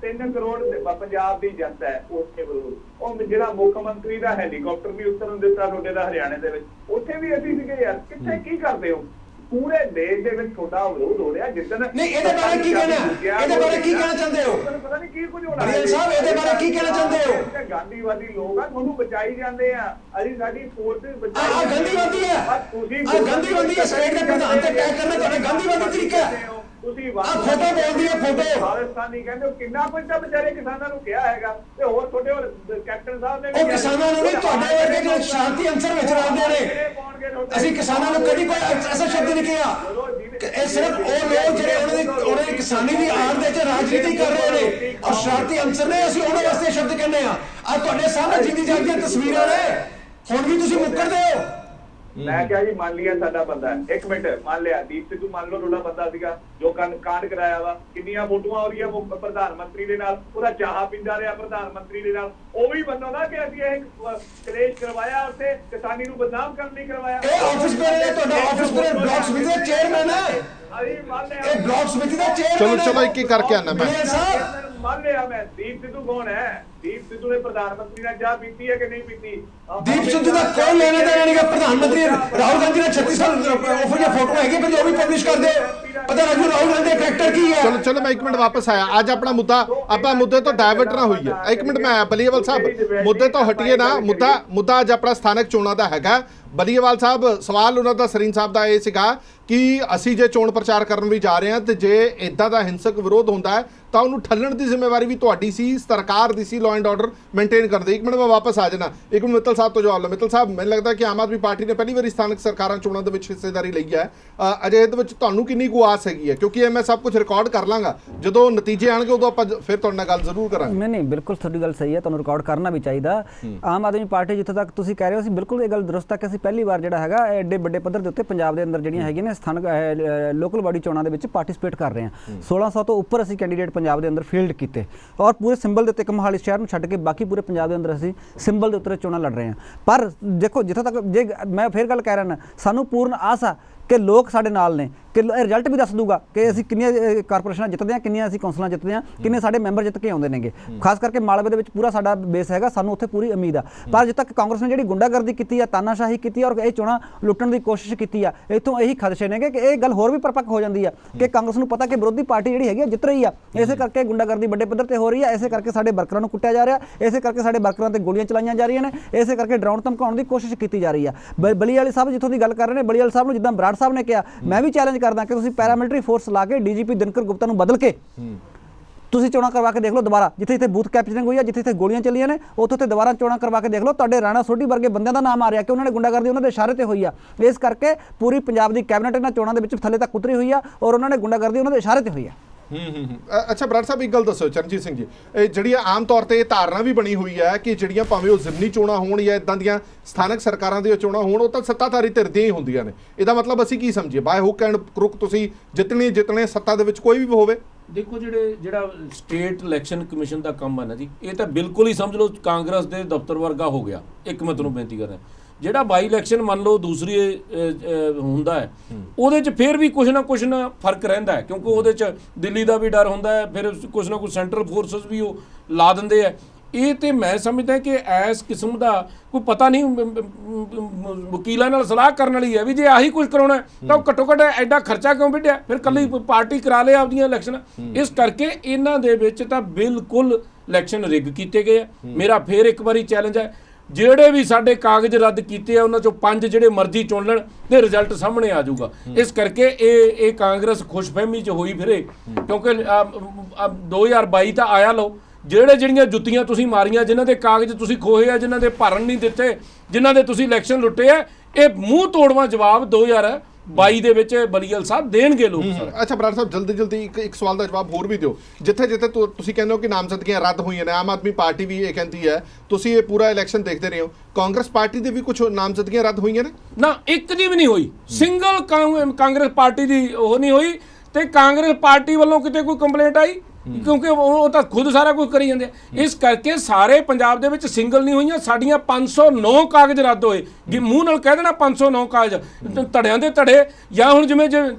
3 ਕਰੋੜ ਪੰਜਾਬ ਦੀ ਜਨਤਾ ਹੈ, ਉੱਥੇ ਵਿਰੋਧ। ਉਹ ਜਿਹੜਾ ਮੁੱਖ ਮੰਤਰੀ ਦਾ ਹੈਲੀਕਾਪਟਰ ਵੀ ਉਤਰਨ ਦਿੱਤਾ ਤੁਹਾਡੇ ਦਾ ਹਰਿਆਣੇ ਦੇ ਵਿੱਚ, ਉੱਥੇ ਵੀ ਅਸੀਂ ਸੀਗੇ ਯਾਰ। ਕਿੱਥੇ ਕੀ ਕਰਦੇ ਹੋ? ਪੂਰੇ ਦੇਸ਼ ਦੇ ਵਿੱਚ ਤੁਹਾਡਾ ਵਿਰੋਧ ਹੋ ਰਿਹਾ। ਜਿੱਦਣ ਨਹੀਂ, ਇਹਦੇ ਬਾਰੇ ਕੀ ਕਹਿਣਾ? ਇਹਦੇ ਬਾਰੇ ਕੀ ਕਹਿਣਾ ਚਾਹੁੰਦੇ ਹੋ? ਪਤਾ ਨਹੀਂ ਕੀ ਕੁਝ ਹੋਣਾ। ਬਲੀਵਾਲ ਸਾਹਿਬ ਇਹਦੇ ਬਾਰੇ ਕੀ ਕਹਿਣਾ ਚਾਹੁੰਦੇ ਹੋ? ਗਾਂਧੀਵਾਦੀ ਲੋਕ ਆ, ਤੁਹਾਨੂੰ ਬਚਾਈ ਜਾਂਦੇ ਆ। ਅਸੀਂ ਸਾਡੀ ਫੋਰਸ ਬਚਾਈ। ਗਾਂਧੀਵਾਦੀ ਹੈ, ਗਾਂਧੀਵਾਦੀ ਹੈ। ਸਟੇਟ ਦੇ ਪ੍ਰਧਾਨ ਤੇ ਅਟੈਕ ਕਰਨਾ ਤੁਹਾਡਾ ਗਾਂਧੀਵਾਦੀ ਤਰੀਕਾ ਹੈ। ਤੁਸੀਂ ਫੋਟੋ ਬੋਲਦੀ ਹੈ, ਫੋਟੋ ਖਾਲਿਸਤਾਨੀ ਕਹਿੰਦੇ ਹੋ। ਕਿੰਨਾ ਕੁਝ ਤਾਂ ਵਿਚਾਰੇ ਕਿਸਾਨਾਂ ਨੂੰ ਕਿਹਾ ਹੈਗਾ। ਤੇ ਹੋਰ ਤੁਹਾਡੇ ਕੈਪਟਨ ਸਾਹਿਬ ਨੇ ਉਹ ਕਿਸਾਨਾਂ ਨੂੰ ਨਹੀਂ, ਤੁਹਾਡੇ ਵਰਗੇ ਜੋ ਸ਼ਾਂਤੀ ਅੰਸਰ ਵਿੱਚ ਰਹਿੰਦੇ ਨੇ। ਅਸੀਂ ਕਿਸਾਨਾਂ ਨੂੰ ਕਦੀ ਕੋਈ ਐਸਾ ਸ਼ਬਦ ਨਹੀਂ ਕਿਹਾ। ਇਹ ਸਿਰਫ ਉਹ ਲੋਕ ਜਿਹੜੇ ਉਹਨਾਂ ਦੀ ਕਿਸਾਨੀ ਦੀ ਆੜ ਦੇ ਵਿੱਚ ਰਾਜਨੀਤੀ ਕਰ ਰਹੇ ਨੇ ਔਰ ਸ਼ਰਾਰਤੀ ਅੰਸਰ ਨੇ, ਅਸੀਂ ਉਹਨਾਂ ਵਾਸਤੇ ਸ਼ਬਦ ਕਹਿੰਦੇ ਆ। ਅੱਜ ਤੁਹਾਡੇ ਸਾਹਮਣੇ ਜਿੰਦੀ ਜਾਂਦੀਆਂ ਤਸਵੀਰਾਂ ਨੇ, ਹੁਣ ਵੀ ਤੁਸੀਂ ਮੁੱਕਰਦੇ ਹੋ। ਮੈਂ ਕਿਹਾ ਜੀ ਮੰਨ ਲਿਆ ਸਾਡਾ ਬੰਦਾ ਹੈ। 1 ਮਿੰਟ ਮੰਨ ਲਿਆ, ਦੀਪ ਸਿੱਧੂ ਮੰਨ ਲਓ ਤੁਹਾਡਾ ਬੰਦਾ ਸੀਗਾ ਜੋ ਕਾਂਡ ਕਰਾਇਆ ਵਾ। ਕਿੰਨੀਆਂ ਫੋਟੋਆਂ ਹੋ ਰਹੀਆਂ ਪ੍ਰਧਾਨ ਮੰਤਰੀ ਦੇ ਨਾਲ, ਉਹਦਾ ਚਾਹ ਪੀਂਦਾ ਰਿਹਾ ਪ੍ਰਧਾਨ ਮੰਤਰੀ ਦੇ ਨਾਲ। ਉਹ ਵੀ ਮੰਨੋ ਨਾ ਕਿ ਅਸੀਂ ਇਹ ਕਲੇਸ਼ ਕਰਵਾਇਆ, ਉੱਥੇ ਕਿਸਾਨੀ ਨੂੰ ਬਦਨਾਮ ਕਰਨ ਲਈ ਕਰਵਾਇਆ। ਇਹ ਆਫਿਸ ਬਣੇ, ਤੁਹਾਡਾ ਆਫਿਸ ਬਣੇ, ਬਲਾਕ ਸਮਿਤੀ ਦਾ ਚੇਅਰਮੈਨ ਹੈ। ਇਹ ਬਲਾਕ ਸਮਿਤੀ ਦਾ ਚੇਅਰਮੈਨ। ਚਲੋ ਇੱਕ ਇੱਕ ਕਰਕੇ ਆਣਾ ਮੈਂ। ਮੰਨ ਲਿਆ ਮੈਂ। ਦੀਪ ਸਿੱਧੂ ਕੌਣ ਹੈ? ਦੀਪ ਸਿੱਧੂ ਨੇ ਪ੍ਰਧਾਨ ਮੰਤਰੀ ਨਾਲ ਚਾਹ ਪੀਤੀ ਹੈ ਕਿ ਨਹੀਂ ਪੀਤੀ? ਦੀਪ ਸਿੱਧੂ ਦਾ ਕੋਈ ਲੈਣਾ ਦੇਣਾ ਨਹੀਂ। ਪ੍ਰਧਾਨ ਮੰਤਰੀ ਰਾਹੁਲ ਗਾਂਧੀ ਨੇ 36 ਸਾਲ ਉਹ ਦੀਆਂ ਫੋਟੋ ਹੈਗੀ, ਪਰ ਉਹ ਵੀ ਪਬਲਿਸ਼ ਕਰ ਦੇ। ਪਤਾ ਲੱਗੂ ਰਾਹੁਲ ਗਾਂਧੀ ਦਾ ਕਰੈਕਟਰ ਕੀ ਹੈ। ਚਲੋ ਮੈਂ ਇੱਕ ਮਿੰਟ ਵਾਪਸ ਆਇਆ। ਅੱਜ ਆਪਣਾ ਮੁੱਦਾ, ਆਪਾਂ ਮੁੱਦੇ ਤੋਂ ਡਾਇਵਰਟ ਨਾ ਹੋਈਏ। ਇੱਕ ਮਿੰਟ ਮੈਂ ਆਇਆ। ਬਲੀਵਾਲ ਸਾਹਿਬ ਮੁੱਦੇ ਤੋਂ ਹਟੀਏ ਨਾ। ਮੁੱਦਾ ਅੱਜ ਆਪਣਾ ਸਥਾਨਕ ਚੋਣਾਂ ਦਾ ਹੈਗਾ। ਬਲੀਵਾਲ ਸਾਹਿਬ ਸਵਾਲ ਉਹਨਾਂ ਦਾ ਸਰੀਨ ਸਾਹਿਬ ਦਾ ਇਹ ਸੀਗਾ ਕਿ ਅਸੀਂ ਜੇ ਚੋਣ ਪ੍ਰਚਾਰ ਕਰਨ ਵੀ ਜਾ ਰਹੇ ਹਾਂ ਤੇ ਜੇ ਇਦਾਂ ਦਾ ਹਿੰਸਕ ਵਿਰੋਧ ਹੁੰਦਾ ਹੈ ਤਾਂ ਉਹਨੂੰ ਠੱਲਣ ਦੀ ਜ਼ਿੰਮੇਵਾਰੀ ਵੀ ਤੁਹਾਡੀ ਸੀ, ਸਰਕਾਰ ਦੀ ਸੀ, ਲਾਅ ਐਂਡ ਆਰਡਰ ਮੇਨਟੇਨ ਕਰਨ ਦੀ। ਇੱਕ ਮਿੰਟ ਮੈਂ ਵਾਪਸ ਆ ਜਾਣਾ। ਇੱਕ ਮਿੰਟ ਮਿੱਤਲ ਸਾਹਿਬ ਤੋਂ ਜਵਾਬ ਲਓ। ਮਿੱਤਲ ਸਾਹਿਬ, ਮੈਨੂੰ ਲੱਗਦਾ ਕਿ ਆਮ ਆਦਮੀ ਪਾਰਟੀ ਨੇ ਪਹਿਲੀ ਵਾਰੀ ਸਥਾਨਕ ਸਰਕਾਰਾਂ ਚੋਣਾਂ ਦੇ ਵਿੱਚ ਹਿੱਸੇਦਾਰੀ ਲਈ ਹੈ। ਅਜੇ ਇਹਦੇ ਵਿੱਚ ਤੁਹਾਨੂੰ ਕਿੰਨੀ ਕੁ ਆਸ ਹੈਗੀ ਹੈ? ਕਿਉਂਕਿ ਇਹ ਮੈਂ ਸਭ ਕੁਝ ਰਿਕਾਰਡ ਕਰ ਲਾਂਗਾ, ਜਦੋਂ ਨਤੀਜੇ ਆਣਗੇ ਉਦੋਂ ਆਪਾਂ ਫਿਰ ਤੁਹਾਡੇ ਨਾਲ ਗੱਲ ਜ਼ਰੂਰ ਕਰਾਂਗੇ। ਨਹੀਂ ਬਿਲਕੁਲ ਤੁਹਾਡੀ ਗੱਲ ਸਹੀ ਹੈ, ਤੁਹਾਨੂੰ ਰਿਕਾਰਡ ਕਰਨਾ ਵੀ ਚਾਹੀਦਾ। ਆਮ ਆਦਮੀ ਪਾਰਟੀ ਜਿੱਥੇ ਤੱਕ ਤੁਸੀਂ ਕਹਿ ਰਹੇ ਹੋ, ਅਸੀਂ ਬਿਲਕੁਲ ਇਹ ਗੱਲ ਦਰੁਸਤ ਹੈ ਕਿ ਅਸੀਂ ਪਹਿਲੀ ਵਾਰ ਜਿਹੜਾ ਹੈਗਾ ਐਡੇ ਵੱਡੇ ਪੱਧਰ ਦੇ ਉੱਤੇ ਪੰਜਾਬ ਦੇ ਅੰਦਰ ਜਿਹੜੀਆਂ ਹੈਗੀਆਂ ਨੇ ਸਥਾਨਕ ਲੋਕਲ ਬਾਡੀ ਚੋਣਾਂ ਦੇ ਵਿੱਚ ਪਾਰਟਿਸਿਪੇਟ ਕਰ ਰਹੇ ਹਾਂ। 1600 ਤੋਂ ਉੱਪਰ ਅਸੀਂ ਕੈਂਡੀਡੇਟ ਪੰਜਾਬ ਦੇ ਅੰਦਰ ਫੀਲਡ ਕੀਤੇ ਔਰ ਪੂਰੇ ਸਿੰਬਲ ਦੇ ਉੱਤੇ, ਇੱਕ ਮੋਹਾਲੀ ਸ਼ਹਿਰ ਨੂੰ ਛੱਡ ਕੇ ਬਾਕੀ ਪੂਰੇ ਪੰਜਾਬ ਦੇ ਅੰਦਰ ਅਸੀਂ ਸਿੰਬਲ ਦੇ ਉੱਤੇ ਚੋਣਾਂ ਲੜ ਰਹੇ ਹਾਂ। ਪਰ ਦੇਖੋ ਜਿੱਥੋਂ ਤੱਕ, ਜੇ ਮੈਂ ਫਿਰ ਗੱਲ ਕਹਿ ਰਿਹਾ, ਸਾਨੂੰ ਪੂਰਨ ਆਸ ਆ ਕਿ ਲੋਕ ਸਾਡੇ ਨਾਲ ਨੇ, ਕਿ ਇਹ ਰਿਜ਼ਲਟ ਵੀ ਦੱਸ ਦੂਗਾ ਕਿ ਅਸੀਂ ਕਿੰਨੀਆਂ ਕਾਰਪੋਰੇਸ਼ਨਾਂ ਜਿੱਤਦੇ ਹਾਂ, ਕਿੰਨੀਆਂ ਅਸੀਂ ਕੌਂਸਲਾਂ ਜਿੱਤਦੇ ਹਾਂ, ਕਿੰਨੇ ਸਾਡੇ ਮੈਂਬਰ ਜਿੱਤ ਕੇ ਆਉਂਦੇ ਨੇਗੇ। ਖਾਸ ਕਰਕੇ ਮਾਲਵੇ ਦੇ ਵਿੱਚ ਪੂਰਾ ਸਾਡਾ ਬੇਸ ਹੈਗਾ, ਸਾਨੂੰ ਉੱਥੇ ਪੂਰੀ ਉਮੀਦ ਆ। ਪਰ ਜਿੱਦ ਤੱਕ ਕਾਂਗਰਸ ਨੇ ਜਿਹੜੀ ਗੁੰਡਾਗਰਦੀ ਕੀਤੀ ਆ, ਤਾਨਾਸ਼ਾਹੀ ਕੀਤੀ ਆ ਔਰ ਇਹ ਚੋਣਾਂ ਲੁੱਟਣ ਦੀ ਕੋਸ਼ਿਸ਼ ਕੀਤੀ ਆ, ਇੱਥੋਂ ਇਹੀ ਖਦਸ਼ੇ ਨੇਗੇ ਕਿ ਇਹ ਗੱਲ ਹੋਰ ਵੀ ਪਰਪੱਕ ਹੋ ਜਾਂਦੀ ਆ ਕਿ ਕਾਂਗਰਸ ਨੂੰ ਪਤਾ ਕਿ ਵਿਰੋਧੀ ਪਾਰਟੀ ਜਿਹੜੀ ਹੈਗੀ ਜਿੱਤ ਰਹੀ ਆ, ਇਸੇ ਕਰਕੇ ਗੁੰਡਾਗਰਦੀ ਵੱਡੇ ਪੱਧਰ ਤੇ ਹੋ ਰਹੀ ਆ, ਇਸੇ ਕਰਕੇ ਸਾਡੇ ਵਰਕਰਾਂ ਨੂੰ ਕੁੱਟਿਆ ਜਾ ਰਿਹਾ, ਇਸੇ ਕਰਕੇ ਸਾਡੇ ਵਰਕਰਾਂ ਤੇ ਗੋਲੀਆਂ ਚਲਾਈਆਂ ਜਾ ਰਹੀਆਂ ਨੇ, ਇਸੇ ਕਰਕੇ ਡਰਾਉਣ ਧਮਕਾਉਣ ਦੀ ਕੋਸ਼ਿਸ਼ ਕੀਤੀ ਜਾ ਰਹੀ ਆ। ਬਲੀਵਾਲ ਸਾਹਿਬ ਜਿੱਥੋਂ ਦੀ ਗੱਲ ਕਰ ਰਹੇ ਨੇ, ਬਲੀਵਾਲ ਸਾਹਿਬ ਨੂੰ ਜਿੱਦਾਂ ਬਰਾੜ ਸਾਹਿਬ ਨੇ ਕਿਹਾ, ਮੈਂ ਵੀ ਚੈਲੰਜ ਕਰਦਾ ਕਿ ਤੁਸੀਂ ਪੈਰਾਮਿਲਟਰੀ ਫੋਰਸ ਲਾ ਕੇ ਡੀਜੀਪੀ ਦਿਨਕਰ ਗੁਪਤਾ ਨੂੰ ਬਦਲ ਕੇ ਤੁਸੀਂ ਚੋਣਾਂ ਕਰਵਾ ਕੇ ਦੇਖ ਲਓ ਦੁਬਾਰਾ। ਜਿੱਥੇ ਬੂਥ ਕੈਪਚਰਿੰਗ ਹੋਈ ਆ, ਜਿੱਥੇ ਗੋਲੀਆਂ ਚੱਲੀਆਂ ਨੇ, ਉੱਥੇ ਦੁਬਾਰਾ ਚੋਣਾਂ ਕਰਵਾ ਕੇ ਦੇਖ ਲਓ। ਤੁਹਾਡੇ ਰਾਣਾ ਸੋਢੀ ਵਰਗੇ ਬੰਦਿਆਂ ਦਾ ਨਾਮ ਆ ਰਿਹਾ ਕਿ ਉਹਨਾਂ ਨੇ ਗੁੰਡਾਗਰਦੀ ਉਹਨਾਂ ਦੇ ਇਸ਼ਾਰੇ ਤੇ ਹੋਈ ਆ। ਇਸ ਕਰਕੇ ਪੂਰੀ ਪੰਜਾਬ ਦੀ ਕੈਬਨਿਟ ਇਹਨਾਂ ਚੋਣਾਂ ਦੇ ਵਿੱਚ ਥੱਲੇ ਤੱਕ ਉਤਰੀ ਹੋਈ ਆ ਔਰ ਉਹਨਾਂ ਨੇ ਗੁੰਡਾਗਰਦੀ ਉਹਨਾਂ ਦੇ ਇਸ਼ਾਰੇ ਤੇ ਹੋਈ ਆ। ਅੱਛਾ ਬਰਾੜ ਸਾਹਿਬ ਇੱਕ ਗੱਲ ਦੱਸੋ ਚਰਨਜੀਤ ਸਿੰਘ ਜੀ, ਇਹ ਜਿਹੜੀ ਆਮ ਤੌਰ ਤੇ ਇਹ ਧਾਰਨਾ ਵੀ ਬਣੀ ਹੋਈ ਹੈ ਕਿ ਜਿਹੜੀਆਂ ਭਾਵੇਂ ਉਹ ਜ਼ਿਮਨੀ ਚੋਣਾਂ ਹੋਣ ਜਾਂ ਇਦਾਂ ਦੀਆਂ ਸਥਾਨਕ ਸਰਕਾਰਾਂ ਦੀਆਂ ਚੋਣਾਂ ਹੋਣ, ਉਹ ਤਾਂ ਸੱਤਾਧਾਰੀ ਧਿਰ ਦੀਆਂ ਹੀ ਹੁੰਦੀਆਂ ਨੇ। ਇਹਦਾ ਮਤਲਬ ਅਸੀਂ ਕੀ ਸਮਝੀਏ, ਬਾਏ ਹੁੱਕ ਐਂਡ ਕਰੁਕ ਤੁਸੀਂ ਜਿੱਤਣੇ ਸੱਤਾ ਦੇ ਵਿੱਚ ਕੋਈ ਵੀ ਹੋਵੇ? ਦੇਖੋ ਜਿਹੜਾ ਸਟੇਟ ਇਲੈਕਸ਼ਨ ਕਮਿਸ਼ਨ ਦਾ ਕੰਮ ਹੈ ਨਾ ਜੀ, ਇਹ ਤਾਂ ਬਿਲਕੁਲ ਹੀ ਸਮਝ ਲਓ ਕਾਂਗਰਸ ਦੇ ਦਫ਼ਤਰ ਵਰਗਾ ਹੋ ਗਿਆ। ਇੱਕ ਮੈਂ ਤੁਹਾਨੂੰ ਬੇਨਤੀ ਕਰ ਰਿਹਾ, ਜਿਹੜਾ ਬਾਈ ਇਲੈਕਸ਼ਨ ਮੰਨ ਲਓ ਦੂਸਰੀ ਹੁੰਦਾ ਹੈ, ਉਹਦੇ 'ਚ ਫਿਰ ਵੀ ਕੁਛ ਨਾ ਫਰਕ ਰਹਿੰਦਾ ਹੈ, ਕਿਉਂਕਿ ਉਹਦੇ 'ਚ ਦਿੱਲੀ ਦਾ ਵੀ ਡਰ ਹੁੰਦਾ ਹੈ, ਫਿਰ ਕੁਛ ਨਾ ਕੁਛ ਸੈਂਟਰਲ ਫੋਰਸਸ ਵੀ ਉਹ ਲਾ ਦਿੰਦੇ ਹੈ। ਇਹ ਤੇ ਮੈਂ ਸਮਝਦਾ ਕਿ ਇਸ ਕਿਸਮ ਦਾ ਕੋਈ ਪਤਾ ਨਹੀਂ, ਵਕੀਲਾਂ ਨਾਲ ਸਲਾਹ ਕਰਨ ਵਾਲੀ ਹੈ ਵੀ ਜੇ ਆਹੀ ਕੁਝ ਕਰਾਉਣਾ ਤਾਂ ਘੱਟੋ ਘੱਟ ਐਡਾ ਖਰਚਾ ਕਿਉਂ ਵਿੱਢਿਆ, ਫਿਰ ਕੱਲੀ ਪਾਰਟੀ ਕਰਾ ਲੇ ਆਪਦੀਆਂ ਇਲੈਕਸ਼ਨ। ਇਸ ਕਰਕੇ ਇਹਨਾਂ ਦੇ ਵਿੱਚ ਤਾਂ ਬਿਲਕੁਲ ਇਲੈਕਸ਼ਨ ਰਿਗ ਕੀਤੇ ਗਏ ਆ। ਮੇਰਾ ਫਿਰ ਇੱਕ ਵਾਰੀ ਚੈਲੰਜ ਹੈ, ਜਿਹੜੇ ਵੀ ਸਾਡੇ ਕਾਗਜ਼ ਰੱਦ ਕੀਤੇ ਆ ਉਹਨਾਂ ਚੋਂ 5 ਜਿਹੜੇ ਮਰਜ਼ੀ ਚੁਣ ਲੈਣ ਤੇ ਰਿਜ਼ਲਟ ਸਾਹਮਣੇ ਆ ਜਾਊਗਾ। ਇਸ ਕਰਕੇ ਇਹ ਕਾਂਗਰਸ ਖੁਸ਼ਫਹਿਮੀ 'ਚ ਹੋਈ ਫਿਰੇ, ਕਿਉਂਕਿ 2022 ਤਾਂ ਆਇਆ ਲਓ, ਜਿਹੜੀਆਂ ਜੁੱਤੀਆਂ ਤੁਸੀਂ ਮਾਰੀਆਂ, ਜਿਨ੍ਹਾਂ ਦੇ ਕਾਗਜ਼ ਤੁਸੀਂ ਖੋਹੇ ਆ, ਜਿਨ੍ਹਾਂ ਦੇ ਭਰਨ ਨਹੀਂ ਦਿੱਤੇ, ਜਿਨ੍ਹਾਂ ਦੇ ਤੁਸੀਂ ਇਲੈਕਸ਼ਨ ਲੁੱਟੇ ਆ, ਇਹ ਮੂੰਹ ਤੋੜਵਾਂ ਜਵਾਬ 2022 ਦੇ ਵਿੱਚ ਬਲੀਅਲ ਸਾਹਿਬ ਦੇਣਗੇ ਲੋਕ। ਅੱਛਾ ਬਰਾੜ ਸਾਹਿਬ ਜਲਦੀ ਇੱਕ ਸਵਾਲ ਦਾ ਜਵਾਬ ਹੋਰ ਵੀ ਦਿਓ। ਜਿੱਥੇ ਤੁਸੀਂ ਕਹਿੰਦੇ ਹੋ ਕਿ ਨਾਮਜ਼ਦਗੀਆਂ ਰੱਦ ਹੋਈਆਂ ਨੇ, ਆਮ ਆਦਮੀ ਪਾਰਟੀ ਵੀ ਇਹ ਕਹਿੰਦੀ ਹੈ, ਤੁਸੀਂ ਇਹ ਪੂਰਾ ਇਲੈਕਸ਼ਨ ਦੇਖਦੇ ਰਹੇ ਹੋ, ਕਾਂਗਰਸ ਪਾਰਟੀ ਦੇ ਵੀ ਕੁਝ ਨਾਮਜ਼ਦਗੀਆਂ ਰੱਦ ਹੋਈਆਂ ਨੇ? ਨਾ, ਇੱਕ ਦੀ ਵੀ ਨਹੀਂ ਹੋਈ। ਸਿੰਗਲ ਕਾਂਗਰਸ ਪਾਰਟੀ ਦੀ ਉਹ ਨਹੀਂ ਹੋਈ, ਤੇ ਕਾਂਗਰਸ ਪਾਰਟੀ ਵੱਲੋਂ ਕਿਤੇ ਕੋਈ ਕੰਪਲੇਂਟ ਆਈ, ਕਿਉਂਕਿ ਉਹ ਤਾਂ ਖੁਦ ਸਾਰਾ ਕੁਝ ਕਰੀ ਜਾਂਦੇ। ਇਸ ਕਰਕੇ ਸਾਰੇ ਪੰਜਾਬ ਦੇ ਵਿੱਚ ਸਿੰਗਲ ਨਹੀਂ ਹੋਈਆਂ। ਸਾਡੀਆਂ 509 ਕਾਗਜ਼ ਰੱਦ ਹੋਏ, ਮੂੰਹ ਨਾਲ ਕਹਿ ਦੇਣਾ 509 ਕਾਗਜ਼ ਧੜਿਆਂ ਦੇ ਧੜੇ। ਜਾਂ ਹੁਣ ਜਿਵੇਂ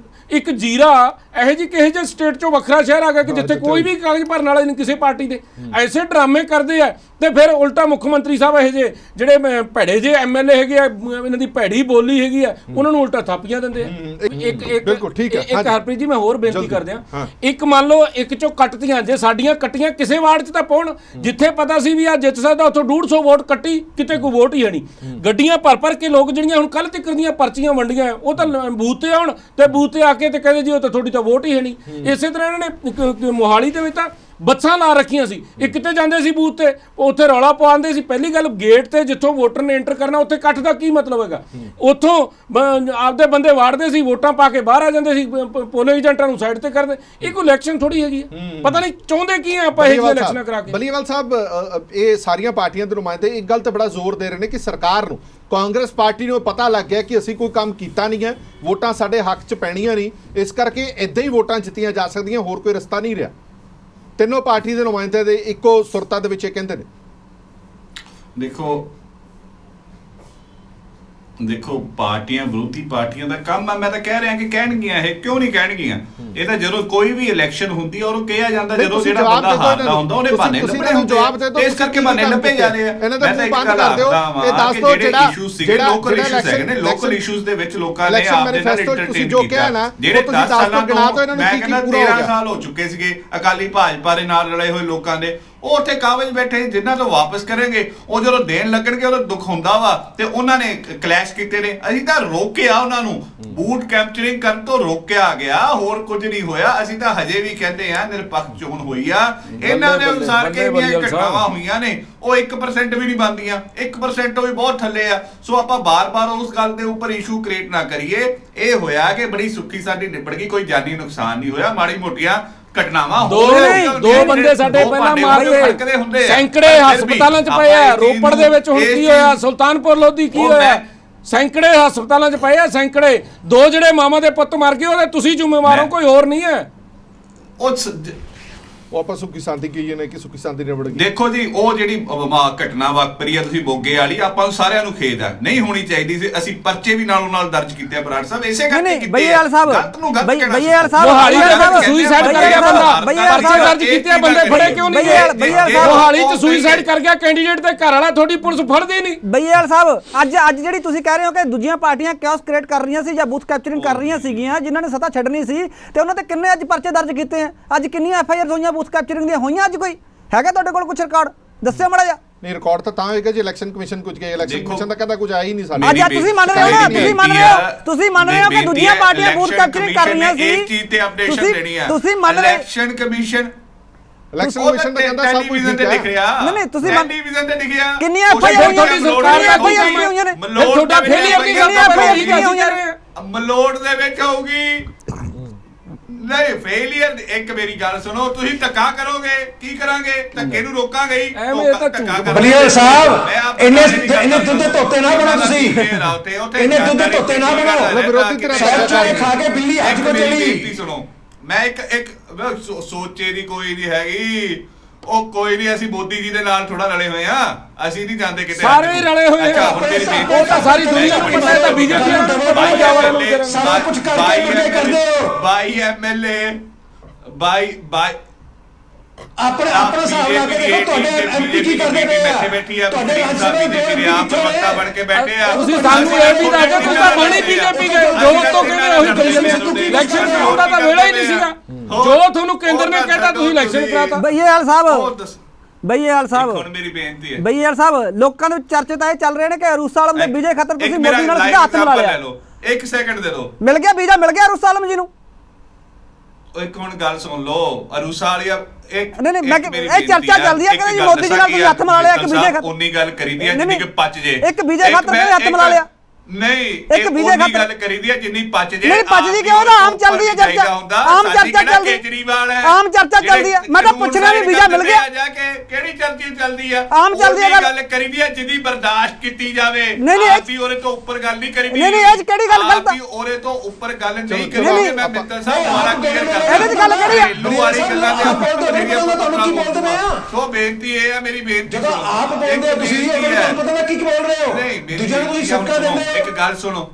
ਇੱਕ ਜੀਰਾ ਇਹੋ ਜਿਹੀ ਕਿਸੇ ਜਿਹੇ ਸਟੇਟ ਚੋਂ ਵੱਖਰਾ ਸ਼ਹਿਰ ਆ ਗਿਆ ਕਿ ਜਿੱਥੇ ਕੋਈ ਵੀ ਕਾਗਜ਼ ਭਰਨ ਵਾਲਾ ਨਹੀਂ ਕਿਸੇ ਪਾਰਟੀ ਦੇ, ਐਸੇ ਡਰਾਮੇ ਕਰਦੇ ਆ। ਤੇ ਫਿਰ ਉਲਟਾ ਮੁੱਖ ਮੰਤਰੀ ਸਾਹਿਬ ਇਹੋ ਜਿਹੇ ਜਿਹੜੇ ਭੈੜੇ ਜਿਹੇ ਐਮਐਲਏ ਹੈਗੇ ਆ, ਇਹਨਾਂ ਦੀ ਭੈੜੀ ਬੋਲੀ ਹੈਗੀ ਆ, ਉਹਨਾਂ ਨੂੰ ਉਲਟਾ ਥਾਪੀਆਂ ਦਿੰਦੇ ਆ। ਬਿਲਕੁਲ ਠੀਕ ਹੈ। ਇੱਕ ਹਰਪ੍ਰੀਤ ਜੀ ਮੈਂ ਹੋਰ ਬੇਨਤੀ ਕਰਦੇ ਆ, ਇੱਕ ਮੰਨ ਲਓ ਇੱਕ ਚੋਂ ਕੱਟਤੀਆਂ, ਜੇ ਸਾਡੀਆਂ ਕੱਟੀਆਂ ਕਿਸੇ ਵਾਰਡ 'ਚ ਤਾਂ ਪਾਉਣ ਜਿੱਥੇ ਪਤਾ ਸੀ ਵੀ ਆ ਜਿੱਤ ਸਕਦਾ, ਉੱਥੋਂ 150 ਵੋਟ ਕੱਟੀ, ਕਿਤੇ ਕੋਈ ਵੋਟ ਹੀ ਹੈ ਨਹੀਂ। ਗੱਡੀਆਂ ਭਰ ਕੇ ਲੋਕ ਜਿਹੜੀਆਂ ਹੁਣ ਕੱਲ੍ਹ ਤੱਕ ਦੀਆਂ ਪਰਚੀਆਂ ਵੰਡੀਆਂ, ਉਹ ਤਾਂ ਬੂਥ ਤੇ ਆਉਣ ਤੇ ਬੂਥ ਤੇ ਆ ਕੇ ਤੇ ਕਹਿੰਦੇ ਜੀ ਉਹ ਤਾਂ ਤੁਹਾਡੀ ਤਾਂ ਵੋਟ ਹੀ ਹੈ ਨਹੀਂ। ਇਸੇ ਤਰ੍ਹਾਂ ਇਹਨਾਂ ਨੇ ਮੋਹਾਲੀ ਦੇ ਵਿੱਚ ਤਾਂ ਬੱਸਾਂ ਲਾ ਰੱਖੀਆਂ ਸੀ, ਇੱਕ ਕਿਤੇ ਜਾਂਦੇ ਸੀ ਬੂਥ ਤੇ, ਉੱਥੇ ਰੌਲਾ ਪਵਾਉਂਦੇ ਸੀ। ਪਹਿਲੀ ਗੱਲ, ਗੇਟ ਤੇ ਜਿੱਥੋਂ ਵੋਟਰ ਨੇ ਐਂਟਰ ਕਰਨਾ ਉੱਥੇ ਇਕੱਠ ਦਾ ਕੀ ਮਤਲਬ ਹੈਗਾ? ਉੱਥੋਂ ਆਪਦੇ ਬੰਦੇ ਵਾੜਦੇ ਸੀ, ਵੋਟਾਂ ਪਾ ਕੇ ਬਾਹਰ ਆ ਜਾਂਦੇ ਸੀ, ਪੋਲਿੰਗ ਏਜੰਟਾਂ ਨੂੰ ਸਾਈਡ ਤੇ ਕਰਦੇ। ਇਹ ਕੋਈ ਇਲੈਕਸ਼ਨ ਥੋੜੀ ਹੈਗੀ ਹੈ। ਪਤਾ ਨਹੀਂ ਚਾਹੁੰਦੇ ਕੀ ਆ ਆਪਾਂ ਇਹ ਇਲੈਕਸ਼ਨਾਂ ਕਰਾ ਕੇ। ਬਲੀਵਾਲ ਸਾਹਿਬ, ਇਹ ਸਾਰੀਆਂ ਪਾਰਟੀਆਂ ਦੇ ਨੁਮਾਇੰਦੇ ਇੱਕ ਗੱਲ ਤੇ ਬੜਾ ਜ਼ੋਰ ਦੇ ਰਹੇ ਨੇ ਕਿ ਸਰਕਾਰ ਨੂੰ, ਕਾਂਗਰਸ ਪਾਰਟੀ ਨੂੰ ਪਤਾ ਲੱਗ ਗਿਆ ਕਿ ਅਸੀਂ ਕੋਈ ਕੰਮ ਕੀਤਾ ਨਹੀਂ ਹੈ, ਵੋਟਾਂ ਸਾਡੇ ਹੱਕ 'ਚ ਪੈਣੀਆਂ ਨਹੀਂ, ਇਸ ਕਰਕੇ ਇੱਦਾਂ ਹੀ ਵੋਟਾਂ ਜਿੱਤੀਆਂ ਜਾ ਸਕਦੀਆਂ, ਹੋਰ ਕੋਈ ਰਸਤਾ ਨਹੀਂ ਰਿਹਾ। ਤਿੰਨੋਂ ਪਾਰਟੀ ਦੇ ਨੁਮਾਇੰਦੇ ਦੇ ਇੱਕੋ ਸੁਰਤਾ ਦੇ ਵਿੱਚ ਇਹ ਕਹਿੰਦੇ ਨੇ। ਦੇਖੋ ਪਾਰਟੀਆਂ, ਵਿਰੋਧੀ ਪਾਰਟੀਆਂ ਦਾ ਕੰਮ ਆ। ਮੈਂ ਤਾਂ ਕਹਿ ਰਿਹਾ ਕਿ ਕਹਿਣਗੀਆਂ, ਇਹ ਕਿਉਂ ਨਹੀਂ ਕਹਿਣਗੀਆਂ? ਇਹ ਤਾਂ ਜਦੋਂ ਕੋਈ ਵੀ ਇਲੈਕਸ਼ਨ ਹੁੰਦੀ ਔਰ ਉਹ ਕਿਹਾ ਜਾਂਦਾ, ਜਦੋਂ ਜਿਹੜਾ ਬੰਦਾ ਹਾਰਦਾ ਹੁੰਦਾ ਉਹਨੇ ਬਹਾਨੇ ਲੱਭਣੇ ਹੁੰਦੇ, ਇਸ ਕਰਕੇ ਬਹਾਨੇ ਲੱਭੇ ਜਾਂਦੇ ਆ। ਇਹਨਾਂ ਦਾ ਬੰਦ ਕਰ ਦਿਓ, ਇਹ ਦੱਸ ਦਿਓ ਜਿਹੜਾ ਲੋਕਲ ਇਸ਼ੂਜ਼ ਹੈਗੇ ਨੇ, ਲੋਕਲ ਇਸ਼ੂਜ਼ ਦੇ ਵਿੱਚ ਲੋਕਾਂ ਨੇ ਆਪਦੇ ਨਾਲ ਇੰਟਰਟੇਨ ਕੀਤਾ। ਜਿਹੜੇ 10 ਸਾਲਾਂ ਤੋਂ, ਮੈਂ ਕਹਿੰਦਾ 13 ਸਾਲ ਹੋ ਚੁੱਕੇ ਸੀਗੇ ਅਕਾਲੀ ਭਾਜਪਾ ਦੇ ਨਾਲ ਲੜੇ ਹੋਏ ਲੋਕਾਂ ਦੇ, ਉਹ ਉੱਥੇ ਕਾਬਜ ਬੈਠੇ, ਜਿਨ੍ਹਾਂ ਤੋਂ ਵਾਪਸ ਕਰਨਗੇ ਉਹ ਜਦੋਂ ਦੇਣ ਲੱਗਣਗੇ ਉਹਦਾ ਦੁੱਖ ਹੁੰਦਾ ਵਾ। ਤੇ ਉਹਨਾਂ ਨੇ ਕਲੈਸ਼ ਕੀਤੇ ਨੇ, ਅਸੀਂ ਤਾਂ ਰੋਕਿਆ ਉਹਨਾਂ ਨੂੰ, ਬੂਟ ਕੈਪਚਰਿੰਗ ਕਰਨ ਤੋਂ ਰੋਕਿਆ ਗਿਆ, ਹੋਰ ਕੁਝ ਨਹੀਂ ਹੋਇਆ। ਅਸੀਂ ਤਾਂ ਹਜੇ ਵੀ ਕਹਿੰਦੇ ਆ ਨਿਰਪੱਖ ਚੋਣ ਹੋਈ ਆ। ਇਹਨਾਂ ਦੇ ਅਨੁਸਾਰ ਕਿਹੜੀਆਂ ਘਟਨਾਵਾਂ ਹੋਈਆਂ ਨੇ ਉਹ 1% ਵੀ ਨਹੀਂ ਬਣਦੀਆਂ, 1% ਤੋਂ ਵੀ ਬਹੁਤ ਥੱਲੇ ਆ। ਸੋ ਆਪਾਂ ਬਾਰ-ਬਾਰ ਉਸ ਗੱਲ ਦੇ ਉੱਪਰ ਇਸ਼ੂ ਕ੍ਰੀਏਟ ਨਾ ਕਰੀਏ। ਇਹ ਹੋਇਆ ਕਿ ਬੜੀ ਸੁੱਖੀ ਸਾਡੀ ਨਿਬੜ ਗਈ, ਕੋਈ ਜਾਨੀ ਨੁਕਸਾਨ ਨਹੀਂ ਹੋਇਆ, ਮਾੜੀ ਮੋਟੀਆਂ ਘਟਨਾਵਾਂ ਦੋ ਬੰਦੇ ਸਾਡੇ ਪਹਿਲਾਂ ਮਾਰੇ, ਸੈਂਕੜੇ ਹਸਪਤਾਲਾਂ 'ਚ ਪਏ ਆ। ਰੋਪੜ ਦੇ ਵਿੱਚ ਹੁਣ ਕੀ ਹੋਇਆ, ਸੁਲਤਾਨਪੁਰ ਲੋਧੀ ਕੀ ਹੋਇਆ, ਸੈਂਕੜੇ ਹਸਪਤਾਲਾਂ 'ਚ ਪਏ ਆ, ਸੈਂਕੜੇ। 2 ਜਿਹੜੇ ਮਾਮਾ ਦੇ ਪੁੱਤ ਮਰ ਗਏ, ਉਹਦੇ ਤੁਸੀਂ ਜ਼ਿੰਮੇਵਾਰ ਹੋ, ਕੋਈ ਹੋਰ ਨਹੀਂ ਹੈ। ਉਹ ਆਪਾਂ ਸੁੱਖੀ ਸ਼ਾਂਤੀ ਕਹੀਏ ਨੇ ਕਿ ਸੁੱਖੀ ਸ਼ਾਂਤੀ ਨਿਬੜ ਗਈ। ਦੇਖੋ ਜੀ, ਉਹ ਜਿਹੜੀ ਘਟਨਾ ਵਾਪਰੀ ਆ ਤੁਸੀਂ ਮੋਗੇ ਵਾਲੀ, ਆਪਾਂ ਨੂੰ ਸਾਰਿਆਂ ਨੂੰ ਖੇਦ ਆ, ਨਹੀਂ ਹੋਣੀ ਚਾਹੀਦੀ ਸੀ। ਅਸੀਂ ਪਰਚੇ ਵੀ ਨਾਲੋਂ ਨਾਲ ਦਰਜ ਕੀਤੇ ਆ ਬਰਾੜ ਸਾਹਿਬ, ਇਸੇ ਕਰਕੇ ਕੀਤੇ। ਬਈਆਲ ਸਾਹਿਬ, ਬਈਆਲ ਸਾਹਿਬ ਮੋਹਾਲੀ ਦੇ ਵਿੱਚ ਸੁਸਾਈਡ ਕਰ ਗਿਆ ਬੰਦਾ, ਪਰਚੇ ਦਰਜ ਕੀਤੇ ਆ, ਬੰਦੇ ਫੜੇ ਕਿਉਂ ਨਹੀਂ ਗਏ? ਮੋਹਾਲੀ 'ਚ ਸੁਸਾਈਡ ਕਰ ਗਿਆ ਕੈਂਡੀਡੇਟ ਤੇ ਘਰ ਵਾਲਾ, ਤੁਹਾਡੀ ਪੁਲਿਸ ਫੜਦੀ ਨਹੀਂ। ਬਈਆਲ ਸਾਹਿਬ, ਅੱਜ ਜਿਹੜੀ ਤੁਸੀਂ ਕਹਿ ਰਹੇ ਹੋ ਕਿ ਦੂਜੀਆਂ ਪਾਰਟੀਆਂ ਕਿਉਂ ਕ੍ਰੀਏਟ ਕਰ ਰਹੀਆਂ ਸੀ ਜਾਂ ਬੂਥ ਕੈਪਚਰਿੰਗ ਕਰ ਰਹੀਆਂ ਸੀਗੀਆਂ, ਜਿਨ੍ਹਾਂ ਨੇ ਸੱਤਾ ਛੱਡਣੀ ਸੀ, ਤੇ ਉਹਨਾਂ ਤੇ ਕਿੰਨੇ ਅੱਜ ਪਰਚੇ ਦਰਜ ਕੀਤੇ ਆ? ਅੱਜ ਕਿੰਨੀਆਂ FIR ਹੋਈਆਂ ਬੂਥ ਕੈਪਚਰਿੰਗ ਦੀਆਂ? ਅੱਜ ਕੋਈ ਹੈਗਾ ਤੁਹਾਡੇ ਕੋਲ ਕੁਝ ਰਿਕਾਰਡ? ਦੱਸਿਓ ਮਾੜਾ ਜਿਹਾ। ਨਹੀਂ, ਰਿਕਾਰਡ ਤਾਂ ਹੋਏਗਾ ਜੀ ਇਲੈਕਸ਼ਨ ਕਮਿਸ਼ਨ ਕੁਝ ਕਹੇ, ਇਲੈਕਸ਼ਨ ਕਮਿਸ਼ਨ ਦਾ ਕਹਿੰਦਾ ਕੁਝ ਆਇਆ ਹੀ ਨਹੀਂ ਸਾਡੇ। ਅੱਜ ਤੁਸੀਂ ਮੰਨ ਰਹੇ ਹੋ ਨਾ, ਤੁਸੀਂ ਮੰਨ ਰਹੇ ਹੋ ਕਿ ਦੂਜੀਆਂ ਪਾਰਟੀਆਂ ਬੂਥ ਕੈਪਚਰਿੰਗ ਕਰ ਰਹੀਆਂ ਸੀ। ਇੱਕ ਚੀਜ਼ ਤੇ ਅਪਡੇਸ਼ਨ ਦੇਣੀ ਆ, ਤੁਸੀਂ ਮੰਨ ਰਹੇ ਇਲੈਕਸ਼ਨ ਕਮਿਸ਼ਨ ਦਾ ਕਹਿੰਦਾ ਸਭ ਕੁਝ ਠੀਕ ਹੈ। ਨਹੀਂ, ਤੁਸੀਂ ਟੈਲੀਵਿਜ਼ਨ ਤੇ ਦਿਖਿਆ ਕਿੰਨੀਆਂ FIR ਹੋਈਆਂ ਨੇ? ਤੁਹਾਡਾ ਫੇਲਿਅਰ ਦੀ ਗੱਲ ਹੋਈਆਂ ਨੇ। ਮਲੋੜ ਦੇ ਵਿੱਚ ਹੋਊਗੀ, ਨਹੀਂ ਫੇਲਿਅਰ ਇੱਕ ਮੇਰੀ ਗੱਲ ਸੁਣੋ ਤੁਸੀਂ ਧੱਕਾ ਕਰੋਗੇ ਕੀ ਕਰਾਂਗੇ ਧੱਕੇ ਨੂੰ ਰੋਕਾਂਗੇ ਹੀ ਐਵੇਂ ਇਹ ਤਾਂ ਝੂਠ ਬੋਲ- ਬਲੀਅਲ ਸਾਹਿਬ ਇਹਨੇ ਦੁੱਧ ਧੋਤੇ ਨਾ ਬਣੋ ਤੁਸੀਂ ਇਹਨੇ ਦੁੱਧ ਧੋਤੇ ਨਾ ਬਣੋ ਵਿਰੋਧੀ ਧਿਰਾਂ ਸ਼ਹਿਰ ਚੋਂ ਖਾ ਕੇ ਬਿੱਲੀ ਅੱਜ ਕੋ ਚਲੀ ਬੇਨਤੀ ਸੁਣੋ ਮੈਂ ਇੱਕ ਸੋਚੇ ਦੀ ਕੋਈ ਨਹੀਂ ਹੈਗੀ ਉਹ ਕੋਈ ਨਹੀਂ ਅਸੀਂ ਮੋਦੀ ਜੀ ਦੇ ਨਾਲ ਥੋੜਾ ਰਲੇ ਹੋਏ ਆ ਅਸੀਂ ਨਹੀਂ ਜਾਂਦੇ ਕਿਤੇ ਸਾਰੇ ਹੀ ਰਲੇ ਹੋਏ ਅੱਛਾ, ਆ ਹੁਣ ਮੇਰੀ ਬੇਨਤੀ ਉਹ ਤਾਂ ਸਾਰੀ ਦੁਨੀਆ ਨੂੰ ਪਤਾ ਹੈ ਤਾਂ ਬੀਜੇਪੀ ਵਾਲਿਆਂ ਨੂੰ ਪਤਾ ਪੰਜਾਬ ਵਾਲਿਆਂ ਨੂੰ ਜਰਾ ਸਾਰਾ ਕੁਝ ਕਰਕੇ ਮੁੰਡੇ ਕਰਦੇ ਹੋ ਬਾਈ ਐਮਐਲਏ ਬਾਈ ਆਪਣਾ ਹਿਸਾਬ ਲਾ ਕੇ ਦੇਖੋ ਤੁਹਾਡੇ ਐਮਪੀ ਕੀ ਕਰਦੇ ਪਏ ਬੈਠੇ ਬੈਠੀ ਆ ਤੁਹਾਡੇ ਰਾਜ ਸਭਾ ਦੇ ਮੇਰੇ ਆਪ ਪ੍ਰਵਕਤਾ ਬਣ ਕੇ ਬੈਠੇ ਆ ਤੁਸੀਂ ਸਾਨੂੰ ਇਹ ਵੀ ਦੱਸੋ ਤੁਸੀਂ ਤਾਂ ਬਣੀ ਬੀਜੇਪੀ ਗਏ ਜੋ ਤੋਂ ਕਹਿੰਦੇ ਉਹੀ ਕਰੀ ਜਾਂਦੇ ਆ। ਇਲੈਕਸ਼ਨ ਕਰਾਉਣ ਦਾ ਤਾਂ ਵੇਲਾ ਹੀ ਨਹੀਂ ਸੀਗਾ ਜੋ ਤੁਹਾਨੂੰ ਕੇਂਦਰ ਨੇ ਕਹਿਤਾ ਤੁਸੀਂ ਇਲੈਕਸ਼ਨ ਕਰਾਤਾ ਬਈਏਵਾਲ ਉਹ ਸਾਹਿਬ ਦੱਸ ਬਈਏਵਾਲ ਸਾਹਿਬ ਹੁਣ ਮੇਰੀ ਬੇਨਤੀ ਹੈ ਬਈਏਵਾਲ ਸਾਹਿਬ ਲੋਕਾਂ ਦੇ ਚਰਚੇ ਤਾਂ ਇਹ ਚੱਲ ਰਹੇ ਨੇ ਕਿ ਅਰੂਸ ਆਲਮ ਦੇ ਵੀਜ਼ੇ ਖਤਰ ਤੁਸੀਂ ਮੋਦੀ ਨਾਲ ਸਿੱਧਾ ਹੱਥ ਮਿਲਾ ਲਿਆ ਇੱਕ ਸੈਕਿੰਡ ਦੇ ਦਿਓ ਮਿਲ ਗਿਆ ਵੀਜ਼ਾ ਮਿਲ ਗਿਆ ਅਰੂਸ ਆਲਮ ਜੀ ਨੂੰ ਇੱਕ ਹੁਣ ਗੱਲ ਸੁਣ ਲਓ ਅਰੂਸਾ ਵਾਲੀਆ ਇੱਕ ਨਹੀਂ, ਮੈਂ ਇਹ ਚਰਚਾ ਚੱਲਦੀ ਹੈ ਕਿ ਮੋਦੀ ਜੀ ਨਾਲ ਤੁਸੀਂ ਹੱਥ ਮਿਲਾ ਲਿਆ ਇੱਕ ਵੀਜ਼ੇ ਖਾਤਰ। ਉਨੀ ਗੱਲ ਕਰੀਦੀ ਹੈ ਨਹੀਂ, ਜਿੰਨੀ ਕਿ ਪਚ ਜੇ ਇੱਕ ਵੀਜ਼ੇ ਖਾਤਰ ਕਹਿੰਦੇ ਹੱਥ ਮਿਲਾ ਲਿਆ। ਨਹੀਂ ਇੱਕ ਵੀਜ਼ੇ ਉਨੀ ਖਾਤਰ ਗੱਲ ਕਰੀਦੀ ਹੈ ਜਿੰਨੀ ਪਚ ਜੇ ਨਹੀਂ ਪਚਦੀ ਕਿਉਂ ਨਾ ਆਮ ਚੱਲਦੀ ਹੈ ਚਰਚਾ ਆਮ ਚਰਚਾ ਚੱਲਦੀ ਕੇਜਰੀਵਾਲ ਹੈ ਆਮ ਚਰਚਾ ਚੱਲਦੀ ਹੈ ਮੈਂ ਤਾਂ ਪੁੱਛਣਾ ਵੀ ਵੀਜ਼ਾ ਮਿਲ ਗਿਆ ਜਾ ਕੇ ਕਿਹੜੀ ਚਰਚਾ ਚੱਲਦੀ ਹੈ ਆਮ ਚੱਲਦੀ ਹੈ ਗੱਲ ਕਰੀਦੀ ਹੈ ਜਿੰਦੀ ਬਰਦਾਸ਼ਤ ਕੀਤੀ ਜਾਵੇ ਨਹੀਂ, ਆਪੀ ਉਹਦੇ ਤੋਂ ਉੱਪਰ ਗੱਲ ਨਹੀਂ ਕਰੀਦੀ ਨਹੀਂ, ਇਹ 'ਚ ਕਿਹੜੀ ਗੱਲ ਗਲਤ ਆ? ਆਪੀ ਉਹਦੇ ਤੋਂ ਉੱਪਰ ਗੱਲ ਨਹੀਂ ਚਲੋ, ਕਰੀਦੀ ਨਹੀਂ, ਮੈਂ ਮਿੱਤਲ ਸਾਹਿਬ ਦੁਬਾਰਾ ਕਲੀਅਰ ਕਰਦਾ ਇਹਦੇ 'ਚ ਗੱਲ ਕਿਹੜੀ ਆ? ਘਰੇਲੂ ਵਾਲੀ ਗੱਲਾਂ ਤੇ ਆਪ ਬੋਲਦੇ ਹੋ, ਤੁਹਾਨੂੰ ਕੀ ਬੋਲਦੇ ਪਏ ਆ? ਸੋ ਬੇਨਤੀ ਇਹ ਹੈ ਮੇਰੀ ਬੇਨਤੀ ਜਦੋਂ ਸੁਣੋ। ਆਪ ਬੋਲਦੇ ਹੋ ਇੱਕ ਤੁਸੀਂ ਬੇਨਤੀ ਅਗਰ ਹੈ। ਤੁਹਾਨੂੰ ਪਤਾ ਨਾ ਕੀ ਬੋਲ ਰਹੇ ਹੋ ਨਹੀਂ ਮੇਰੀ ਦੂਜਿਆਂ ਨੂੰ ਤੁਸੀਂ ਬੇਨਤੀ ਸਬਕਾ ਸੁਣੋ, ਦਿੰਦੇ ਇੱਕ ਗੱਲ ਸੁਣੋ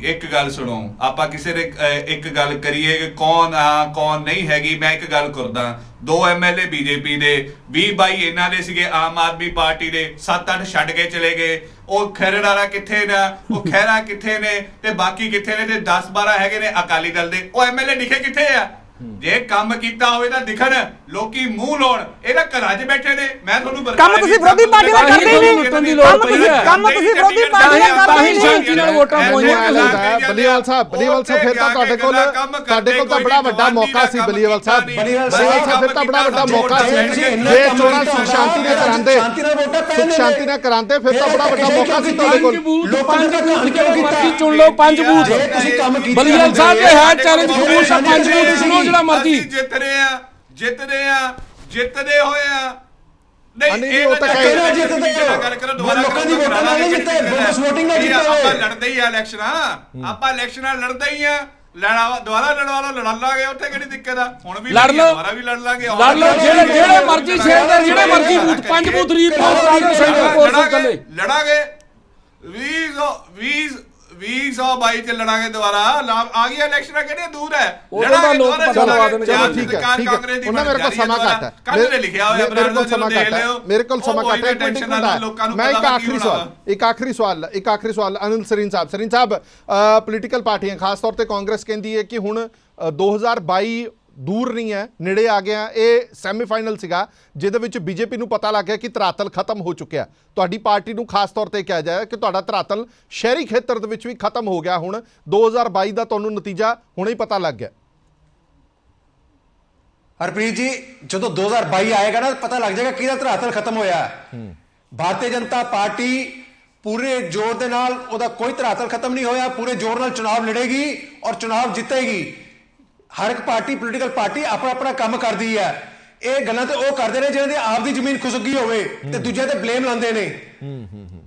ਇੱਕ ਗੱਲ ਸੁਣੋ ਆਪਾਂ ਕਿਸੇ ਦੇ ਇੱਕ ਗੱਲ ਕਰੀਏ ਕਿ ਕੌਣ ਆ ਕੌਣ ਨਹੀਂ ਹੈਗੀ ਮੈਂ ਇੱਕ ਗੱਲ ਕਰਦਾ 2 ਐਮਐਲਏ ਬੀਜੇਪੀ ਦੇ 20 22 ਇਹਨਾਂ ਦੇ ਸੀਗੇ ਆਮ ਆਦਮੀ ਪਾਰਟੀ ਦੇ 7-8 ਛੱਡ ਕੇ ਚਲੇ ਗਏ ਉਹ ਖੈਰੜਾਰਾ ਕਿੱਥੇ ਨੇ ਉਹ ਖੈਰਾ ਕਿੱਥੇ ਨੇ ਤੇ ਬਾਕੀ ਕਿੱਥੇ ਨੇ ਤੇ 10-12 ਹੈਗੇ ਨੇ ਅਕਾਲੀ ਦਲ ਦੇ ਉਹ ਐਮਐਲਏ ਦਿਖੇ ਕਿੱਥੇ ਆ ਜੇ ਕੰਮ ਕੀਤਾ ਹੋਵੇ ਤਾਂ ਦਿਖਣ ਲੋਕੀ ਮੂੰਹ ਲਾਉਣ ਇਹਦਾ ਘਰਾਂ 'ਚ ਬੈਠੇ ਨੇ ਮੈਂ ਤੁਹਾਨੂੰ ਕੰਮ ਤੁਸੀਂ ਵਿਰੋਧੀ ਪਾਰਟੀ ਦਾ ਕਰਦੇ ਹੀ ਲੁੱਟਣ ਦੀ ਨਹੀਂ ਲੋੜ ਪਈ ਹੈ ਕੰਮ ਤੁਸੀਂ ਵਿਰੋਧੀ ਪਾਰਟੀ ਦਾ ਤਾਂ ਕਰਦੇ ਹੀ ਹੀ ਸ਼ਾਂਤੀ ਨਾਲ ਵੋਟਾਂ ਪਵਾਈਆਂ ਤੁਸੀਂ ਬਲੀਵਾਲ ਸਾਹਿਬ ਫਿਰ ਤਾਂ ਤੁਹਾਡੇ ਕੋਲ ਤਾਂ ਬੜਾ ਵੱਡਾ ਮੌਕਾ ਸੀ ਬਲੀਵਾਲ ਸਾਹਿਬ ਫਿਰ ਤਾਂ ਬੜਾ ਵੱਡਾ ਮੌਕਾ ਸੀ ਜੇ ਚੋਣਾਂ ਸੁਖ ਸ਼ਾਂਤੀ ਨਾਲ ਕਰਾਂਦੇ ਸੁਖ ਸ਼ਾਂਤੀ ਨਾਲ ਕਰਾਂਦੇ ਫਿਰ ਤਾਂ ਬੜਾ ਵੱਡਾ ਮੌਕਾ ਸੀ ਤੁਹਾਡੇ ਕੋਲ ਪੰਜ ਬੂਥ ਜਿਹੜੇ ਮਰਜ਼ੀ ਚੁਣ ਲਓ 5 ਬੂਥ ਬਲੀਵਾਲ ਸਾਹਿਬ ਦੇ ਹੈ ਚੈਲੰਜ ਕਬੂਲ ਤਾਂ 5 ਬੂਥ ਚੁਣੋ ਜਿਹੜਾ ਮਰਜ਼ੀ ਜਿੱਤਦੇ ਹੋਏ ਆ ਨਹੀਂ, ਉਹ ਤਾਂ ਕਹਿ ਰਹੇ ਜਿੱਤਦੇ ਆ। ਗੱਲ ਕਰੋ ਦੁਬਾਰਾ ਲੋਕਾਂ ਦੀ ਵੋਟਾਂ ਨਾਲ ਨਹੀਂ ਜਿੱਤੇ, ਬੋਨਸ ਵੋਟਿੰਗ ਨਾਲ ਜਿੱਤੇ ਹੋਏ। ਆਪਾਂ ਲੜਦੇ ਹੀ ਆ ਇਲੈਕਸ਼ਨਾਂ ਲੜਦੇ ਹੀ ਆ ਦੁਬਾਰਾ ਲੜਵਾ ਲਓ ਲੜ ਲਾਂਗੇ ਉੱਥੇ ਕਿਹੜੀ ਦਿੱਕਤ ਆ ਹੁਣ ਵੀ ਲੜ ਲਓ ਦੁਬਾਰਾ ਵੀ ਲੜ ਲਾਂਗੇ ਜਿਹੜੇ ਮਰਜ਼ੀ ਸ਼ਹਿਰ ਦੇ ਜਿਹੜੇ ਮਰਜ਼ੀ ਬੂਥ 5 ਬੂਥ ਰੀਪੋਰਟ ਕਰਾ ਕੇ ਸੈਂਟਰ ਕੋਰਸ ਚੱਲੇ ਲੜਾਂਗੇ 2022 ਚ ਲੜਾਂਗੇ ਦੁਬਾਰਾ ਆ ਗਈ ਇਲੈਕਸ਼ਨਾਂ ਕਿਹੜੀਆਂ ਦੂਰ ਹੈ ਉਦੋਂ ਤਾਂ ਲੋਕ ਪਤਾ ਲਵਾ ਦੇਣਗੇ। ਚਲੋ ਠੀਕ ਹੈ ਉਹਨਾਂ ਮੇਰੇ ਕੋਲ ਸਮਾਂ ਘੱਟ ਹੈ ਮੇਰੇ ਕੋਲ ਸਮਾਂ ਘੱਟ ਹੈ ਇੱਕ ਮਿੰਟ ਮੈਂ ਇੱਕ ਆਖਰੀ ਸਵਾਲ ਅਨਿਲ ਸਰੀਨ ਸਾਹਿਬ ਪੋਲੀਟੀਕਲ ਪਾਰਟੀਆਂ ਖਾਸ ਤੌਰ ਤੇ ਕਾਂਗਰਸ ਕਹਿੰਦੀ ਹੈ ਕਿ ਹੁਣ 2022 ਦੂਰ ਨਹੀਂ ਹੈ ਨੇੜੇ ਆ ਗਿਆ ਇਹ ਸੈਮੀਫਾਈਨਲ ਸੀਗਾ ਜਿਹਦੇ ਵਿੱਚ ਬੀਜੇਪੀ ਨੂੰ ਪਤਾ ਲੱਗ ਗਿਆ ਕਿ ਧਰਾਤਲ ਖਤਮ ਹੋ ਚੁੱਕਿਆ ਤੁਹਾਡੀ ਪਾਰਟੀ ਨੂੰ ਖਾਸ ਤੌਰ ਤੇ ਕਿਹਾ ਜਾਏ ਕਿ ਤੁਹਾਡਾ ਧਰਾਤਲ ਸ਼ਹਿਰੀ ਖੇਤਰ ਦੇ ਵਿੱਚ ਵੀ ਖਤਮ ਹੋ ਗਿਆ ਹੁਣ 2022 ਦਾ ਤੁਹਾਨੂੰ ਨਤੀਜਾ ਹੁਣੇ ਹੀ ਪਤਾ ਲੱਗ ਗਿਆ ਹਰਪ੍ਰੀਤ ਜੀ ਜਦੋਂ 2022 ਆਏਗਾ ਨਾ ਪਤਾ ਲੱਗ ਜਾਏਗਾ ਕਿਹਦਾ ਧਰਾਤਲ ਖਤਮ ਹੋਇਆ ਭਾਰਤੀ ਜਨਤਾ ਪਾਰਟੀ ਪੂਰੇ ਜ਼ੋਰ ਦੇ ਨਾਲ ਉਹਦਾ ਕੋਈ ਧਰਾਤਲ ਖਤਮ ਨਹੀਂ ਹੋਇਆ ਪੂਰੇ ਜ਼ੋਰ ਨਾਲ ਚੁਣਾਵ ਲੜੇਗੀ ਔਰ ਚੁਣਾਵ ਜਿੱਤੇਗੀ ਹਰ ਇੱਕ ਪਾਰਟੀ ਪੋਲੀਟੀਕਲ ਪਾਰਟੀ ਆਪਣਾ ਕੰਮ ਕਰਦੀ ਹੈ ਇਹ ਗੱਲਾਂ ਤੇ ਉਹ ਕਰਦੇ ਨੇ ਜਿਹਨਾਂ ਦੀ ਆਪ ਦੀ ਜ਼ਮੀਨ ਖੁਸਕ ਗਈ ਹੋਵੇ ਤੇ ਦੂਜਿਆਂ ਤੇ ਬਲੇਮ ਲਾਉਂਦੇ ਨੇ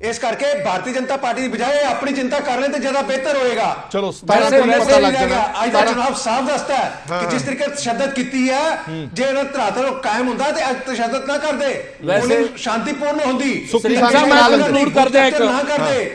ਇਸ ਕਰਕੇ ਭਾਰਤੀ ਜਨਤਾ ਪਾਰਟੀ ਦੀ ਬਜਾਏ ਆਪਣੀ ਚਿੰਤਾ ਕਰ ਲੈਣ ਤੇ ਜ਼ਿਆਦਾ ਬਿਹਤਰ ਹੋਏਗਾ ਚਲੋ 17 ਨੂੰ ਪਤਾ ਲੱਗ ਜਾਣਾ ਅੱਜ ਦਾ ਚੁਣਾਵ ਸਾਫ਼ ਦੱਸਦਾ ਹੈ ਕਿ ਜਿਸ ਤਰੀਕੇ ਤਸ਼ੱਦਦ ਕੀਤੀ ਹੈ ਜੇ ਇਹਨਾਂ ਧਰਾਤਲ ਕਾਇਮ ਹੁੰਦਾ ਤੇ ਤਸ਼ੱਦਦ ਨਾ ਕਰਦੇ ਵੈਸੇ ਸ਼ਾਂਤੀਪੂਰਨ ਹੁੰਦੀ ਕੰਕਲੂਡ ਕਰਦੇ ਆ ਨਾ ਕਰਦੇ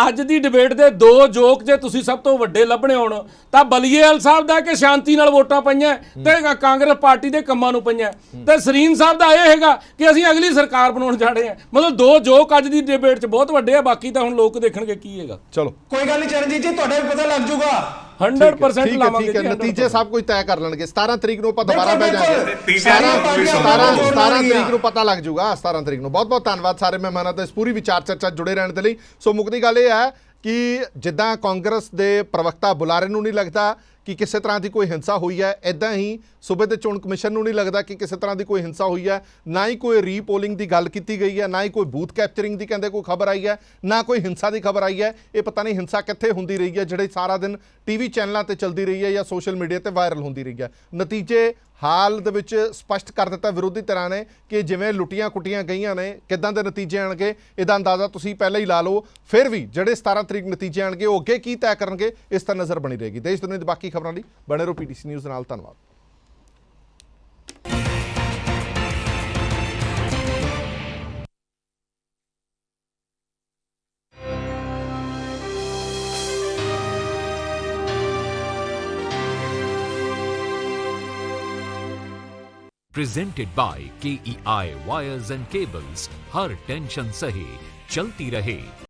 ਅੱਜ ਦੀ ਡਿਬੇਟ ਦੇ 2 ਜੋਕ ਜੇ ਤੁਸੀਂ ਸਭ ਤੋਂ ਵੱਡੇ ਲੱਭਣੇ ਹੋਣ ਤਾਂ ਬਲੀਏਵਾਲ ਸਾਹਿਬ ਦਾ ਕਿ ਸ਼ਾਂਤੀ ਨਾਲ ਵੋਟਾਂ ਪਈਆਂ ਤੇ ਕਾਂਗਰਸ ਪਾਰਟੀ ਦੇ ਕੰਮਾਂ ਨੂੰ ਪਈਆਂ ਤੇ ਸਰੀਨ ਸਾਹਿਬ ਦਾ ਇਹ ਹੈਗਾ ਕਿ ਅਸੀਂ ਅਗਲੀ ਸਰਕਾਰ ਬਣਾਉਣ ਜਾਣੇ ਆ ਮਤਲਬ 2 ਜੋਕ ਅੱਜ ਦੀ ਡਿਬੇਟ 'ਚ ਬਹੁਤ ਵੱਡੇ ਆ ਬਾਕੀ ਤਾਂ ਹੁਣ ਲੋਕ ਦੇਖਣਗੇ ਕੀ ਹੈਗਾ ਚਲੋ ਕੋਈ ਗੱਲ ਨਹੀਂ ਚਰਨਜੀਤ ਜੀ ਤੁਹਾਡਾ ਵੀ ਪਤਾ ਲੱਗ ਜਾਊਗਾ 100% ਲਾਵਾਂਗੇ ਠੀਕ ਹੈ ਨਤੀਜੇ ਸਭ ਕੁਝ ਤੈਅ ਕਰ ਲੈਣਗੇ 17 ਤਰੀਕ ਨੂੰ ਆਪਾਂ ਦੁਬਾਰਾ ਬਹਿ ਜਾਾਂਗੇ 17 ਤਰੀਕ ਨੂੰ ਪਤਾ ਲੱਗ ਜਾਊਗਾ 17 ਤਰੀਕ ਨੂੰ ਬਹੁਤ ਬਹੁਤ ਧੰਨਵਾਦ ਸਾਰੇ ਮਹਿਮਾਨਾਂ ਦਾ ਇਸ ਪੂਰੀ ਵਿਚਾਰ ਚਰਚਾ ਜੁੜੇ ਰਹਿਣ ਦੇ ਲਈ ਸੋ ਮੁੱਕਦੀ ਗੱਲ ਇਹ ਹੈ ਕਿ ਜਿੱਦਾਂ ਕਾਂਗਰਸ ਦੇ ਪ੍ਰਵਕਤਾ ਬੁਲਾਰੇ ਨੂੰ ਨਹੀਂ ਲੱਗਦਾ ਕਿ ਕਿਸੇ ਤਰ੍ਹਾਂ ਦੀ ਕੋਈ ਹਿੰਸਾ ਹੋਈ ਹੈ। ਇਦਾਂ ਹੀ ਸੂਬੇ ਦੇ ਚੋਣ ਕਮਿਸ਼ਨ ਨੂੰ ਨਹੀਂ ਲੱਗਦਾ ਕਿ ਕਿਸੇ ਤਰ੍ਹਾਂ ਦੀ ਕੋਈ ਹਿੰਸਾ ਹੋਈ ਹੈ। ਨਾ ਹੀ ਕੋਈ ਰੀਪੋਲਿੰਗ ਦੀ ਗੱਲ ਕੀਤੀ ਗਈ ਹੈ, ਨਾ ਹੀ ਕੋਈ ਬੂਥ ਕੈਪਚਰਿੰਗ ਦੀ ਕਹਿੰਦੇ ਕੋਈ ਖਬਰ ਆਈ ਹੈ, ਨਾ ਕੋਈ ਹਿੰਸਾ ਦੀ ਖਬਰ ਆਈ ਹੈ। ਇਹ ਪਤਾ ਨਹੀਂ ਹਿੰਸਾ ਕਿੱਥੇ ਹੁੰਦੀ ਰਹੀ ਹੈ ਜਿਹੜੀ ਸਾਰਾ ਦਿਨ ਟੀਵੀ ਚੈਨਲਾਂ ਤੇ ਚੱਲਦੀ ਰਹੀ ਹੈ ਜਾਂ ਸੋਸ਼ਲ ਮੀਡੀਆ ਤੇ ਵਾਇਰਲ ਹੁੰਦੀ ਰਹੀ ਹੈ। ਨਤੀਜੇ ਹਾਲ ਦੇ ਵਿੱਚ ਸਪਸ਼ਟ ਕਰ ਦਿੱਤਾ ਵਿਰੋਧੀ ਧਿਰਾਂ ਨੇ ਕਿ ਜਿਵੇਂ ਲੁੱਟੀਆਂ ਕੁੱਟੀਆਂ ਗਈਆਂ ਨੇ, ਕਿੱਦਾਂ ਦੇ ਨਤੀਜੇ ਆਣਗੇ ਇਹਦਾ ਅੰਦਾਜ਼ਾ ਤੁਸੀਂ ਪਹਿਲਾਂ ਹੀ ਲਾ ਲਓ। ਫਿਰ ਵੀ ਜਿਹੜੇ 17 ਤਰੀਕ ਨਤੀਜੇ ਆਣਗੇ ਉਹ ਅੱਗੇ ਕੀ ਤੈਅ ਕਰਨਗੇ, ਇਸ ਤੇ ਨਜ਼ਰ ਬਣੀ ਰਹੇਗੀ। ਦੇਸ਼ ਦੁਨੀਆ ਦੀ ਬਾਕੀ ਖਬਰਾਂ ਲਈ ਬਣੇ ਰਹੋ PTC ਨਿਊਜ਼ ਨਾਲ। ਧੰਨਵਾਦ। Presented by KEI Wires and Cables, her tension सही चलती रहे।